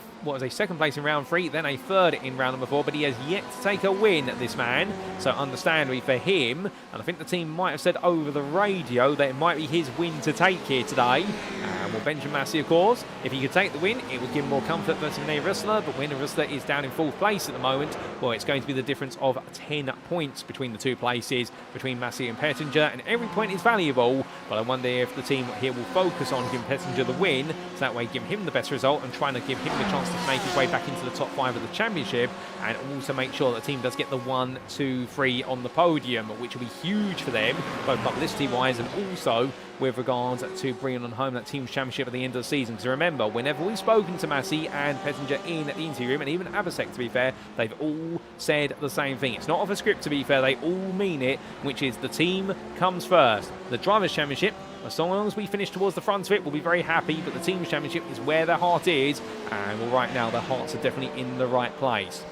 S1: second place in round 3, then a third in round number 4, but he has yet to take a win, this man. So understandably for him, and I think the team might have said over the radio that it might be his win to take here today. Well, Benjamin Massey, of course, if he could take the win, it would give him more comfort versus René Rüssler, but when Rüssler is down in 4th place at the moment, well, it's going to be the difference of 10 points between the 2 places, between Massey and Pettinger, and every point is valuable, but I wonder if the team here will focus on giving Pettinger the win, so that way give him the best result and trying to give him the chance to make his way back into the top 5 of the championship, and also make sure that the team does get the 1, 2, 3 on the podium, which will be huge for them, both publicity-wise and also with regards to bringing on home that team's championship at the end of the season. Because remember, whenever we've spoken to Massey and Pettinger in the interview room, and even Abasek, to be fair, they've all said the same thing. It's not off a script, to be fair. They all mean it, which is the team comes first. The Drivers' Championship, as long as we finish towards the front of it, we'll be very happy, but the Team's Championship is where their heart is, and well, right now their hearts are definitely in the right place.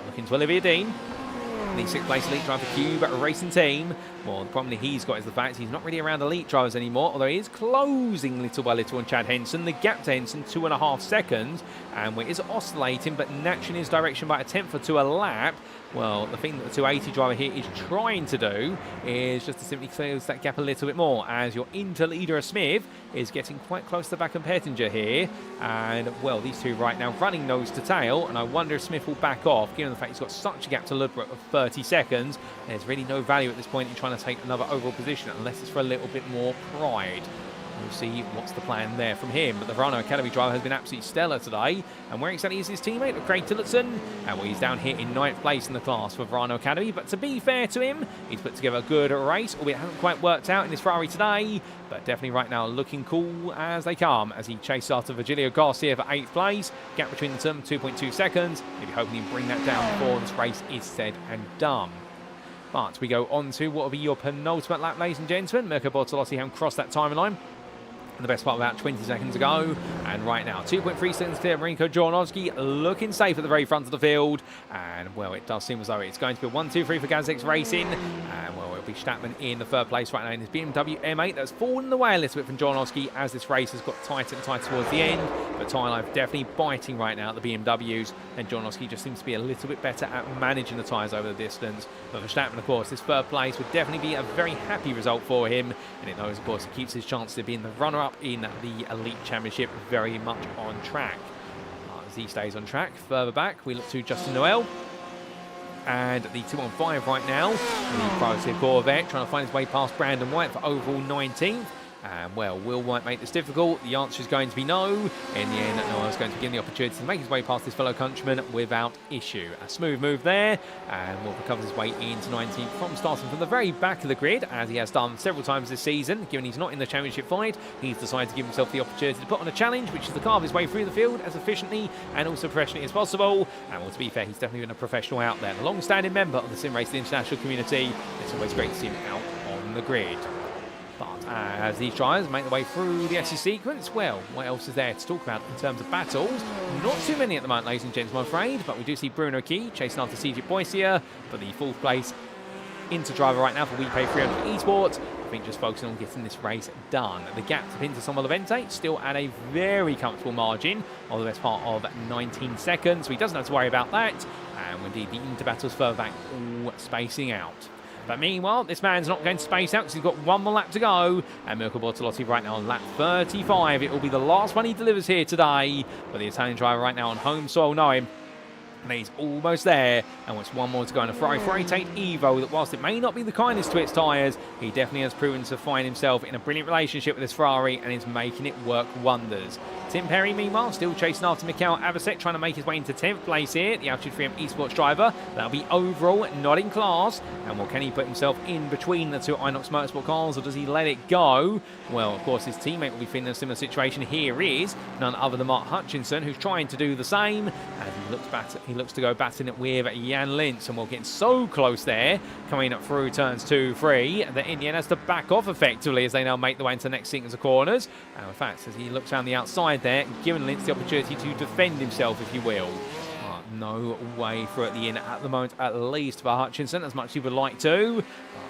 S1: Looking to Olivier Dean, the 6th place elite driver for Cube Racing Team. Well, the problem he's got is the fact he's not really around elite drivers anymore, although he is closing little by little on Chad Henson. The gap to Henson, 2.5 seconds, and it is oscillating, but nudging his direction by a 10th or 2 a lap. Well, the thing that the 280 driver here is trying to do is just to simply close that gap a little bit more, as your interleader Smith is getting quite close to the back of Pettinger here. And, well, these two right now running nose to tail, and I wonder if Smith will back off, given the fact he's got such a gap to Ludbrook of 30 seconds. There's really no value at this point in trying to take another overall position, unless it's for a little bit more pride. We'll see what's the plan there from him. But the Renault Academy driver has been absolutely stellar today. And where exactly is his teammate, Craig Tillotson? And well, he's down here in 9th place in the class for Renault Academy. But to be fair to him, he's put together a good race, albeit it hasn't quite worked out in his Ferrari today. But definitely right now looking cool as they come, as he chases after Virgilio Garcia for 8th place. Gap between them, 2.2 seconds. Maybe hoping he can bring that down before this race is said and done. But we go on to what will be your penultimate lap, ladies and gentlemen. Mirko Bortolotti having crossed that timeline the best part about 20 seconds ago. And right now, 2.3 seconds clear. Mirko Bortolotti looking safe at the very front of the field. And, well, it does seem as though it's going to be a 1-2-3 for GTE Racing. And, well, it'll be Stattmann in the 3rd place right now in his BMW M8. That's fallen away a little bit from Bortolotti as this race has got tighter and tighter towards the end. But Tyre Life definitely biting right now at the BMWs. And Bortolotti just seems to be a little bit better at managing the tyres over the distance. But for Stattmann, of course, this 3rd place would definitely be a very happy result for him. And it knows, of course, it keeps his chance of being the runner-up in the Elite Championship very much on track. As he stays on track, further back, we look to Justin Noel. And the 2-on-5 right now, the Privacy Corvette trying to find his way past Brandon White for overall 19th. And, well, will White make this difficult? The answer is going to be no. In the end, Noel's going to give him the opportunity to make his way past his fellow countryman without issue. A smooth move there, and will recover his way into 19th from starting from the very back of the grid, as he has done several times this season. Given he's not in the championship fight, he's decided to give himself the opportunity to put on a challenge, which is to carve his way through the field as efficiently and also professionally as possible. And, well, to be fair, he's definitely been a professional out there. A long-standing member of the SimRacing International community. It's always great to see him out on the grid. But as these drivers make their way through the SE sequence, well, what else is there to talk about in terms of battles? Not too many at the moment, ladies and gentlemen, I'm afraid, but we do see Bruno Key chasing after CJ Boycia for the 4th place into driver right now for WePay 300 Esports. I think just focusing on getting this race done. The gap to Pinto Somo Levente still at a very comfortable margin of the best part of 19 seconds, so he doesn't have to worry about that. And indeed, the interbattles further back all spacing out. But meanwhile, this man's not going to space out because he's got one more lap to go. And Mirko Bortolotti right now on lap 35. It will be the last one he delivers here today. But the Italian driver right now on home soil know him. And he's almost there, and wants one more to go on a Ferrari 488 Evo that, whilst it may not be the kindest to its tyres, he definitely has proven to find himself in a brilliant relationship with this Ferrari and is making it work wonders. Tim Perry, meanwhile, still chasing after Miguel Leon, trying to make his way into 10th place here, the Altitude 3M Esports driver. That'll be overall, not in class. And, well, can he put himself in between the two Inox Motorsport cars, or does he let it go? Well, of course, his teammate will be feeling a similar situation. Here is none other than Mark Hutchinson, who's trying to do the same. And he looks to go batting it with Jan Lintz, and we're getting so close there, coming up through turns 2, 3, that Indian has to back off effectively as they now make the way into the next sequence of corners. And in fact, as he looks down the outside there, giving Lintz the opportunity to defend himself, if you will. No way through at the end at the moment, at least for Hutchinson, as much as he would like to.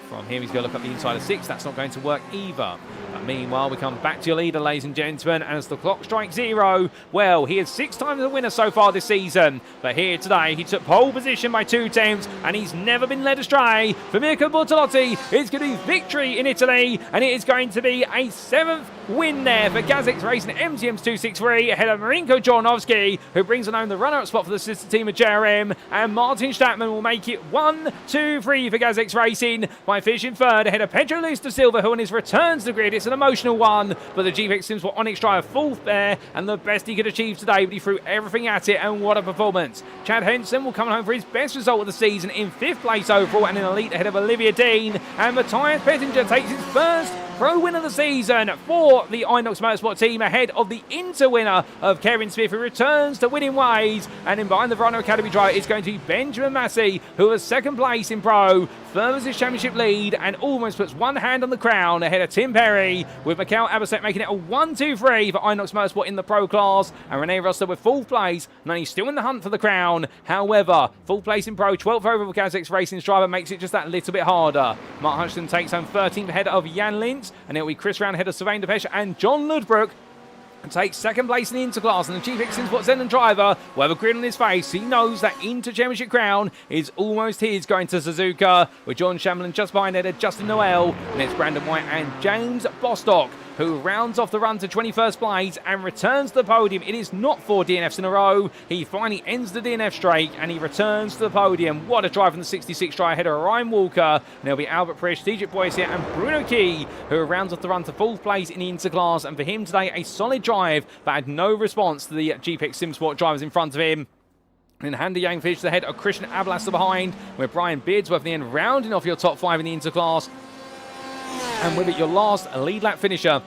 S1: From here, he's going to look up the inside of 6. That's not going to work either. But meanwhile, we come back to your leader, ladies and gentlemen, as the clock strikes 0. Well, he is 6 times the winner so far this season. But here today, he took pole position by 2 attempts, and he's never been led astray. For Mirko Bortolotti, it's going to be victory in Italy, and it is going to be a 7th win there for GTE Racing MTM's 263 ahead of Mirko Bortolotti, who brings on the runner-up spot for the sister team of JRM, and Martin Stattmann will make it 1, 2, 3 for GTE Racing by finishing 3rd ahead of Pedro Luis da Silva, who on his return to the grid. It's an emotional one, but the GPX Sims for Onyx driver 4th there, and the best he could achieve today, but he threw everything at it, and what a performance. Chad Henson will come home for his best result of the season in 5th place overall and in elite ahead of Olivia Dean, and Matthias Pettinger takes his first pro win of the season for the Inox Motorsport team ahead of the Inter winner of Kevin Smith, who returns to winning ways. And in behind the Renault Academy driver is going to be Benjamin Massey, who was 2nd place in pro, furthers his championship lead and almost puts one hand on the crown ahead of Tim Perry, with Miguel Leon making it a 1-2-3 for Inox Motorsport in the pro class, and Rene Russell with 4th place, and he's still in the hunt for the crown. However, 4th place in pro, 12th over for GTE Racing's driver makes it just that little bit harder. Mark Hutchinson takes home 13th ahead of Jan Lintz, and it'll be Chris Round ahead of Sylvain Depeche and John Ludbrook, and takes 2nd place in the Interclass. And the Chief Exton Sports Zenland driver will have a grin on his face. He knows that Inter Championship crown is almost his, going to Suzuka, with John Shamlin just behind it, Justin Noel, and it's Brandon White and James Bostock, who rounds off the run to 21st place and returns to the podium. It is not 4 DNFs in a row. He finally ends the DNF streak and he returns to the podium. What a drive from the 66 try ahead of Ryan Walker. And there'll be Albert Prish, Strategic Boyce here, and Bruno Key, who rounds off the run to 4th place in the Interclass. And for him today, a solid drive, but had no response to the GPX SimSport drivers in front of him. And Handy Yang finished ahead of Christian Ablaster behind, with Brian Beardsworth in the end rounding off your top 5 in the Interclass. And with it, your last lead lap finisher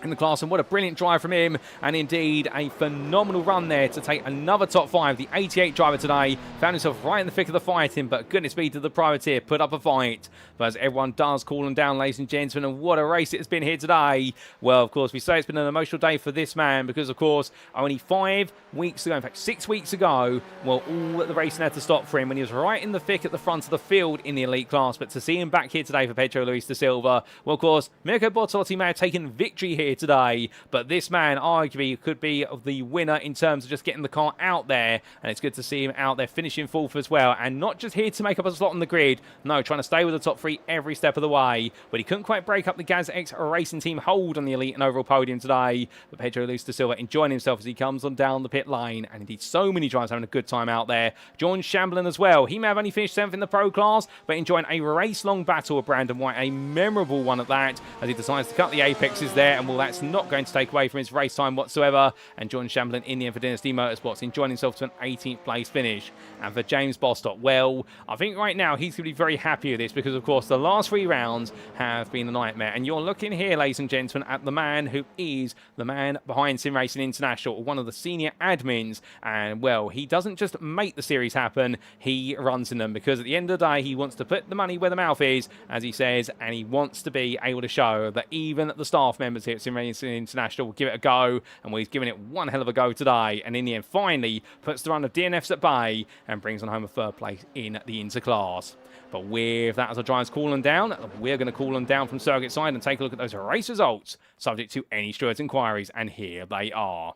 S1: in the class, and what a brilliant drive from him, and indeed a phenomenal run there to take another top 5. The 88 driver today found himself right in the thick of the fighting, but goodness me, did the privateer put up a fight. But as everyone does cool him down, ladies and gentlemen, and what a race it has been here today. Well, of course, we say it's been an emotional day for this man because, of course, only 5 weeks ago, in fact 6 weeks ago, well, all the racing had to stop for him when he was right in the thick at the front of the field in the elite class. But to see him back here today for Pedro Luis da Silva, well, of course, Mirko Bortolotti may have taken victory here today, but this man arguably could be the winner in terms of just getting the car out there, and it's good to see him out there finishing 4th as well, and not just here to make up a slot on the grid, no, trying to stay with the top 3 every step of the way. But he couldn't quite break up the GazX Racing Team hold on the elite and overall podium today, but Pedro Luis da Silva enjoying himself as he comes on down the pit lane, and indeed so many drivers having a good time out there. John Shamblin as well, he may have only finished 7th in the pro class, but enjoying a race-long battle with Brandon White, a memorable one at that, as he decides to cut the apexes there, and well, that's not going to take away from his race time whatsoever. And John Shamblin in the end for Dynasty Motorsports, enjoying himself to an 18th place finish. And for James Bostock, well, I think right now he's going to be very happy with this because, of course, the last 3 rounds have been a nightmare. And you're looking here, ladies and gentlemen, at the man who is the man behind SimRacing International, one of the senior admins. And, well, he doesn't just make the series happen, he runs in them, because at the end of the day, he wants to put the money where the mouth is, as he says, and he wants to be able to show that even the staff members here at SimRacing International will give it a go, and well, he's giving it one hell of a go today, and in the end finally puts the run of DNFs at bay and brings on home a 3rd place in the Interclass. But with that as our drivers cooling down, we're going to cool them down from circuit side and take a look at those race results, subject to any Stewards inquiries, and here they are.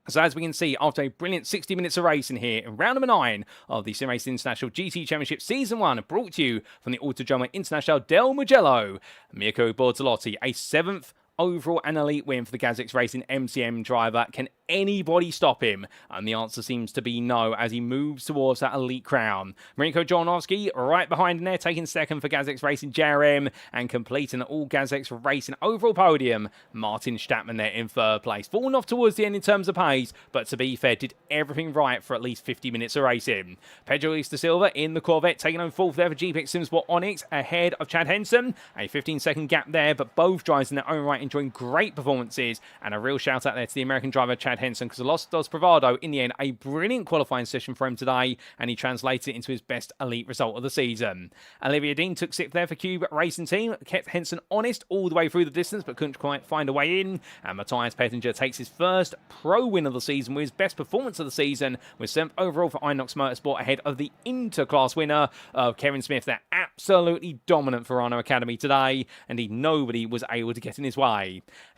S1: So as we can see, after a brilliant 60 minutes of racing here in round number 9 of the SimRacing International GTE Championship Season 1, brought to you from the Autodromo Internazionale del Mugello, Mirko Bortolotti, a 7th overall and elite win for the GazX Racing MCM driver. Can anybody stop him? And the answer seems to be no, as he moves towards that elite crown. Marinko Jovanovski right behind him there, taking 2nd for GazX Racing JRM, and completing the all GazX Racing overall podium, Martin Stattmann there in 3rd place. Falling off towards the end in terms of pace, but to be fair, did everything right for at least 50 minutes of racing. Pedro Luis da Silva in the Corvette, taking home 4th there for GPX SimSport Onyx, ahead of Chad Henson. A 15-second gap there, but both drivers in their own right enjoying great performances, and a real shout out there to the American driver Chad Henson, because Los Dos Bravado in the end a brilliant qualifying session for him today, and he translated it into his best elite result of the season. Olivia Dean took 6th there for Cube Racing Team, kept Henson honest all the way through the distance but couldn't quite find a way in, and Matthias Pettinger takes his 1st pro win of the season with his best performance of the season, with 7th overall for Inox Motorsport, ahead of the Interclass winner of Kevin Smith. They're absolutely dominant for Rhino Academy today, and nobody was able to get in his way.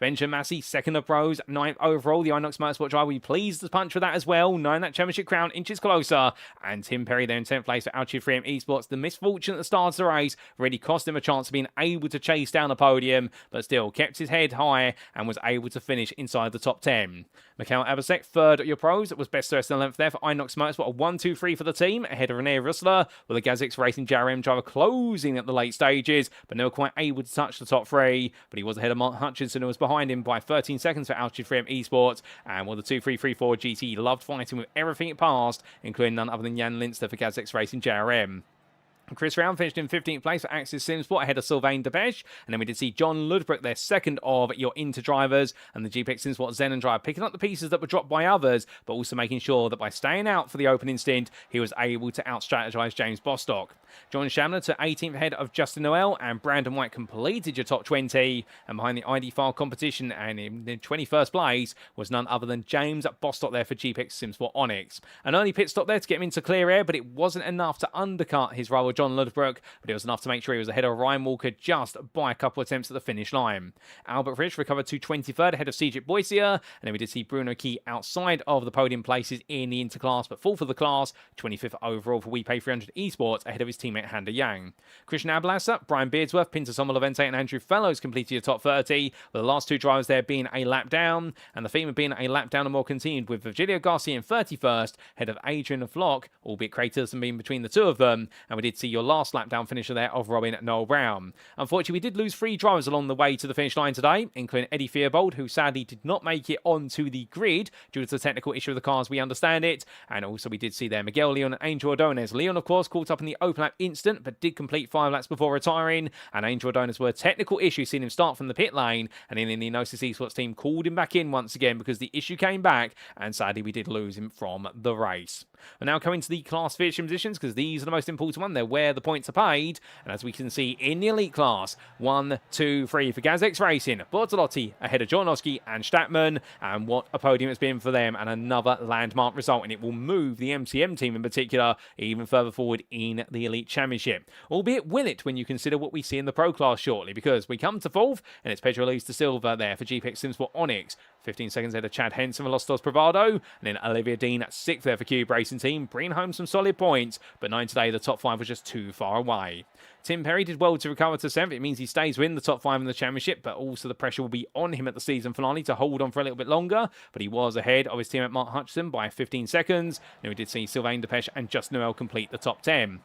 S1: Benjamin Massey, 2nd of pros, 9th overall. The Inox Motorsport driver will be pleased to punch for that as well, knowing that championship crown inches closer. And Tim Perry there in 10th place for Altitude 3M Esports. The misfortune at the start of the race really cost him a chance of being able to chase down the podium, but still kept his head high and was able to finish inside the top 10. Mikhail Abasek, 3rd at your pros. It was best dressed in the 11th there for Inox Motorsport. A 1-2-3 for the team, ahead of Rene Russler, with the GazX Racing JRM driver closing at the late stages, but never quite able to touch the top 3. But he was ahead of Mark Hutchinson, who was behind him by 13 seconds for Altitude 3M Esports. And while the 2-3-3-4 GT loved fighting with everything it passed, including none other than Jan Linster for GazX Racing JRM. Chris Round finished in 15th place for Axis SimSport, ahead of Sylvain Depeche. And then we did see John Ludbrook, their 2nd of your Inter drivers, and the GPX SimSport Zenon driver picking up the pieces that were dropped by others, but also making sure that by staying out for the opening stint, he was able to out-strategize James Bostock. John Shamler to 18th ahead of Justin Noel, and Brandon White completed your top 20. And behind the ID file competition and in the 21st place was none other than James Bostock there for GPX SimSport Onyx. An early pit stop there to get him into clear air, but it wasn't enough to undercut his rival John Ludbrook, but it was enough to make sure he was ahead of Ryan Walker just by a couple attempts at the finish line. Albert Frisch recovered to 23rd ahead of Cedric Boisier, and then we did see Bruno Key outside of the podium places in the interclass, but full for the class, 25th overall for WePay300 Esports ahead of his teammate Handa Yang. Christian Ablasser, Brian Beardsworth, Pinto Sommerlevente and Andrew Fellows completed your top 30, with the last two drivers there being a lap down, and the theme of being a lap down and more continued, with Virgilio Garcia in 31st ahead of Adrian Flock, albeit Craig Tillerson being between the two of them, and we did see your last lap down finisher there of Robin Noel Brown. Unfortunately, we did lose 3 drivers along the way to the finish line today, including Eddie Fearbold, who sadly did not make it onto the grid due to the technical issue of the cars, we understand it, and also we did see there Miguel Leon and Angel Ordonez. Leon, of course, caught up in the open lap incident, but did complete 5 laps before retiring, and Angel Ordonez were technical issues, seeing him start from the pit lane, and then the Gnosis Esports team called him back in once again because the issue came back, and sadly we did lose him from the race. We're now coming to the class finishing positions, because these are the most important one. They're where the points are paid, and as we can see in the elite class, 1, 2, 3 for GazX Racing, Bortolotti ahead of Jornowski and Stattmann, and what a podium it's been for them, and another landmark result, and it will move the MCM team in particular even further forward in the Elite Championship. Albeit will it when you consider what we see in the Pro class shortly, because we come to 4th, and it's Pedro Luis de Silva there for GPX SimSport Onyx, 15 seconds ahead of Chad Henson for Los Dos Bravado, and then Olivia Dean at 6th there for Cube Racing Team, bringing home some solid points, but 9 today, the top 5 was just too far away. Tim Perry did well to recover to 7th. It means he stays within the top 5 in the championship, but also the pressure will be on him at the season finale to hold on for a little bit longer, but he was ahead of his teammate Mark Hutchison by 15 seconds. Then we did see Sylvain Depeche and Just Noel complete the top 10.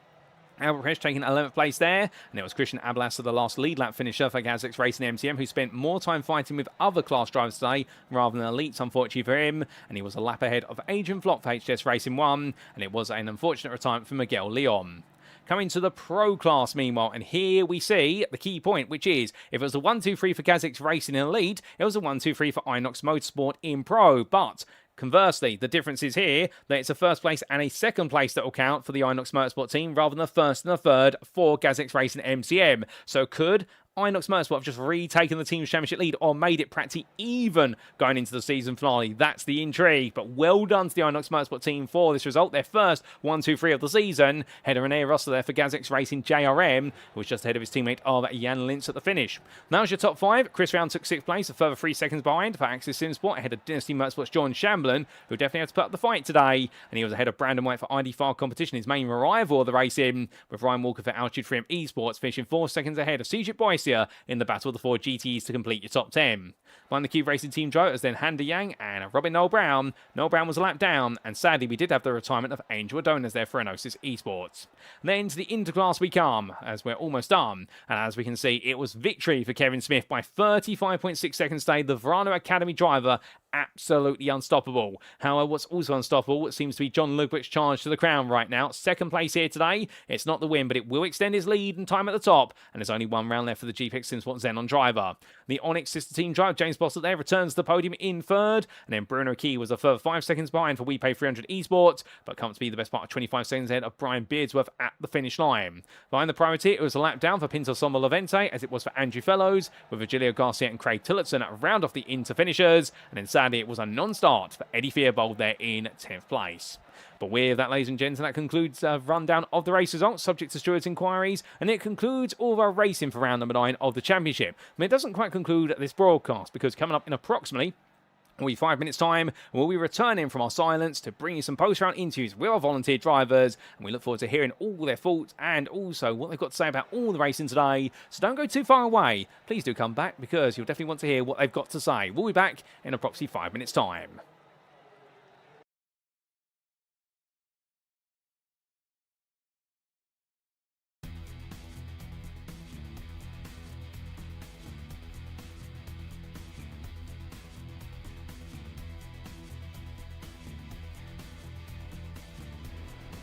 S1: Albert Frisch taking 11th place there, and it was Christian Ablasser, the last lead lap finisher for GazX Racing MCM, who spent more time fighting with other class drivers today rather than elites, unfortunately for him, and he was a lap ahead of Adrian Flock for HDS Racing 1, and it was an unfortunate retirement for Miguel Leon. Coming to the Pro class, meanwhile, and here we see the key point, which is, if it was a 1-2-3 for GazX Racing in Elite, it was a 1-2-3 for Inox Motorsport in Pro, but conversely, the difference is here that it's a first place and a second place that will count for the Inox Motorsport team rather than the first and the third for GazX Racing MCM. So could Inox Motorsport have just retaken the team's championship lead or made it practically even going into the season finale? That's the intrigue, but well done to the Inox Motorsport team for this result. Their first 1-2-3 of the season. Header Rene Russell there for GazX Racing JRM, who was just ahead of his teammate of Jan Lintz at the finish. Now is your top 5. Chris Round took 6th place, a further 3 seconds behind for Axis SimSport, ahead of Dynasty Motorsports John Shamblin, who definitely had to put up the fight today, and he was ahead of Brandon White for ID5 competition, his main rival of the racing, with Ryan Walker for Altitude 3M Esports finishing 4 seconds ahead of Cedric Boisier in the battle of the 4 GTEs to complete your top 10. Behind the Cube Racing team drivers, then Handa Yang and Robin Noel Brown. Noel Brown was a lap down, and sadly we did have the retirement of Angel Ordonez there for Enosis Esports. Then to the interclass we come, as we're almost done, and as we can see, it was victory for Kevin Smith by 35.6 seconds today, the Verano Academy driver, absolutely unstoppable. However, what's also unstoppable seems to be John Ludwig's charge to the crown right now. 2nd place here today. It's not the win, but it will extend his lead and time at the top, and there's only 1 round left for the GPX SimSport Xenon driver. The Onyx sister team driver, James Bossett there, returns to the podium in 3rd, and then Bruno Key was a further 5 seconds behind for WePay300 Esports, but comes to be the best part of 25 seconds ahead of Brian Beardsworth at the finish line. Behind the priority, it was a lap down for Pinto Sommerlevente, as it was for Andrew Fellows, with Virgilio Garcia and Craig Tillotson round off the inter-finishers, and then sadly it was a non-start for Eddie Fearbold there in 10th place. But with that, ladies and gents, that concludes a rundown of the race results, subject to stewards' inquiries, and it concludes all of our racing for round number 9 of the championship. I mean, it doesn't quite conclude this broadcast, because coming up in approximately 5 minutes time, we'll be returning from our silence to bring you some post-round interviews with our volunteer drivers, and we look forward to hearing all their thoughts and also what they've got to say about all the racing today. So don't go too far away. Please do come back, because you'll definitely want to hear what they've got to say. We'll be back in approximately 5 minutes time.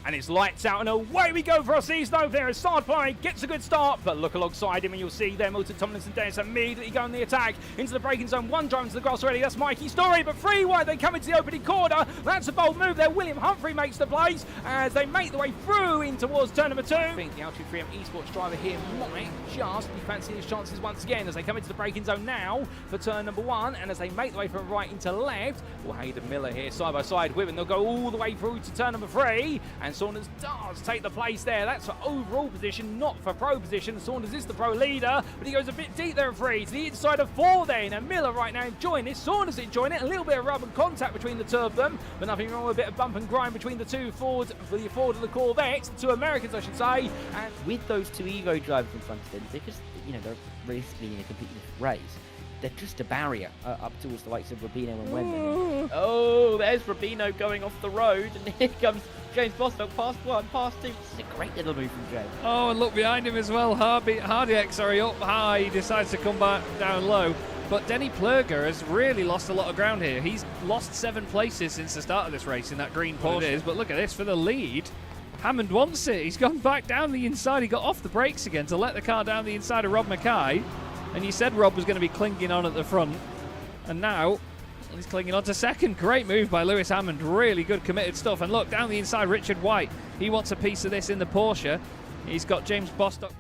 S1: And it's lights out and away we go for our season opener as Stattmann gets a good start, but look alongside him and you'll see there Milton Tomlinson Dennis immediately go on the attack into the braking zone. 1 drive into the grass already, that's Mikey Story, but 3 wide they come into the opening corner. That's a bold move there. William Humphrey makes the place as they make the way through in towards turn number 2. I think the Altitude 3M Esports driver here might just be fancying his chances once again as they come into the braking zone now for turn number 1, and as they make the way from right into left, well, Hayden Miller here side by side with him. They'll go all the way through to turn number 3, and Saunders does take the place there. That's for overall position, not for pro position. Saunders is the pro leader, but he goes a bit deep there in 3 to the inside of 4 then. And Miller right now enjoying this. Saunders enjoying it. A little bit of rub and contact between the two of them, but nothing wrong with a bit of bump and grind between the two Fords, for the Ford and the Corvette, the 2 Americans I should say. And
S2: with those 2 Evo drivers in front of them, they're just, you know, they're realistically in a completely different race. They're just a barrier up towards the likes of Rubino and Wendell. Oh, there's Rubino going off the road, and here comes James Bostock, past 1, past 2. This is a great little move from James.
S3: Oh, and look behind him as well. Hardiak, up high, he decides to come back down low. But Denny Plurger has really lost a lot of ground here. He's lost 7 places since the start of this race in that green Porsche. But look at this, for the lead. Hammond wants it. He's gone back down the inside. He got off the brakes again to let the car down the inside of Rob Mackay. And you said Rob was going to be clinging on at the front. And now he's clinging on to second. Great move by Lewis Hammond. Really good committed stuff. And look, down the inside, Richard White. He wants a piece of this in the Porsche. He's got James Bostock.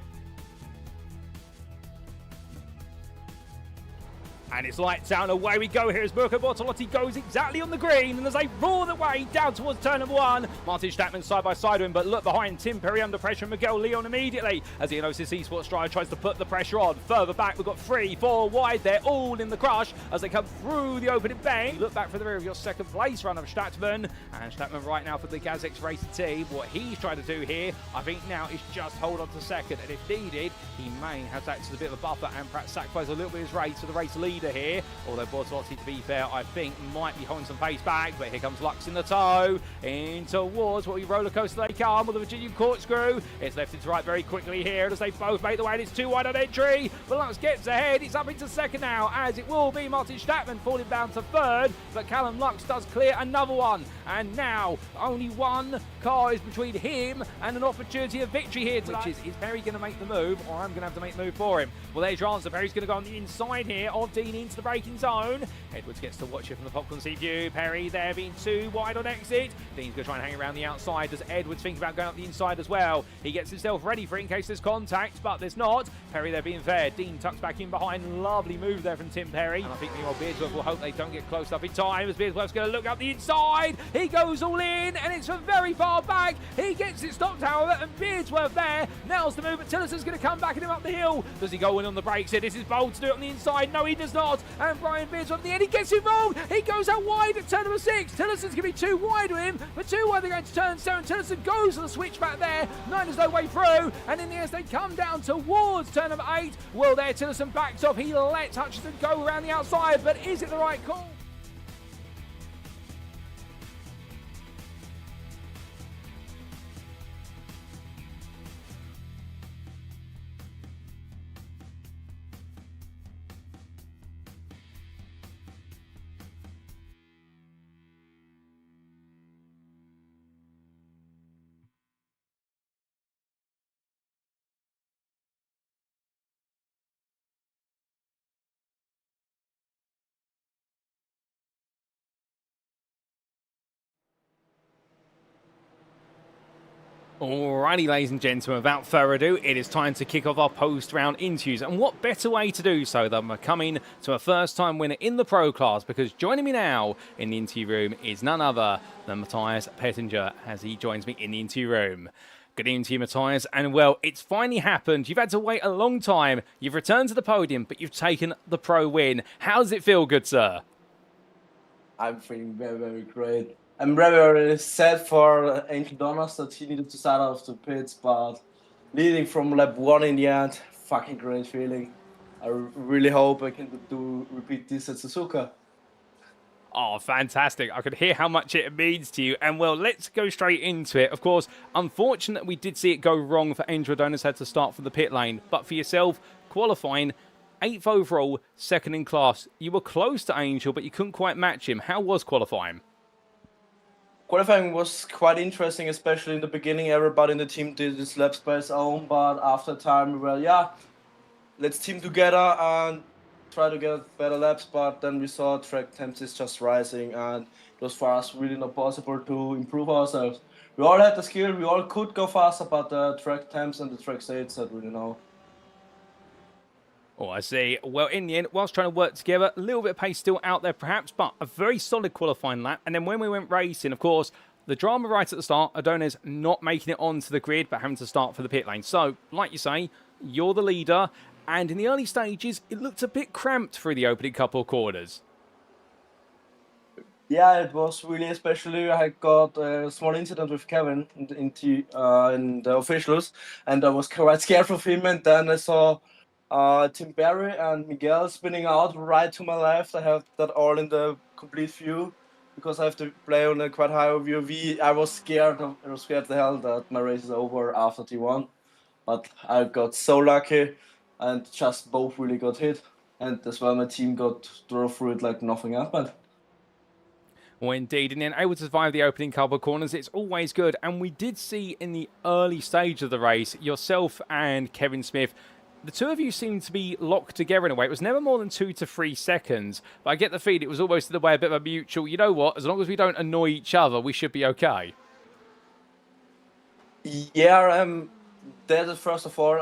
S1: And it's lights out and away we go here as Mirko Bortolotti goes exactly on the green, and as they roar the way down towards turn number 1, Martin Stattmann side by side with him, but look behind, Tim Perry under pressure, Miguel Leon immediately as the Enosis Esports driver tries to put the pressure on. Further back we've got 3, 4 wide, they're all in the crush as they come through the opening bank. Look back for the rear of your second place runner, Stattmann, and Stattmann right now for the Gazex Racing team. What he's trying to do here, I think now, is just hold on to second, and if needed, he may have to act as a bit of a buffer and perhaps sacrifice a little bit of his race for the race leader here. Although Bortolotti, to be fair, I think might be holding some pace back, but here comes Lux in the tow, in towards what we roller coaster they come with the Virginian corkscrew. It's left into right very quickly here as they both make the way, and it's too wide on entry, but Lux gets ahead. It's up into second now, as it will be Martin Stattmann falling down to third, but Callum Lux does clear another one, and now only one car is between him and an opportunity of victory here today. Which is Perry going to make the move, or I'm going to have to make the move for him? Well, there's your answer. Perry's going to go on the inside here of Dean into the braking zone. Edwards gets to watch it from the popcorn seat view. Perry there being too wide on exit. Dean's going to try and hang around the outside. Does Edwards think about going up the inside as well? He gets himself ready for it in case there's contact, but there's not. Perry there being fair. Dean tucks back in behind. Lovely move there from Tim Perry. And I think meanwhile Beardsworth will hope they don't get close up in time as Beardsworth's going to look up the inside. He goes all in, and it's from very far back. He gets it stopped, however, and Beardsworth there nails the move, but Tillerson's going to come back at him up the hill. Does he go in on the brakes here? This is bold to do it on the inside. No, he does not. And Brian Beardsworth at the end, he gets it wrong. He goes out wide at turn number 6. Tillerson's going to be too wide with him, but too wide they're going to turn 7. Tillerson goes on the switch back there. 9 is no way through, and in the end they come down towards turn number 8. Well, there Tillerson backs off. He lets Hutchinson go around the outside, but is it the right call? Alrighty, ladies and gentlemen, without further ado, it is time to kick off our post-round interviews. And what better way to do so than we're coming to a first-time winner in the Pro class, because joining me now in the interview room is none other than Matthias Pettinger, as he joins me in the interview room. Good evening to you, Matthias. And, well, it's finally happened. You've had to wait a long time. You've returned to the podium, but you've taken the Pro win. How does it feel, good sir?
S4: I'm feeling very, very great. I'm very, very sad for Angel Donners that he needed to start out of the pits, but leading from lap 1 in the end, fucking great feeling. I really hope I can repeat this at Suzuka.
S1: Oh, fantastic. I could hear how much it means to you. And, well, let's go straight into it. Of course, unfortunate we did see it go wrong for Angel Donners, had to start from the pit lane. But for yourself, qualifying 8th overall, 2nd in class. You were close to Angel, but you couldn't quite match him. How was qualifying?
S4: Qualifying was quite interesting, especially in the beginning. Everybody in the team did his laps by his own, but after time we were, yeah, let's team together and try to get better laps. But then we saw track temps is just rising, and it was for us really not possible to improve ourselves. We all had the skill, we all could go faster, but the track temps and the track states said really no.
S1: Oh, I see. Well, in the end, whilst trying to work together, a little bit of pace still out there perhaps, but a very solid qualifying lap. And then when we went racing, of course, The drama right at the start, Adonis not making it onto the grid, but having to start for the pit lane. So, like you say, you're the leader, and in the early stages, it looked a bit cramped through the opening couple of quarters.
S4: Yeah, it was really, especially I got a small incident with Kevin in the officials, and I was quite scared of him. And then I saw Tim Barry and Miguel spinning out right to my left. I have that all in the complete view because I have to play on a quite high view. I was scared the hell that my race is over after T1, but I got so lucky, and just both really got hit, and as well my team got drove through it like nothing happened.
S1: Well, indeed, and then able to survive the opening couple of corners, it's always good. And we did see in the early stage of the race, yourself and Kevin Smith, the two of you seemed to be locked together in a way. It was never more than 2 to 3 seconds, but I get the feed it was almost in the way a bit of a mutual, you know what, as long as we don't annoy each other, we should be okay.
S4: Yeah, that is first of all,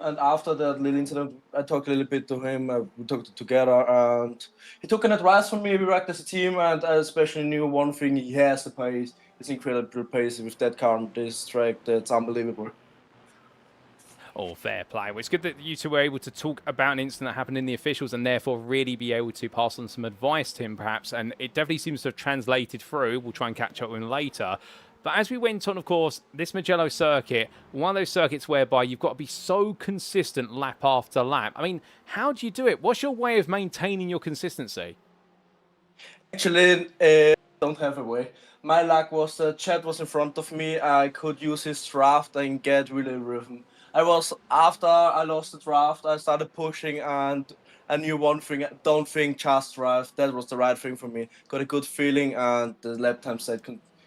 S4: and after that little incident, I talked a little bit to him. We talked together, and he took an advice from me. We worked as a team, and I especially knew one thing: he has the pace. It's incredible pace with that car on this track. That's unbelievable.
S1: Oh, fair play. Well, it's good that you two were able to talk about an incident that happened in the officials and therefore really be able to pass on some advice to him, perhaps. And it definitely seems to have translated through. We'll try and catch up with him later. But as we went on, of course, this Mugello circuit, one of those circuits whereby you've got to be so consistent lap after lap. I mean, how do you do it? What's your way of maintaining your consistency?
S4: Actually, don't have a way. My luck was Chad was in front of me. I could use his draft and get really rhythm. After I lost the draft, I started pushing, and I knew one thing: don't think, just drive. That was the right thing for me. Got a good feeling, and the lap time stayed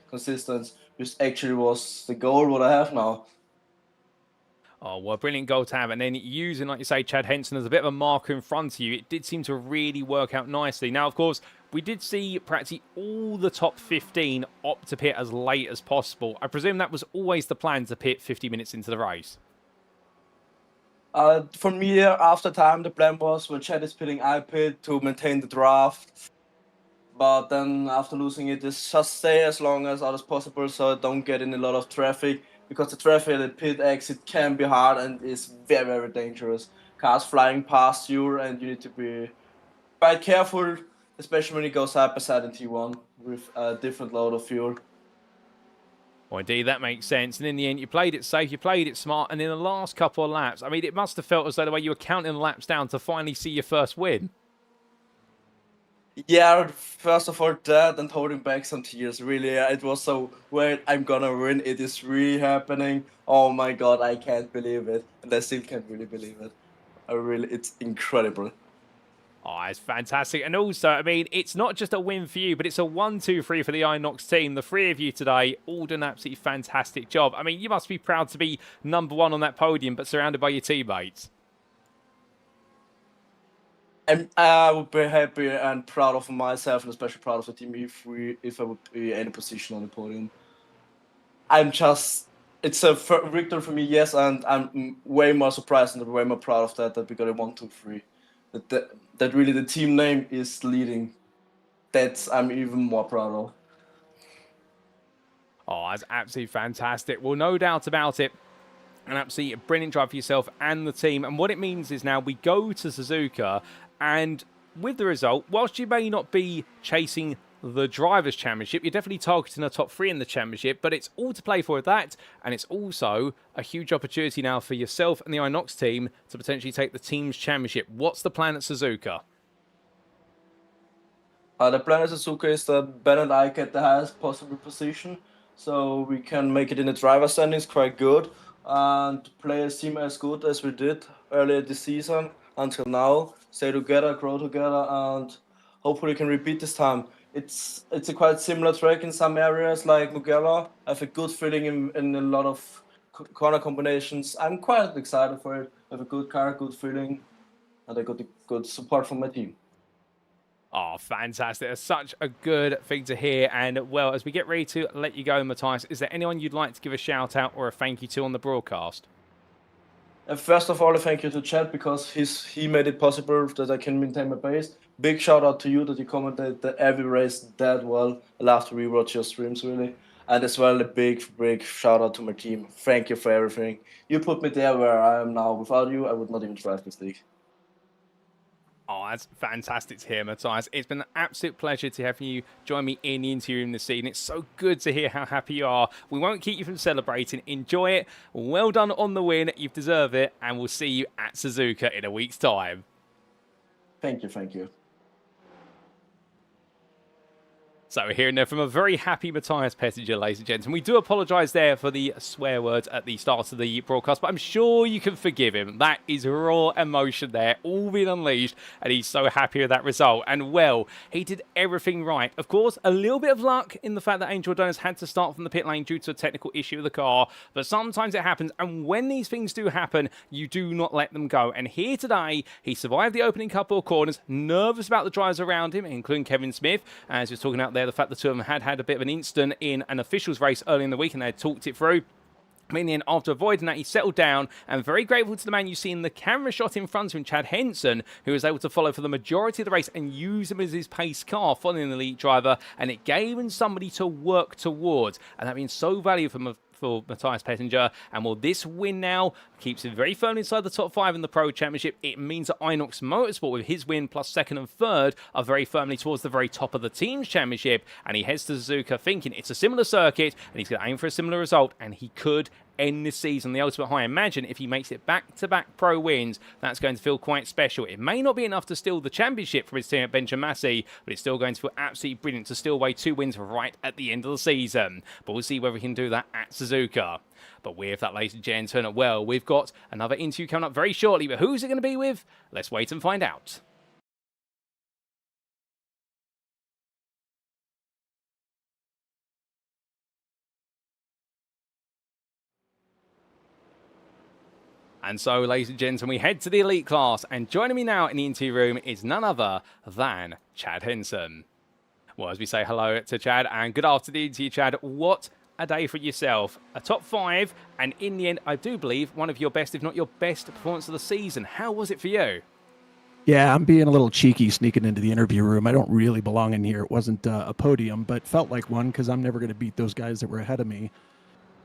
S4: consistent, which actually was the goal what I have now.
S1: Oh, well, brilliant goal to have. And then using, like you say, Chad Henson as a bit of a marker in front of you, it did seem to really work out nicely. Now, of course, we did see practically all the top 15 opt to pit as late as possible. I presume that was always the plan, to pit 50 minutes into the race.
S4: For me, after time, the plan was when Chad is pitting, I pit to maintain the draft. But then after losing it, is just stay as long as possible so I don't get in a lot of traffic, because the traffic at the pit exit can be hard and is very, very dangerous. Cars flying past you, and you need to be quite careful, especially when you go side by side in T1 with a different load of fuel.
S1: Well, indeed, that makes sense. And in the end, you played it safe, you played it smart, and in the last couple of laps, I mean, it must have felt as though the way you were counting the laps down to finally see your first win.
S4: Yeah, first of all that, and holding back some tears, really. It was so, well, I'm gonna win, it is really happening. Oh my god, I can't believe it. And I still can't really believe it. It's incredible.
S1: Oh, it's fantastic. And also, I mean, it's not just a win for you, but it's a 1-2-3 for the Inox team. The three of you today all done an absolutely fantastic job. I mean, you must be proud to be #1 on that podium, but surrounded by your teammates.
S4: And I would be happy and proud of myself, and especially proud of the team if I would be in any position on the podium. It's a victory for me, yes, and I'm way more surprised and way more proud of that we got a 1-2-3. That really the team name is leading. That's I'm even more proud of.
S1: Oh, that's absolutely fantastic. Well, no doubt about it. An absolutely brilliant drive for yourself and the team. And what it means is now we go to Suzuka, and with the result, whilst you may not be chasing the Drivers' Championship, you're definitely targeting a top 3 in the Championship, but it's all to play for that, and it's also a huge opportunity now for yourself and the Inox team to potentially take the Team's Championship. What's the plan at Suzuka?
S4: The plan at Suzuka is that Ben and I get the highest possible position, so we can make it in the driver's standings quite good, and play a team as good as we did earlier this season until now. Stay together, grow together, and hopefully can repeat this time. It's a quite similar track in some areas like Mugello. I have a good feeling in a lot of corner combinations. I'm quite excited for it. I have a good car, good feeling, and I got good support from my team.
S1: Oh, fantastic. That's such a good thing to hear. And, well, as we get ready to let you go, Matthias, is there anyone you'd like to give a shout out or a thank you to on the broadcast?
S4: First of all, a thank you to Chad, because he made it possible that I can maintain my pace. Big shout out to you that you commented every race that well. I love to rewatch your streams, really. And as well, a big shout out to my team. Thank you for everything. You put me there where I am now. Without you, I would not even drive this league.
S1: Oh, that's fantastic to hear, Matthias. It's been an absolute pleasure to have you join me in the interview room this evening. It's so good to hear how happy you are. We won't keep you from celebrating. Enjoy it. Well done on the win. You've deserved it. And we'll see you at Suzuka in a week's time.
S4: Thank you.
S1: So we're hearing there from a very happy Matthias Pettinger, ladies and gentlemen. We do apologise there for the swear words at the start of the broadcast, but I'm sure you can forgive him. That is raw emotion there, all being unleashed, and he's so happy with that result. And, well, he did everything right. Of course, a little bit of luck in the fact that Angel Donis had to start from the pit lane due to a technical issue with the car, but sometimes it happens, and when these things do happen, you do not let them go. And here today, he survived the opening couple of corners, nervous about the drivers around him, including Kevin Smith, as he was talking out there, the fact the two of them had a bit of an incident in an officials race early in the week and they had talked it through. In the end, after avoiding that, he settled down, and very grateful to the man you see in the camera shot in front of him, Chad Henson, who was able to follow for the majority of the race and use him as his pace car, following the lead driver, and it gave him somebody to work towards, and that being so valuable for Matthias Pettinger. And well, this win now keeps him very firmly inside the top 5 in the Pro Championship. It means that Inox Motorsport, with his win plus 2nd and 3rd, are very firmly towards the very top of the Teams Championship, and he heads to Suzuka thinking it's a similar circuit, and he's going to aim for a similar result, and he could end this season the ultimate high. Imagine if he makes it back-to-back pro wins, that's going to feel quite special. It may not be enough to steal the championship from his team at Benjamin, but it's still going to feel absolutely brilliant to steal away 2 wins right at the end of the season. But we'll see whether he can do that at Suzuka. But with that, ladies and gentlemen, well, we've got another interview coming up very shortly, but who's it going to be with? Let's wait and find out. And so, ladies and gentlemen, we head to the elite class, and joining me now in the interview room is none other than Chad Henson. Well, as we say hello to Chad, and good afternoon to you, Chad. What a day for yourself. A top 5, and in the end, I do believe, one of your best, if not your best, performance of the season. How was it for you?
S5: Yeah, I'm being a little cheeky sneaking into the interview room. I don't really belong in here. It wasn't a podium, but felt like one because I'm never going to beat those guys that were ahead of me.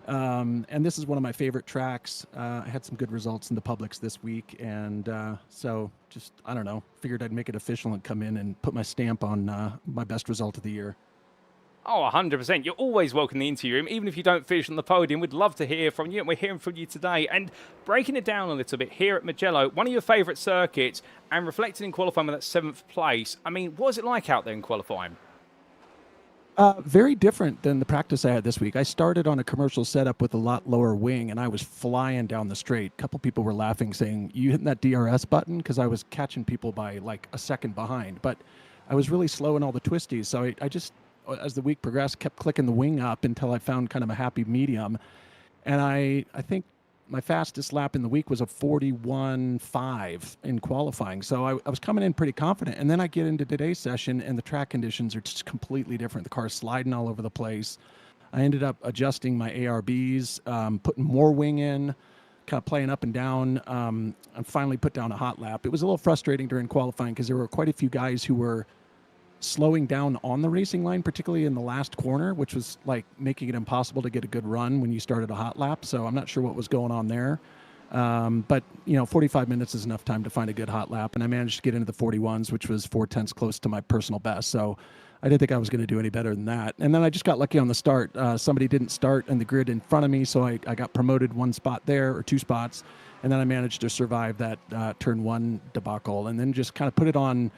S5: And this is one of my favorite tracks. I had some good results in the publics this week, and so just, I don't know, figured I'd make it official and come in and put my stamp on my best result of the year.
S1: Oh, 100%. You're always welcome in the interview room, even if you don't finish on the podium. We'd love to hear from you, and we're hearing from you today. And breaking it down a little bit, here at Mugello, one of your favourite circuits, and reflecting in qualifying with that 7th place. I mean, what was it like out there in qualifying?
S5: Very different than the practice I had this week. I started on a commercial setup with a lot lower wing, and I was flying down the straight. A couple people were laughing, saying, "You hitting that DRS button?" Because I was catching people by like a second behind. But I was really slow in all the twisties, so I just, as the week progressed, kept clicking the wing up until I found kind of a happy medium. And I think my fastest lap in the week was a 41.5 in qualifying. So I was coming in pretty confident. And then I get into today's session, and the track conditions are just completely different. The car's sliding all over the place. I ended up adjusting my ARBs, putting more wing in, kind of playing up and down. I finally put down a hot lap. It was a little frustrating during qualifying because there were quite a few guys who were slowing down on the racing line, particularly in the last corner, which was like making it impossible to get a good run when you started a hot lap. So I'm not sure what was going on there. But, 45 minutes is enough time to find a good hot lap. And I managed to get into the 41s, which was 4/10 close to my personal best. So I didn't think I was going to do any better than that. And then I just got lucky on the start. Somebody didn't start in the grid in front of me, so I got promoted 1 spot there, or 2 spots. And then I managed to survive that turn 1 debacle, and then just kind of put it on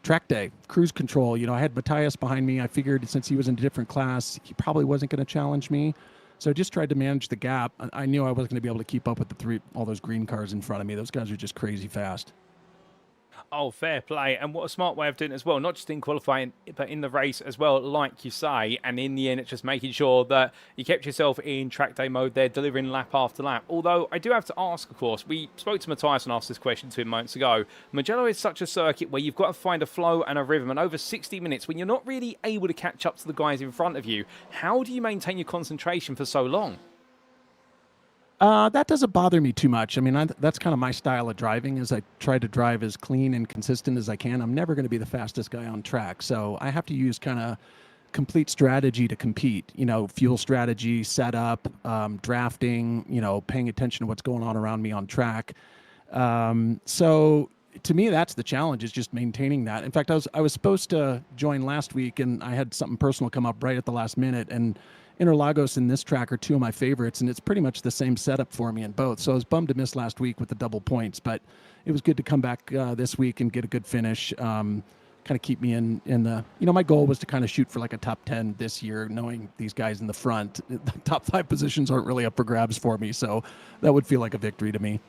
S5: track day, cruise control. I had Matthias behind me. I figured since he was in a different class, he probably wasn't going to challenge me. So I just tried to manage the gap. I knew I wasn't going to be able to keep up with all those green cars in front of me. Those guys are just crazy fast.
S1: Oh, fair play. And what a smart way of doing it as well, not just in qualifying, but in the race as well, like you say. And in the end, it's just making sure that you kept yourself in track day mode there, delivering lap after lap. Although I do have to ask, of course, we spoke to Matthias and asked this question to him moments ago. Mugello is such a circuit where you've got to find a flow and a rhythm. And over 60 minutes, when you're not really able to catch up to the guys in front of you, how do you maintain your concentration for so long?
S5: That doesn't bother me too much. I mean, that's kind of my style of driving, is I try to drive as clean and consistent as I can. I'm never going to be the fastest guy on track, so I have to use kind of complete strategy to compete. Fuel strategy, setup, drafting. Paying attention to what's going on around me on track. So to me, that's the challenge, is just maintaining that. In fact, I was supposed to join last week, and I had something personal come up right at the last minute. And Interlagos and this track are two of my favorites, and it's pretty much the same setup for me in both. So I was bummed to miss last week with the double points, but it was good to come back this week and get a good finish. Kind of keep me in the, my goal was to kind of shoot for like a top 10 this year, knowing these guys in the front. The top 5 positions aren't really up for grabs for me, so that would feel like a victory to me.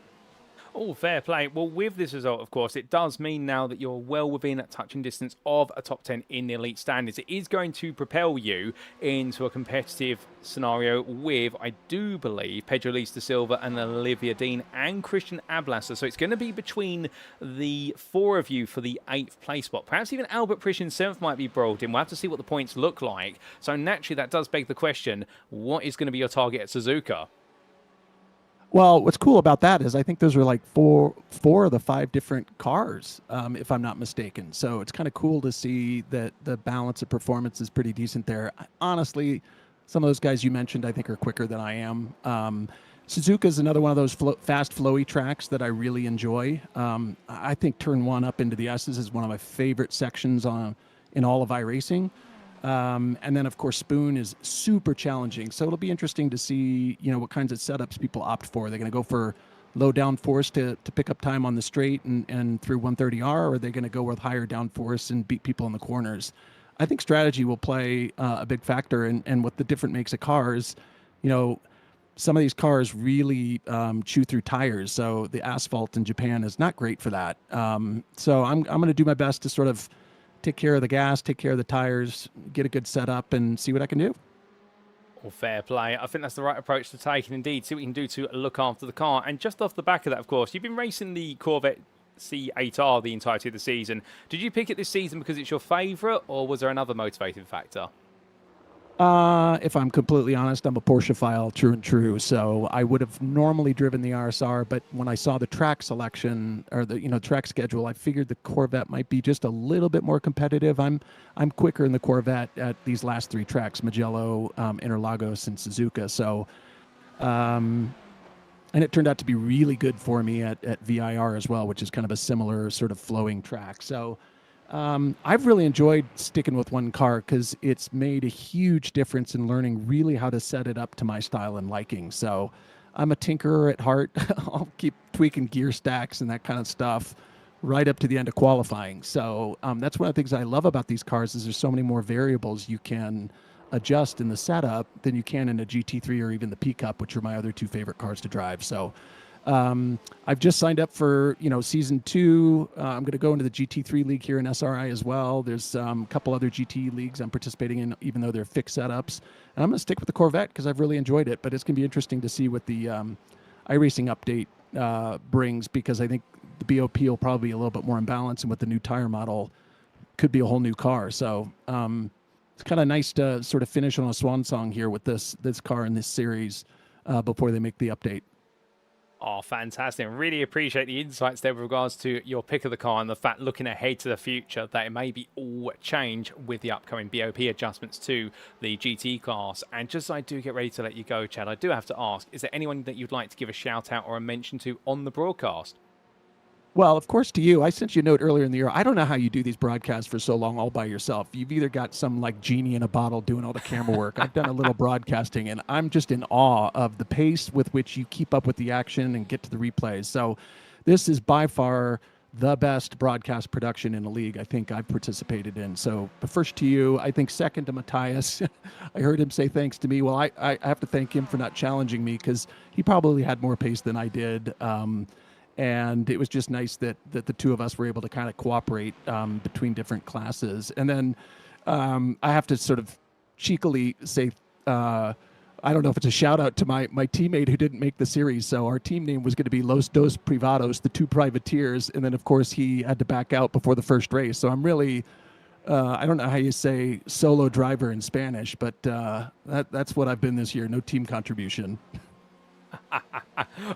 S1: Oh, fair play. Well, with this result, of course, it does mean now that you're well within that touching distance of a top 10 in the elite standards. It is going to propel you into a competitive scenario with, I do believe, Pedro Luis da Silva and Olivia Dean and Christian Ablasser. So it's going to be between the 4 of you for the 8th place spot. Perhaps even Albert Prish in 7th might be brought in. We'll have to see what the points look like. So naturally, that does beg the question, what is going to be your target at Suzuka?
S5: Well, what's cool about that is I think those are like four of the 5 different cars, if I'm not mistaken. So it's kind of cool to see that the balance of performance is pretty decent there. Honestly, some of those guys you mentioned I think are quicker than I am. Suzuka is another one of those fast, flowy tracks that I really enjoy. I think turn 1 up into the S's is one of my favorite sections in all of iRacing. And then, of course, Spoon is super challenging. So it'll be interesting to see, what kinds of setups people opt for. They're going to go for low downforce to pick up time on the straight and through 130R, or are they going to go with higher downforce and beat people in the corners? I think strategy will play a big factor and what the different makes of cars. Some of these cars really chew through tires. So the asphalt in Japan is not great for that. So I'm going to do my best to sort of take care of the gas, take care of the tires, get a good setup, and see what I can do.
S1: Well, fair play. I think that's the right approach to take, and indeed, see what you can do to look after the car. And just off the back of that, of course, you've been racing the Corvette C8R the entirety of the season. Did you pick it this season because it's your favourite, or was there another motivating factor?
S5: If I'm completely honest, I'm a Porsche-phile, true and true. So I would have normally driven the RSR, but when I saw the track selection or the track schedule, I figured the Corvette might be just a little bit more competitive. I'm quicker in the Corvette at these last 3 tracks: Mugello, Interlagos, and Suzuka. So, and it turned out to be really good for me at VIR as well, which is kind of a similar sort of flowing track. So. I've really enjoyed sticking with one car because it's made a huge difference in learning really how to set it up to my style and liking. So I'm a tinkerer at heart. I'll keep tweaking gear stacks and that kind of stuff right up to the end of qualifying. So that's one of the things I love about these cars is there's so many more variables you can adjust in the setup than you can in a GT3 or even the P-Cup, which are my other 2 favorite cars to drive. So I've just signed up for, season 2. I'm going to go into the GT3 league here in SRI as well. There's a couple other GT leagues I'm participating in, even though they're fixed setups. And I'm going to stick with the Corvette because I've really enjoyed it. But it's going to be interesting to see what the iRacing update brings, because I think the BOP will probably be a little bit more in balance, and with the new tire model, could be a whole new car. So it's kind of nice to sort of finish on a swan song here with this car in this series before they make the update.
S1: Oh, fantastic. Really appreciate the insights there with regards to your pick of the car and the fact, looking ahead to the future, that it may be all change with the upcoming BOP adjustments to the GT class. And just as I do get ready to let you go, Chad, I do have to ask, is there anyone that you'd like to give a shout out or a mention to on the broadcast?
S5: Well, of course, to you. I sent you a note earlier in the year. I don't know how you do these broadcasts for so long all by yourself. You've either got some like genie in a bottle doing all the camera work. I've done a little broadcasting, and I'm just in awe of the pace with which you keep up with the action and get to the replays. So this is by far the best broadcast production in the league I think I've participated in. So first to you. I think second to Matthias. I heard him say thanks to me. Well, I have to thank him for not challenging me, because he probably had more pace than I did. And it was just nice that the 2 of us were able to kind of cooperate between different classes. And then I have to sort of cheekily say, I don't know if it's a shout out to my teammate who didn't make the series. So our team name was going to be Los Dos Privados, the 2 privateers. And then, of course, he had to back out before the first race. So I'm really, I don't know how you say solo driver in Spanish, but that's what I've been this year. No team contribution.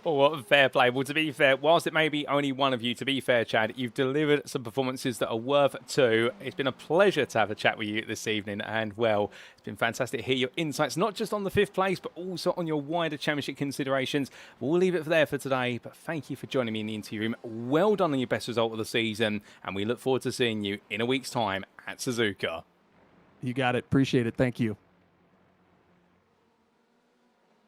S1: Oh, what fair play. Well, to be fair, whilst it may be only one of you, to be fair, Chad, you've delivered some performances that are worth two. It's been a pleasure to have a chat with you this evening, and, well, it's been fantastic to hear your insights, not just on the 5th place, but also on your wider championship considerations. We'll leave it there for today, but thank you for joining me in the interview room. Well done on your best result of the season, and we look forward to seeing you in a week's time at Suzuka.
S5: You got it. Appreciate it. Thank you.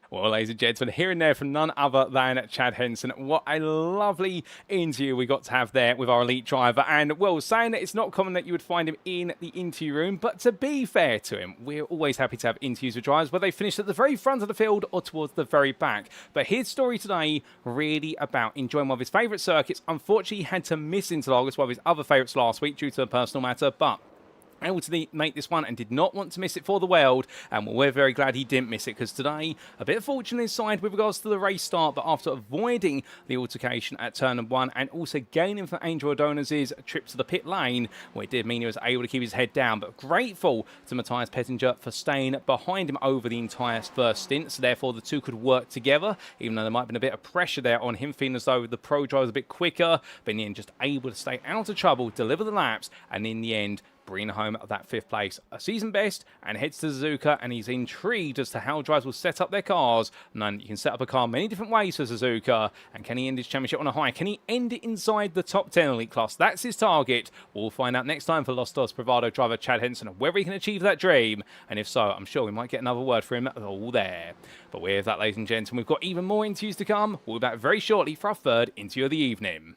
S1: Well, ladies and gentlemen, here and there from none other than Chad Henson. What a lovely interview we got to have there with our elite driver. And, well, saying that it's not common that you would find him in the interview room, but to be fair to him, we're always happy to have interviews with drivers where they finish at the very front of the field or towards the very back. But his story today, really about enjoying one of his favourite circuits. Unfortunately, he had to miss Interlagos, one of his other favourites last week due to a personal matter, but able to make this one and did not want to miss it for the world, and we're very glad he didn't miss it, because today a bit of fortune on his side with regards to the race start, but after avoiding the altercation at turn 1 and also gaining from Angel Adonis' trip to the pit lane, well, it did mean he was able to keep his head down, but grateful to Matthias Pettinger for staying behind him over the entire first stint, so therefore the two could work together, even though there might have been a bit of pressure there on him, feeling as though the pro driver was a bit quicker, but in the end just able to stay out of trouble, deliver the laps, and in the end bring home that 5th place, a season best, and heads to Suzuka, and he's intrigued as to how drivers will set up their cars. And you can set up a car many different ways for Suzuka, and can he end his championship on a high? Can he end it inside the top 10 elite class? That's his target. We'll find out next time for Los Dos Bravado driver Chad Henson whether he can achieve that dream, and if so, I'm sure we might get another word for him all there. But with that, ladies and gentlemen, we've got even more interviews to come. We'll be back very shortly for our 3rd interview of the evening.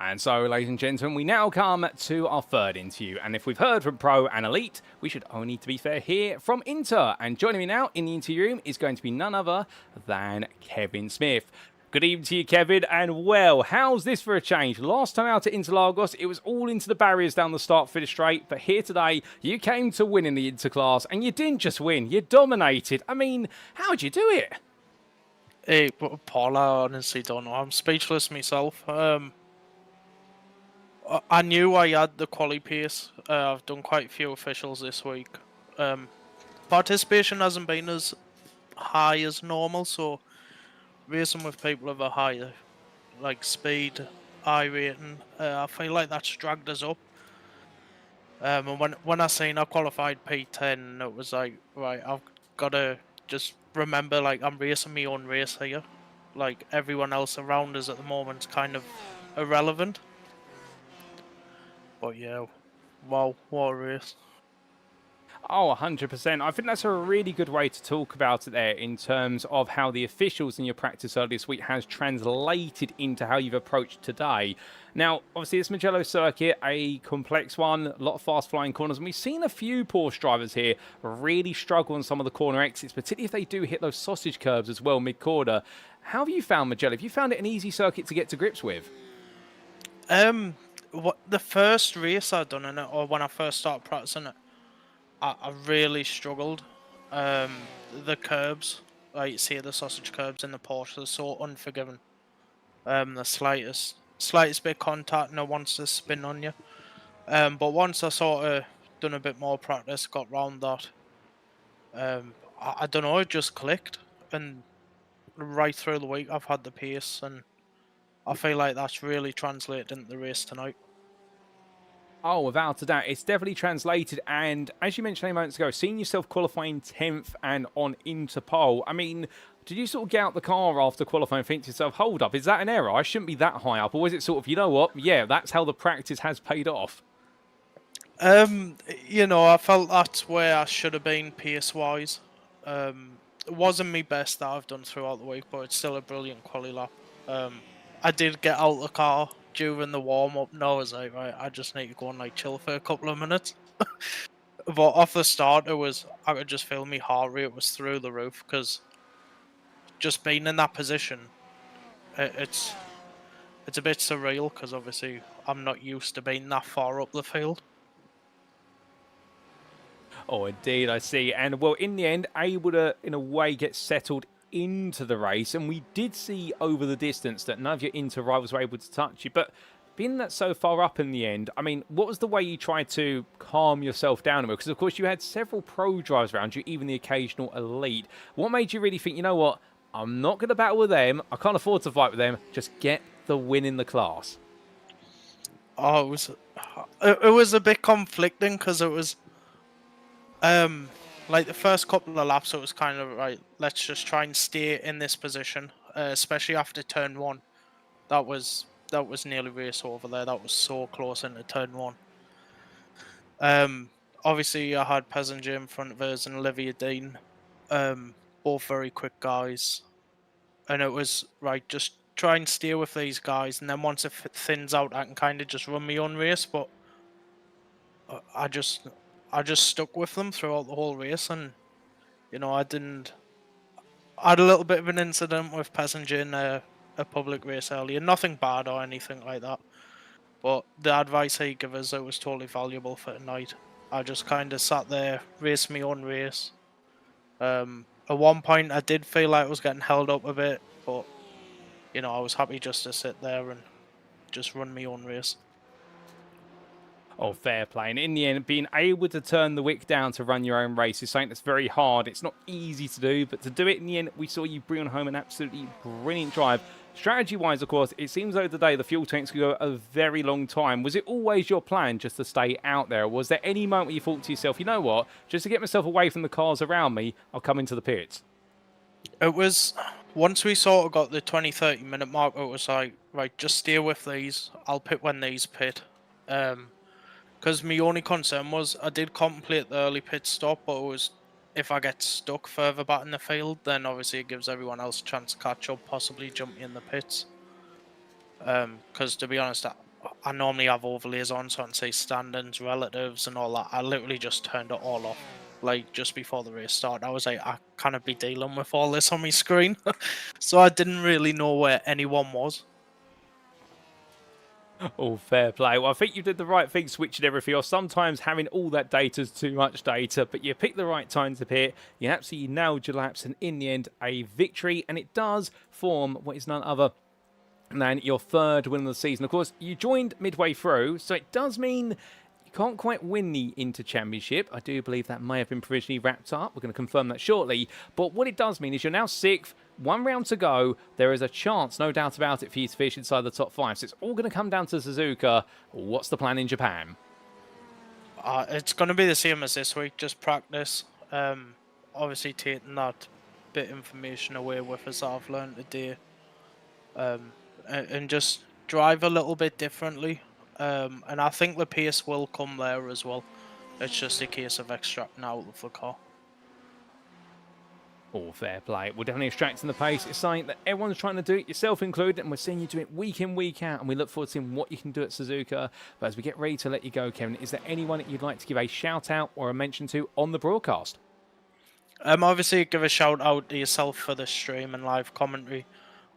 S1: And so, ladies and gentlemen, we now come to our 3rd interview. And if we've heard from Pro and Elite, we should only, to be fair, hear from Inter. And joining me now in the interview room is going to be none other than Kevin Smith. Good evening to you, Kevin. And, well, how's this for a change? Last time out at Interlagos, it was all into the barriers down the start for the straight. But here today, you came to win in the Interclass. And you didn't just win, you dominated. I mean, how'd you do it?
S6: Hey, Paul, I honestly don't know. I'm speechless myself. I knew I had the quali pace. I've done quite a few officials this week. Participation hasn't been as high as normal, so racing with people of a higher speed, iRating, I feel like that's dragged us up. And when I seen I qualified P10, it was like, right, I've got to just remember, I'm racing my own race here. Everyone else around us at the moment's kind of irrelevant. But yeah, wow, what a race.
S1: Oh, 100%. I think that's a really good way to talk about it there in terms of how the officials in your practice earlier this week has translated into how you've approached today. Now, obviously, this Mugello circuit, a complex one, a lot of fast-flying corners, and we've seen a few Porsche drivers here really struggle on some of the corner exits, particularly if they do hit those sausage curves as well mid-corner. How have you found Mugello? Have you found it an easy circuit to get to grips with?
S6: The first race I'd done in it, or when I first started practicing it, I really struggled. The curbs, see the sausage curbs in the Porsche, they're so unforgiving. The slightest bit of contact and it wants to spin on you. But once I sort of done a bit more practice, got round that, I don't know, it just clicked. And right through the week I've had the pace, and I feel like that's really translated into the race tonight.
S1: Oh, without a doubt. It's definitely translated. And as you mentioned a moment ago, seeing yourself qualifying 10th and on into pole, I mean, did you sort of get out the car after qualifying and think to yourself, hold up, is that an error? I shouldn't be that high up. Or was it sort of, you know what, yeah, that's how the practice has paid off?
S6: I felt that's where I should have been pace-wise. It wasn't my best that I've done throughout the week, but it's still a brilliant quali lap. I did get out the car during the warm-up. No, I was like, right, I just need to go and chill for a couple of minutes. But off the start, I could just feel my heart rate was through the roof, because just being in that position, it's a bit surreal, because obviously I'm not used to being that far up the field.
S1: Oh, indeed, I see. And, well, in the end, able to, in a way, get settled into the race, and we did see over the distance that none of your Inter rivals were able to touch you. But being that so far up in the end, I mean, what was the way you tried to calm yourself down? Because, of course, you had several pro drivers around you, even the occasional elite. What made you really think, you know what, I'm not going to battle with them, I can't afford to fight with them, just get the win in the class?
S6: Oh, it was a bit conflicting because it was like the first couple of laps, it was kind of right. Let's just try and stay in this position, especially after turn 1. That was nearly race over there. That was so close into turn 1. Obviously I had Passenger in front of us and Olivia Dean, both very quick guys, and it was right. Just try and steer with these guys, and then once it thins out, I can kind of just run my own race. But I just stuck with them throughout the whole race, and I had a little bit of an incident with Passenger in a public race earlier. Nothing bad or anything like that, but the advice he gave us, it was totally valuable for tonight. I just kind of sat there, raced my own race. At one point, I did feel like I was getting held up a bit, but I was happy just to sit there and just run my own race.
S1: Oh, fair play. And in the end, being able to turn the wick down to run your own race is something that's very hard. It's not easy to do, but to do it in the end, we saw you bring home an absolutely brilliant drive. Strategy-wise, of course, it seems though today the fuel tanks could go a very long time. Was it always your plan just to stay out there? Or was there any moment where you thought to yourself, you know what, just to get myself away from the cars around me, I'll come into the pits?
S6: It was, once we sort of got the 20-30 minute mark, it was like, right, just steer with these. I'll pit when these pit. Because my only concern was I did contemplate the early pit stop, but it was if I get stuck further back in the field, then obviously it gives everyone else a chance to catch up, possibly jump in the pits. Because to be honest, I normally have overlays on, so I can see standings, relatives and all that. I literally just turned it all off, like just before the race started. I was like, I can't be dealing with all this on my screen. So I didn't really know where anyone was.
S1: Oh, fair play. Well, I think you did the right thing switching everything off. Sometimes having all that data is too much data, but you picked the right time to pit. You absolutely nailed your laps, and in the end, a victory. And it does form what is none other than your third win of the season. Of course, you joined midway through, so it does mean you can't quite win the Inter Championship. I do believe that may have been provisionally wrapped up. We're going to confirm that shortly. But what it does mean is you're now 6th. 1 round to go. There is a chance, no doubt about it, for you to finish inside the top 5. So it's all going to come down to Suzuka. What's the plan in Japan?
S6: It's going to be the same as this week, just practice. Obviously taking that bit of information away with us that I've learned today. And just drive a little bit differently. And I think the pace will come there as well. It's just a case of extracting out of the car.
S1: All fair play. We're definitely extracting the pace. It's something that everyone's trying to do, yourself included, and we're seeing you do it week in, week out, and we look forward to seeing what you can do at Suzuka. But as we get ready to let you go, Kevin, is there anyone that you'd like to give a shout-out or a mention to on the broadcast?
S6: Obviously, give a shout-out to yourself for the stream and live commentary.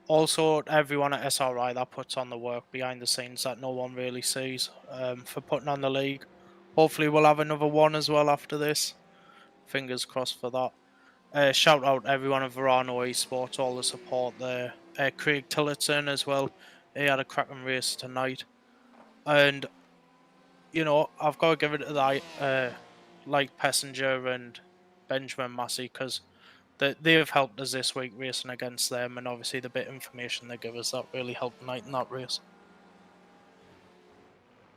S6: Also, everyone at SRI that puts on the work behind the scenes that no one really sees, for putting on the league. Hopefully, we'll have another one as well after this. Fingers crossed for that. Shout out everyone at Verano Esports, all the support there. Craig Tillotson as well. He had a cracking race tonight. And, I've got to give it to that, like Passenger and Benjamin Massey, because they have helped us this week racing against them, and obviously the bit of information they give us that really helped tonight in that race.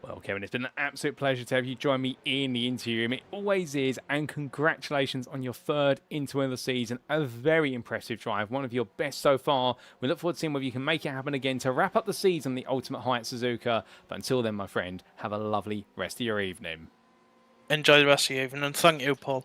S1: Well, Kevin, it's been an absolute pleasure to have you join me in the interview room. It always is, and congratulations on your third Inter of the season. A very impressive drive, one of your best so far. We look forward to seeing whether you can make it happen again to wrap up the season the ultimate high at Suzuka. But until then, my friend, have a lovely rest of your evening.
S6: Enjoy the rest of your evening, and thank you, Paul.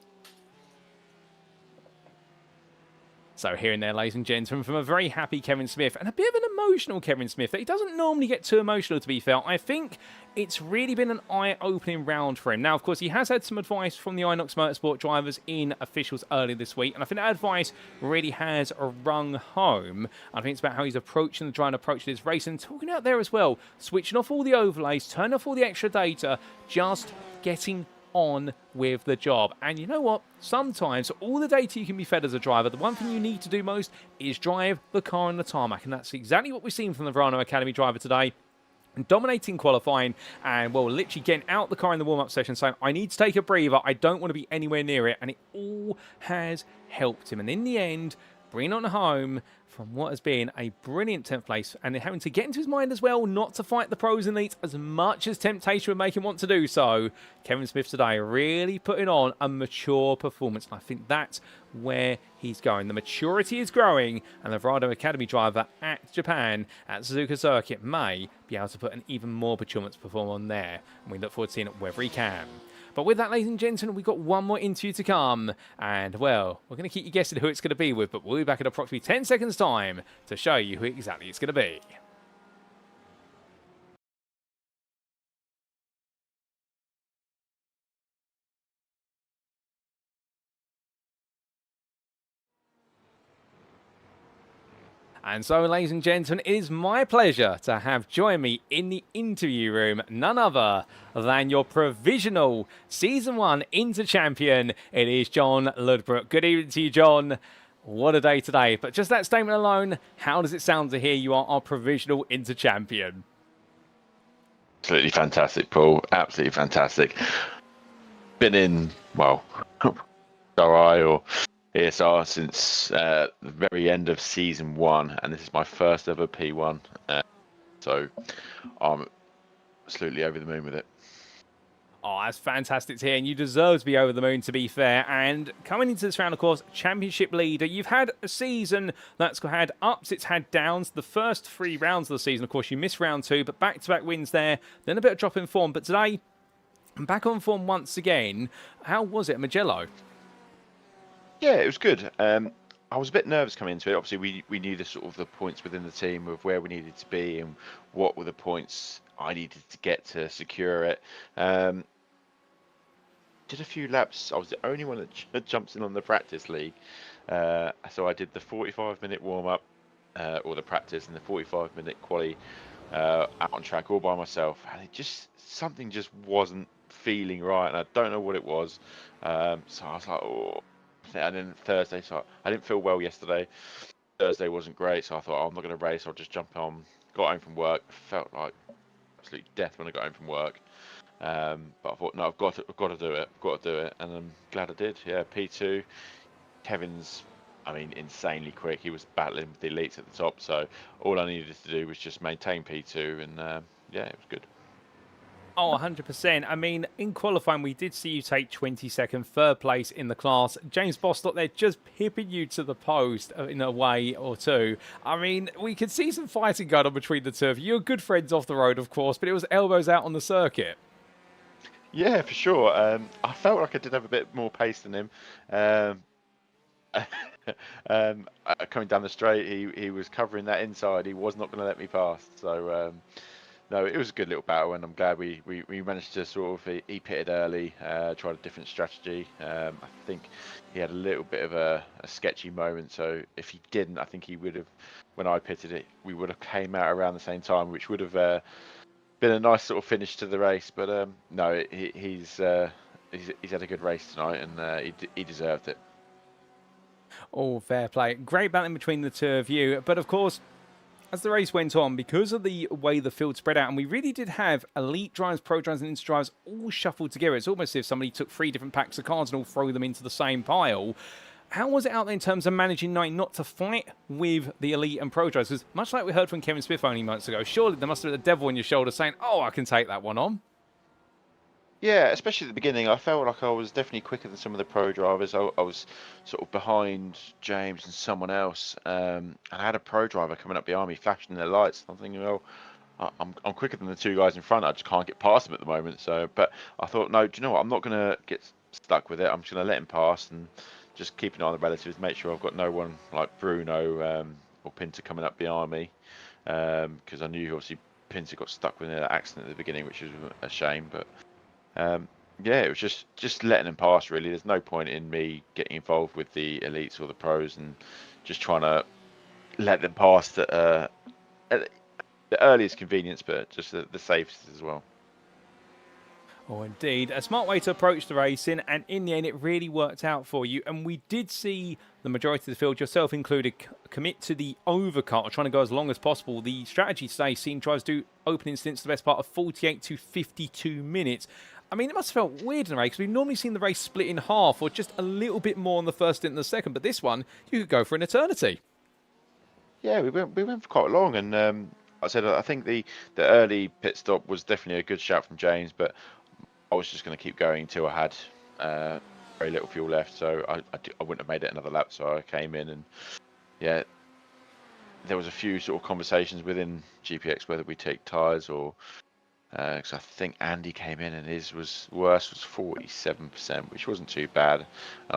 S1: So here and there, ladies and gentlemen, from a very happy Kevin Smith and a bit of an emotional Kevin Smith that he doesn't normally get too emotional, to be fair. I think it's really been an eye-opening round for him. Now, of course, he has had some advice from the Inox Motorsport drivers in officials earlier this week, and I think that advice really has rung home. I think it's about how he's approaching the driving approach to this race and talking out there as well, switching off all the overlays, turning off all the extra data, just getting on with the job. And you know what? Sometimes all the data you can be fed as a driver, the one thing you need to do most is drive the car on the tarmac. And that's exactly what we've seen from the Verano Academy driver today. Dominating qualifying and, well, literally getting out the car in the warm-up session saying, I need to take a breather, I don't want to be anywhere near it, and it all has helped him. And in the end, bringing on home from what has been a brilliant 10th place, and having to get into his mind as well not to fight the pros and elites as much as temptation would make him want to do so. Kevin Smith today really putting on a mature performance, and I think that's where he's going. The maturity is growing, and the Verano Academy driver at Japan at Suzuka Circuit may be able to put an even more performance perform on there, and we look forward to seeing whether he can. But with that, ladies and gentlemen, we've got one more interview to come. And, well, we're going to keep you guessing who it's going to be with, but we'll be back in approximately 10 seconds' time to show you who exactly it's going to be. And so, ladies and gentlemen, it is my pleasure to have join me in the interview room none other than your provisional Season 1 Inter champion. It is John Ludbrook. Good evening to you, John. What a day today. But just that statement alone, how does it sound to hear you are our provisional Inter champion?
S7: Absolutely fantastic, Paul. Absolutely fantastic. Been in, well, RI or ESR since the very end of Season 1, and this is my first ever P1. So I'm absolutely over the moon with it.
S1: Oh, that's fantastic to hear, and you deserve to be over the moon, to be fair. And coming into this round, of course, championship leader. You've had a season that's had ups, it's had downs. The first 3 rounds of the season, of course, you missed round 2, but back-to-back wins there. Then a bit of drop in form, but today, back on form once again. How was it at Mugello?
S7: Yeah, it was good. I was a bit nervous coming into it. Obviously, we knew the sort of the points within the team of where we needed to be and what were the points I needed to get to secure it. Did a few laps. I was the only one that jumps in on the practice league. So I did the 45-minute warm-up, or the practice, and the 45-minute quali out on track all by myself. And something just wasn't feeling right, and I don't know what it was. So I was like, oh. And then Thursday, so I didn't feel well yesterday. Thursday wasn't great, so I thought, oh, I'm not going to race. I'll just jump on. Got home from work. Felt like absolute death when I got home from work. But I thought, no, I've got to do it. I've got to do it, and I'm glad I did. Yeah, P2. Kevin's, I mean, insanely quick. He was battling with the elites at the top, so all I needed to do was just maintain P2, and yeah, it was good.
S1: Oh, 100%. I mean, in qualifying, we did see you take 22nd, third place in the class. James Bostock there just pipping you to the post in a way or two. I mean, we could see some fighting going on between the two of you. You're good friends off the road, of course, but it was elbows out on the circuit.
S7: Yeah, for sure. I felt like I did have a bit more pace than him. Coming down the straight, he was covering that inside. He was not going to let me pass. So, no, it was a good little battle, and I'm glad we managed to sort of, he pitted early, tried a different strategy. I think he had a little bit of a sketchy moment, so if he didn't, I think he would have, when I pitted it, we would have came out around the same time, which would have been a nice sort of finish to the race. But no, he's had a good race tonight, and he deserved it.
S1: Oh, fair play. Great battling between the two of you, but of course, as the race went on, because of the way the field spread out, and we really did have elite drivers, pro drivers, and inter drivers all shuffled together. It's almost as if somebody took 3 different packs of cards and all throw them into the same pile. How was it out there in terms of managing not to fight with the elite and pro drivers? Because much like we heard from Kevin Smith only months ago, surely there must have been a devil on your shoulder saying, oh, I can take that one on.
S7: Yeah, especially at the beginning, I felt like I was definitely quicker than some of the pro drivers. I was sort of behind James and someone else, and I had a pro driver coming up behind me, flashing their lights. I'm thinking, well, I'm quicker than the 2 guys in front. I just can't get past them at the moment. So, but I thought, no, do you know what? I'm not going to get stuck with it. I'm just going to let him pass and just keep an eye on the relatives, make sure I've got no one like Bruno or Pinter coming up behind me, because I knew obviously Pinter got stuck with an accident at the beginning, which was a shame, but. Yeah, it was just letting them pass, really. There's no point in me getting involved with the elites or the pros and just trying to let them pass at the earliest convenience, but just the safest as well.
S1: Oh, indeed. A smart way to approach the racing, and in the end, it really worked out for you. And we did see the majority of the field, yourself included, commit to the overcut, or trying to go as long as possible. The strategy today seemed tries to do opening stints the best part of 48 to 52 minutes. I mean, it must have felt weird in a race, because we've normally seen the race split in half, or just a little bit more on the first stint than the second. But this one, you could go for an eternity.
S7: Yeah, we went for quite long, and I think the early pit stop was definitely a good shout from James, but I was just going to keep going until I had very little fuel left, so I wouldn't have made it another lap. So I came in, and yeah, there was a few sort of conversations within GPX whether we take tyres or because I think Andy came in and his was 47%, which wasn't too bad. And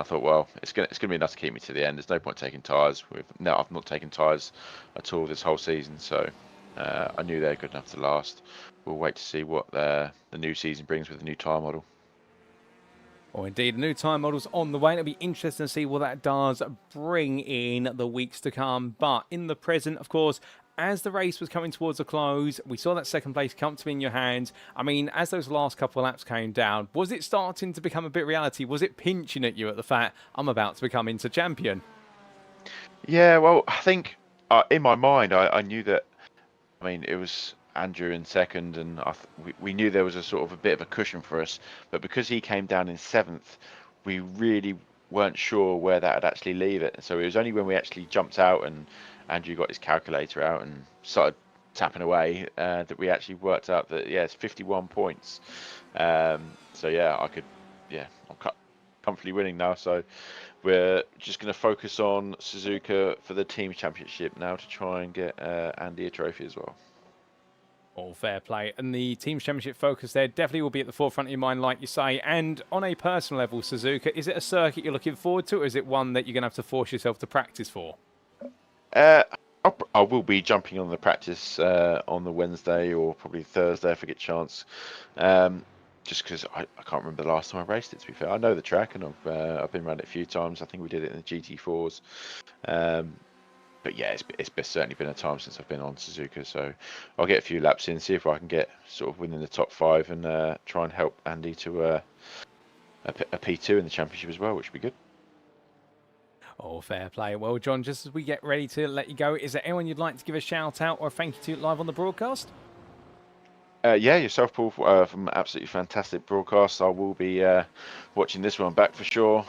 S7: I thought, well, it's gonna be enough to keep me to the end. There's no point taking tyres. I've not taken tyres at all this whole season, so I knew they're good enough to last. We'll wait to see what the new season brings with the new tyre model.
S1: Oh, indeed, a new tyre model's on the way. It'll be interesting to see what that does bring in the weeks to come. But in the present, of course, as the race was coming towards a close, we saw that second place comfortably in your hands. I mean, as those last couple of laps came down, was it starting to become a bit reality? Was it pinching at you at the fact, I'm about to become Inter champion?
S7: Yeah, well, I think in my mind, I knew that, I mean, it was Andrew in second, and we knew there was a sort of a bit of a cushion for us. But because he came down in seventh, we really weren't sure where that would actually leave it. So it was only when we actually jumped out and Andrew got his calculator out and started tapping away that we actually worked out that, yeah, it's 51 points. So yeah, I'm comfortably winning now. So we're just going to focus on Suzuka for the team championship now to try and get Andy a trophy as well.
S1: All fair play. And the team's championship focus there definitely will be at the forefront of your mind, like you say. And on a personal level, Suzuka, is it a circuit you're looking forward to, or is it one that you're going to have to force yourself to practice for?
S7: I will be jumping on the practice on the Wednesday or probably Thursday if I get a chance. Just because I can't remember the last time I raced it, to be fair. I know the track, and I've been around it a few times. I think we did it in the GT4s. But yeah, it's certainly been a time since I've been on Suzuka, so I'll get a few laps in, see if I can get sort of within the top 5 and try and help Andy to a P2 in the championship as well, which would be good.
S1: Oh, fair play. Well, John, just as we get ready to let you go, is there anyone you'd like to give a shout out or a thank you to live on the broadcast?
S7: Yeah, yourself, Paul, from absolutely fantastic broadcast. I will be watching this one back for sure.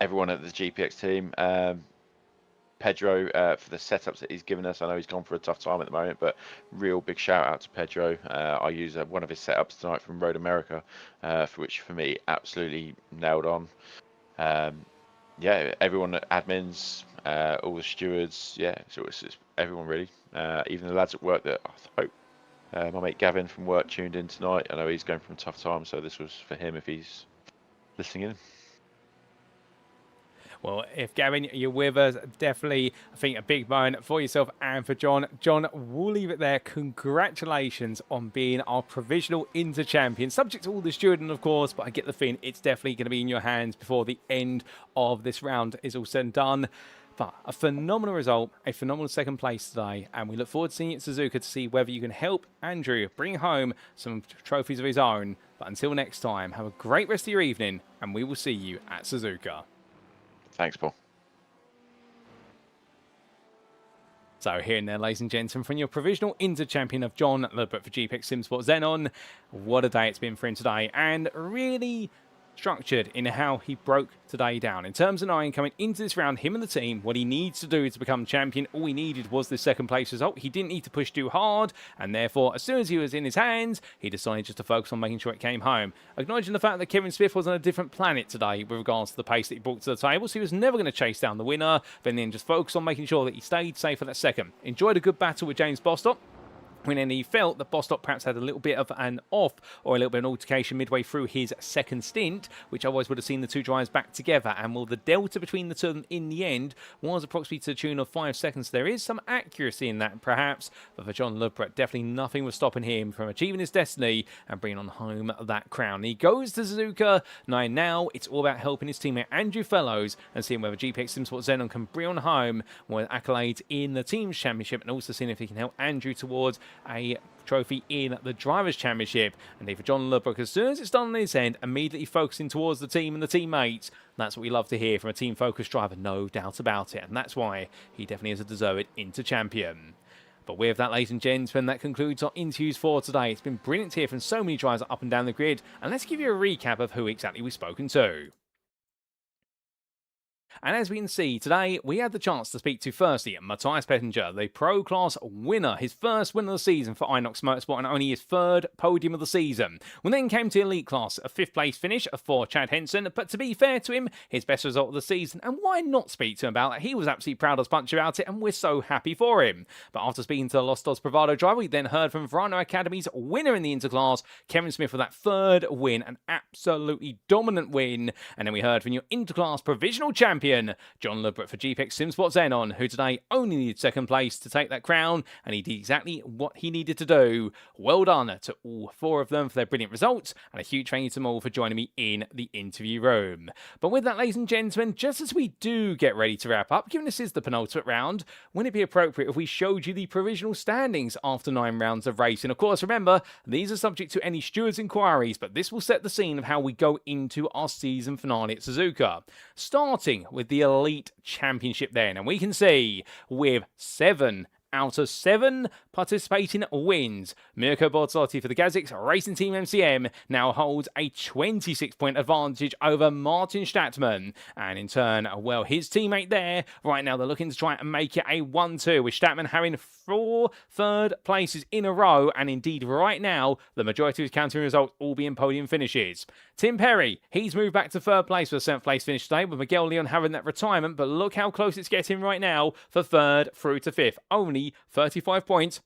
S7: Everyone at the GPX team. Pedro for the setups that he's given us. I know he's gone for a tough time at the moment, but real big shout out to Pedro. I use one of his setups tonight from Road America, for which for me absolutely nailed on. Yeah, everyone at admins, all the stewards, yeah, so it's everyone really. Even the lads at work that I hope my mate Gavin from work tuned in tonight. I know he's going from a tough time, so this was for him if he's listening in.
S1: Well, if Gavin, you're with us, definitely, I think, a big moment for yourself and for John. John, we'll leave it there. Congratulations on being our provisional Inter champion. Subject to all the stewarding, of course, but I get the feeling it's definitely going to be in your hands before the end of this round is all said and done. But a phenomenal result, a phenomenal second place today, and we look forward to seeing you at Suzuka to see whether you can help Andrew bring home some trophies of his own. But until next time, have a great rest of your evening, and we will see you at Suzuka.
S7: Thanks, Paul.
S1: So here and there, ladies and gentlemen, from your provisional Inter champion of John Lebert for GPX SimSport Xenon. What a day it's been for him today, and really structured in how he broke today down. In terms of knowing coming into this round, him and the team, what he needs to do to become champion, all he needed was this second place result. He didn't need to push too hard, and therefore, as soon as he was in his hands, he decided just to focus on making sure it came home. Acknowledging the fact that Kevin Smith was on a different planet today with regards to the pace that he brought to the table, so he was never going to chase down the winner, but then just focus on making sure that he stayed safe for that second. Enjoyed a good battle with James Bostock, when then he felt that Bostock perhaps had a little bit of an off or a little bit of an altercation midway through his second stint, which otherwise would have seen the two drivers back together. And while the delta between the two of them in the end was approximately to the tune of 5 seconds, there is some accuracy in that perhaps, but for John Lebret, definitely nothing was stopping him from achieving his destiny and bringing on home that crown. He goes to Suzuka. Now it's all about helping his teammate Andrew Fellows and seeing whether GPX SimSport Xenon can bring on home with accolades in the Teams Championship, and also seeing if he can help Andrew towards a trophy in the Drivers' Championship. And for John Ludbrook, as soon as it's done on his end, immediately focusing towards the team and the teammates. That's what we love to hear from a team-focused driver, no doubt about it. And that's why he definitely is a deserved Inter champion. But with that, ladies and gentlemen, that concludes our interviews for today. It's been brilliant to hear from so many drivers up and down the grid. And let's give you a recap of who exactly we've spoken to. And as we can see, today we had the chance to speak to, firstly, Matthias Pettinger, the Pro Class winner, his first win of the season for Inox Motorsport and only his third podium of the season. We then came to Elite Class, a 5th place finish for Chad Henson, but to be fair to him, his best result of the season, and why not speak to him about it? He was absolutely proud as punch about it, and we're so happy for him. But after speaking to the Los Dos Bravado driver, we then heard from Verano Academy's winner in the Interclass, Kevin Smith, with that 3rd win, an absolutely dominant win. And then we heard from your Interclass provisional champion, John Ludbrook for GPX SimSport Xenon, who today only needed 2nd place to take that crown, and he did exactly what he needed to do. Well done to all 4 of them for their brilliant results, and a huge thank you to them all for joining me in the interview room. But with that, ladies and gentlemen, just as we do get ready to wrap up, given this is the penultimate round, wouldn't it be appropriate if we showed you the provisional standings after 9 rounds of racing? Of course, remember, these are subject to any stewards' inquiries, but this will set the scene of how we go into our season finale at Suzuka. Starting with the Elite Championship then, and we can see with 7 out of 7 participating wins, Mirko Bortolotti for the GTE Racing Team MCM now holds a 26-point advantage over Martin Stattmann. And in turn, well, his teammate there, right now they're looking to try and make it a 1-2, with Stattmann having 4 third places in a row, and indeed right now, the majority of his counting results all being podium finishes. Tim Perry, he's moved back to 3rd place for the 7th place finish today, with Miguel Leon having that retirement, but look how close it's getting right now for 3rd through to 5th. Only 35 points.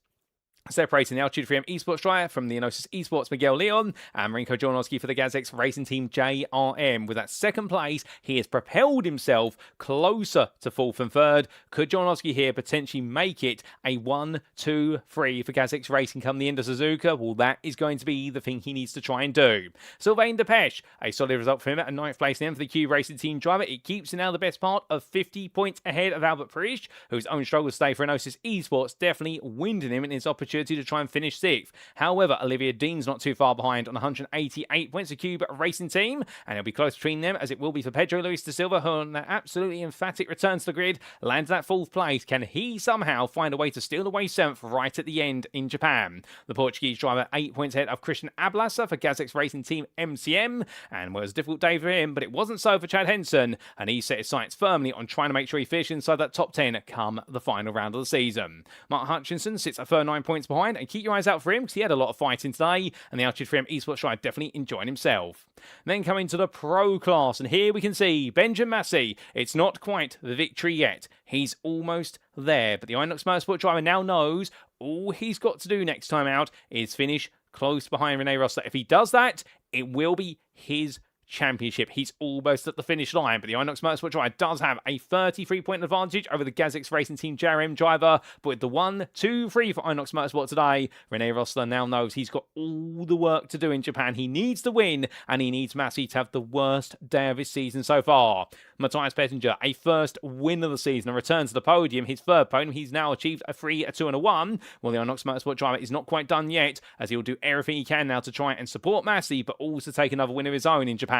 S1: Separating the Altitude 3M Esports driver from the Enosis Esports Miguel Leon and Marinko Jornowski for the GazX Racing Team JRM. With that 2nd place, he has propelled himself closer to 4th and 3rd. Could Jornowski here potentially make it a 1-2-3 for GazX Racing come the end of Suzuka? Well, that is going to be the thing he needs to try and do. Sylvain Depeche, a solid result for him at a 9th place in for the Cube Racing Team driver. It keeps him now the best part of 50 points ahead of Albert Prisch, whose own struggles today for Enosis Esports definitely winding him in his opportunity to try and finish 6th. However, Olivia Dean's not too far behind on 188 points. The Cube Racing Team, and it'll be close between them as it will be for Pedro Luis da Silva, who on that absolutely emphatic return to the grid lands that 4th place. Can he somehow find a way to steal away 7th right at the end in Japan? The Portuguese driver 8 points ahead of Christian Ablasa for GazX Racing Team MCM, and well, it was a difficult day for him, but it wasn't so for Chad Henson, and he set his sights firmly on trying to make sure he finishes inside that top 10 come the final round of the season. Mark Hutchinson sits at 9 points behind, and keep your eyes out for him because he had a lot of fighting today, and the Altitude 3M Esports driver definitely enjoying himself. Then coming to the Pro Class, and here we can see Benjamin Massey. It's not quite the victory yet. He's almost there, but the Inox Motorsport driver now knows all he's got to do next time out is finish close behind Rene Rosler. If he does that, it will be his championship. He's almost at the finish line, but the Inox Motorsport driver does have a 33-point advantage over the GazX Racing Team JRM driver. But with the 1-2-3 for Inox Motorsport today, Rene Rosler now knows he's got all the work to do in Japan. He needs to win, and he needs Massey to have the worst day of his season so far. Matthias Pettinger, a 1st win of the season, a return to the podium, his 3rd podium. He's now achieved a 3, a 2, and a 1. Well, the Inox Motorsport driver is not quite done yet, as he'll do everything he can now to try and support Massey, but also take another win of his own in Japan.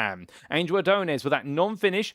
S1: Angel Adonis with that non-finish.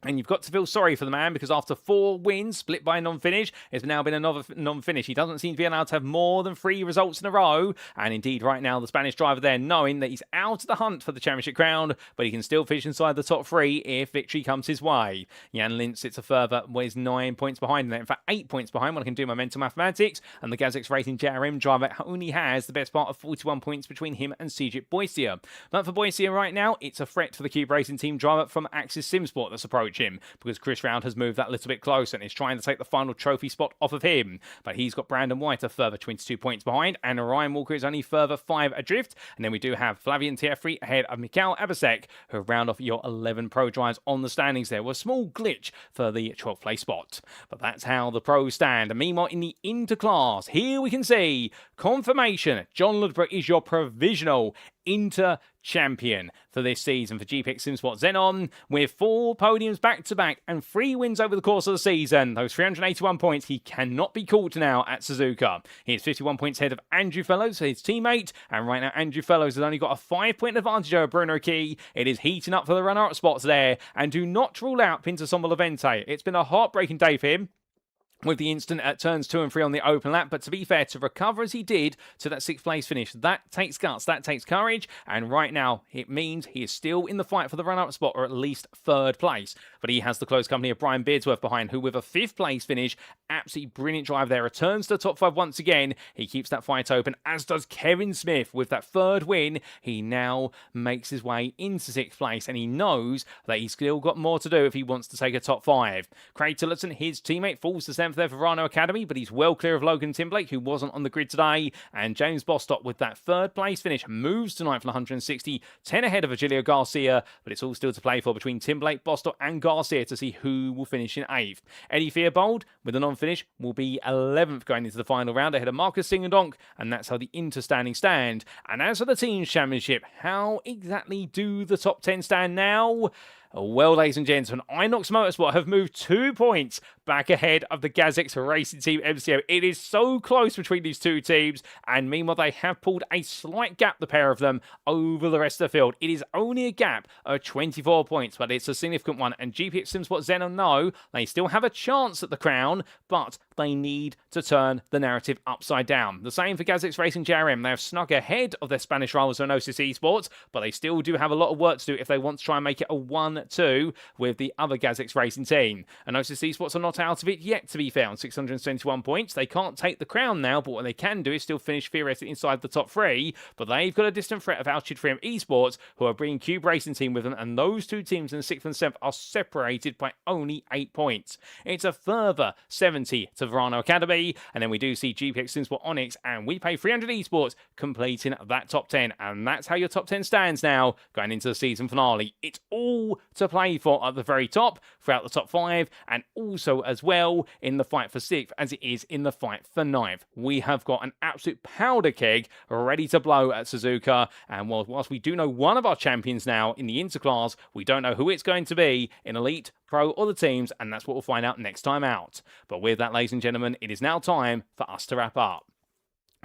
S1: And you've got to feel sorry for the man, because after 4 wins split by a non-finish, it's now been another non-finish. He doesn't seem to be allowed to have more than 3 results in a row. And indeed, right now, the Spanish driver there, knowing that he's out of the hunt for the championship crown, but he can still finish inside the top 3 if victory comes his way. Jan Lintz sits a further, is 9 points behind there. In fact, 8 points behind when I can do my mental mathematics. And the GazX Racing JRM driver only has the best part of 41 points between him and Cedric Boycia. But for Boycia right now, it's a threat for the Cube Racing Team driver from Axis SimSport that's approaching him, because Chris Round has moved that little bit closer and is trying to take the final trophy spot off of him. But he's got Brandon White a further 22 points behind, and Ryan Walker is only further 5 adrift. And then we do have Flavian Tiefri ahead of Mikhail Abasek, who round off your 11 pro drives on the standings there. Was a small glitch for the 12th place spot. But that's how the pros stand. And meanwhile, in the interclass, here we can see confirmation. John Ludbrook is your provisional Inter champion for this season for GPX SimSport Xenon, with 4 podiums back-to-back and 3 wins over the course of the season. Those 381 points, he cannot be caught now at Suzuka. He is 51 points ahead of Andrew Fellows, his teammate, and right now Andrew Fellows has only got a 5-point advantage over Bruno Key. It is heating up for the runner-up spots there, and do not rule out Pinto Sombolavente. It's been a heartbreaking day for him with the instant at turns 2 and 3 on the open lap, but to be fair, to recover as he did to that 6th place finish, that takes guts, that takes courage, and right now it means he is still in the fight for the run-up spot, or at least 3rd place. But he has the close company of Brian Beardsworth behind, who with a 5th place finish, absolutely brilliant drive there, returns to the top 5 once again. He keeps that fight open, as does Kevin Smith with that 3rd win. He now makes his way into 6th place, and he knows that he's still got more to do if he wants to take a top 5. Craig Tillotson, his teammate, falls to 7th there for Rano Academy, but he's well clear of Logan Timblake, who wasn't on the grid today, and James Bostock with that 3rd place finish moves to 9th for 160, 10 ahead of Virgilio Garcia, but it's all still to play for between Timblake, Bostock and Garcia to see who will finish in 8th. Eddie Theobald with a non-finish will be 11th going into the final round ahead of Marcus Singadonk, and that's how the inter-standings stand. And as for the Teams Championship, how exactly do the top 10 stand now? Well, ladies and gentlemen, Inox Motorsport have moved 2 points back ahead of the Gazix Racing Team MCO. It is so close between these 2 teams, and meanwhile they have pulled a slight gap, the pair of them, over the rest of the field. It is only a gap of 24 points, but it's a significant one, and GPX SimSport Xenon know they still have a chance at the crown, but they need to turn the narrative upside down. The same for Gazix Racing JRM. They have snuck ahead of their Spanish rivals Enosis Esports, but they still do have a lot of work to do if they want to try and make it a 1-2 with the other Gazix Racing team. Enosis Esports are not out of it yet, to be fair, on 671 points. They can't take the crown now, but what they can do is still finish theoretically inside the top 3, but they've got a distant threat of Altitude Freedom Esports, who are bringing Cube Racing team with them, and those 2 teams in the 6th and 7th are separated by only 8 points. It's a further 70 to Verano Academy, and then we do see GPX SimSport Onyx and We Pay 300 Esports completing that top 10, and that's how your top 10 stands now going into the season finale. It's all to play for at the very top throughout the top 5, and also as well in the fight for 6th as it is in the fight for 9th. We have got an absolute powder keg ready to blow at Suzuka, and whilst we do know one of our champions now in the interclass, we don't know who it's going to be in Elite, Pro or the teams, and that's what we'll find out next time out. But with that, ladies and gentlemen, it is now time for us to wrap up.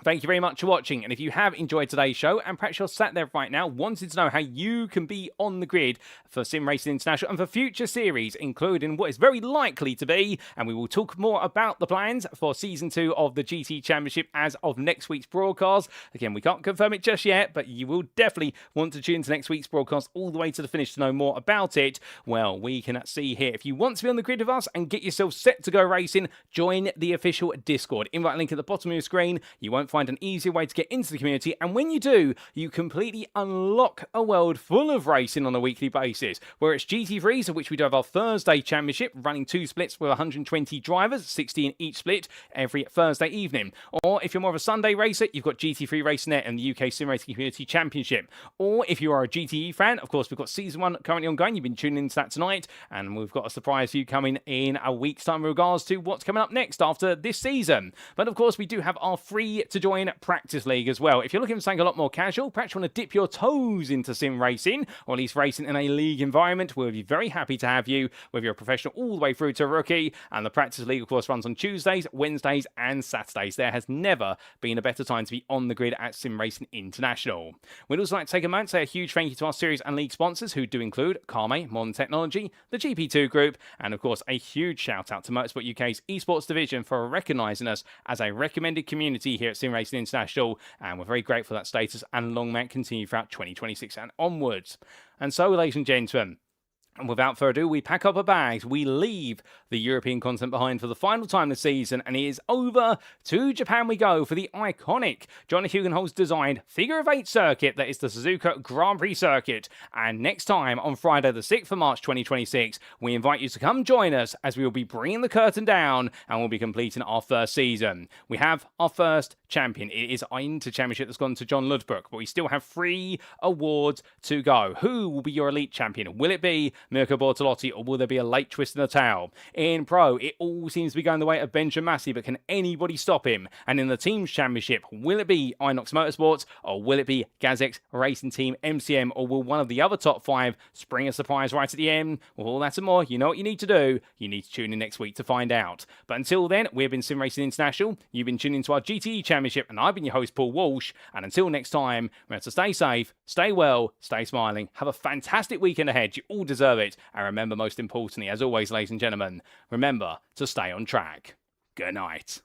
S1: Thank you very much for watching, and if you have enjoyed today's show, and perhaps you're sat there right now wanting to know how you can be on the grid for SimRacing International and for future series, including what is very likely to be, and we will talk more about the plans for Season 2 of the GTE Championship as of next week's broadcast. Again, we can't confirm it just yet, but you will definitely want to tune into next week's broadcast all the way to the finish to know more about it. Well, we can see here. If you want to be on the grid with us and get yourself set to go racing, join the official Discord. Invite link at the bottom of your screen. You won't find an easier way to get into the community, and when you do, you completely unlock a world full of racing on a weekly basis, where it's GT3s, of which we do have our Thursday championship, running 2 splits with 120 drivers, 60 in each split, every Thursday evening. Or if you're more of a Sunday racer, you've got GT3 Racing Net and the UK SimRacing Community Championship. Or if you are a GTE fan, of course, we've got Season 1 currently ongoing. You've been tuning into that tonight, and we've got a surprise for you coming in a week's time in regards to what's coming up next after this season. But of course, we do have our free to join practice league as well. If you're looking for something a lot more casual, perhaps you want to dip your toes into sim racing, or at least racing in a league environment, we'll be very happy to have you, whether you're a professional all the way through to a rookie. And the practice league, of course, runs on Tuesdays, Wednesdays and Saturdays. There has never been a better time to be on the grid at SimRacing International. We'd also like to take a moment to say a huge thank you to our series and league sponsors, who do include Carme, Modern Technology, the GP2 Group, and of course a huge shout out to Motorsport UK's esports division for recognising us as a recommended community here at SimRacing International, and we're very grateful for that status, and long may it continue throughout 2026 and onwards. And so, ladies and gentlemen, and without further ado, we pack up our bags, we leave the European continent behind for the final time this season, and it is over to Japan we go for the iconic John Hugenholz designed figure-of-8 circuit that is the Suzuka Grand Prix circuit. And next time, on Friday the 6th of March 2026, we invite you to come join us as we will be bringing the curtain down and we'll be completing our first season. We have our first champion. It is our Inter Championship that's gone to John Ludbrook, but we still have 3 awards to go. Who will be your elite champion? Will it be Mirko Bortolotti, or will there be a late twist in the tail? In Pro, it all seems to be going the way of Benjamin Massey, but can anybody stop him? And in the Teams Championship, will it be Inox Motorsports, or will it be Gazx Racing Team MCM, or will one of the other top 5 spring a surprise right at the end? Well, all that and more, you know what you need to do. You need to tune in next week to find out. But until then, we've been SimRacing International, you've been tuning into our GTE Championship, and I've been your host, Paul Walsh. And until next time, remember to stay safe, stay well, stay smiling, have a fantastic weekend ahead. You all deserve it. And remember, most importantly, as always, ladies and gentlemen, remember to stay on track. Good night.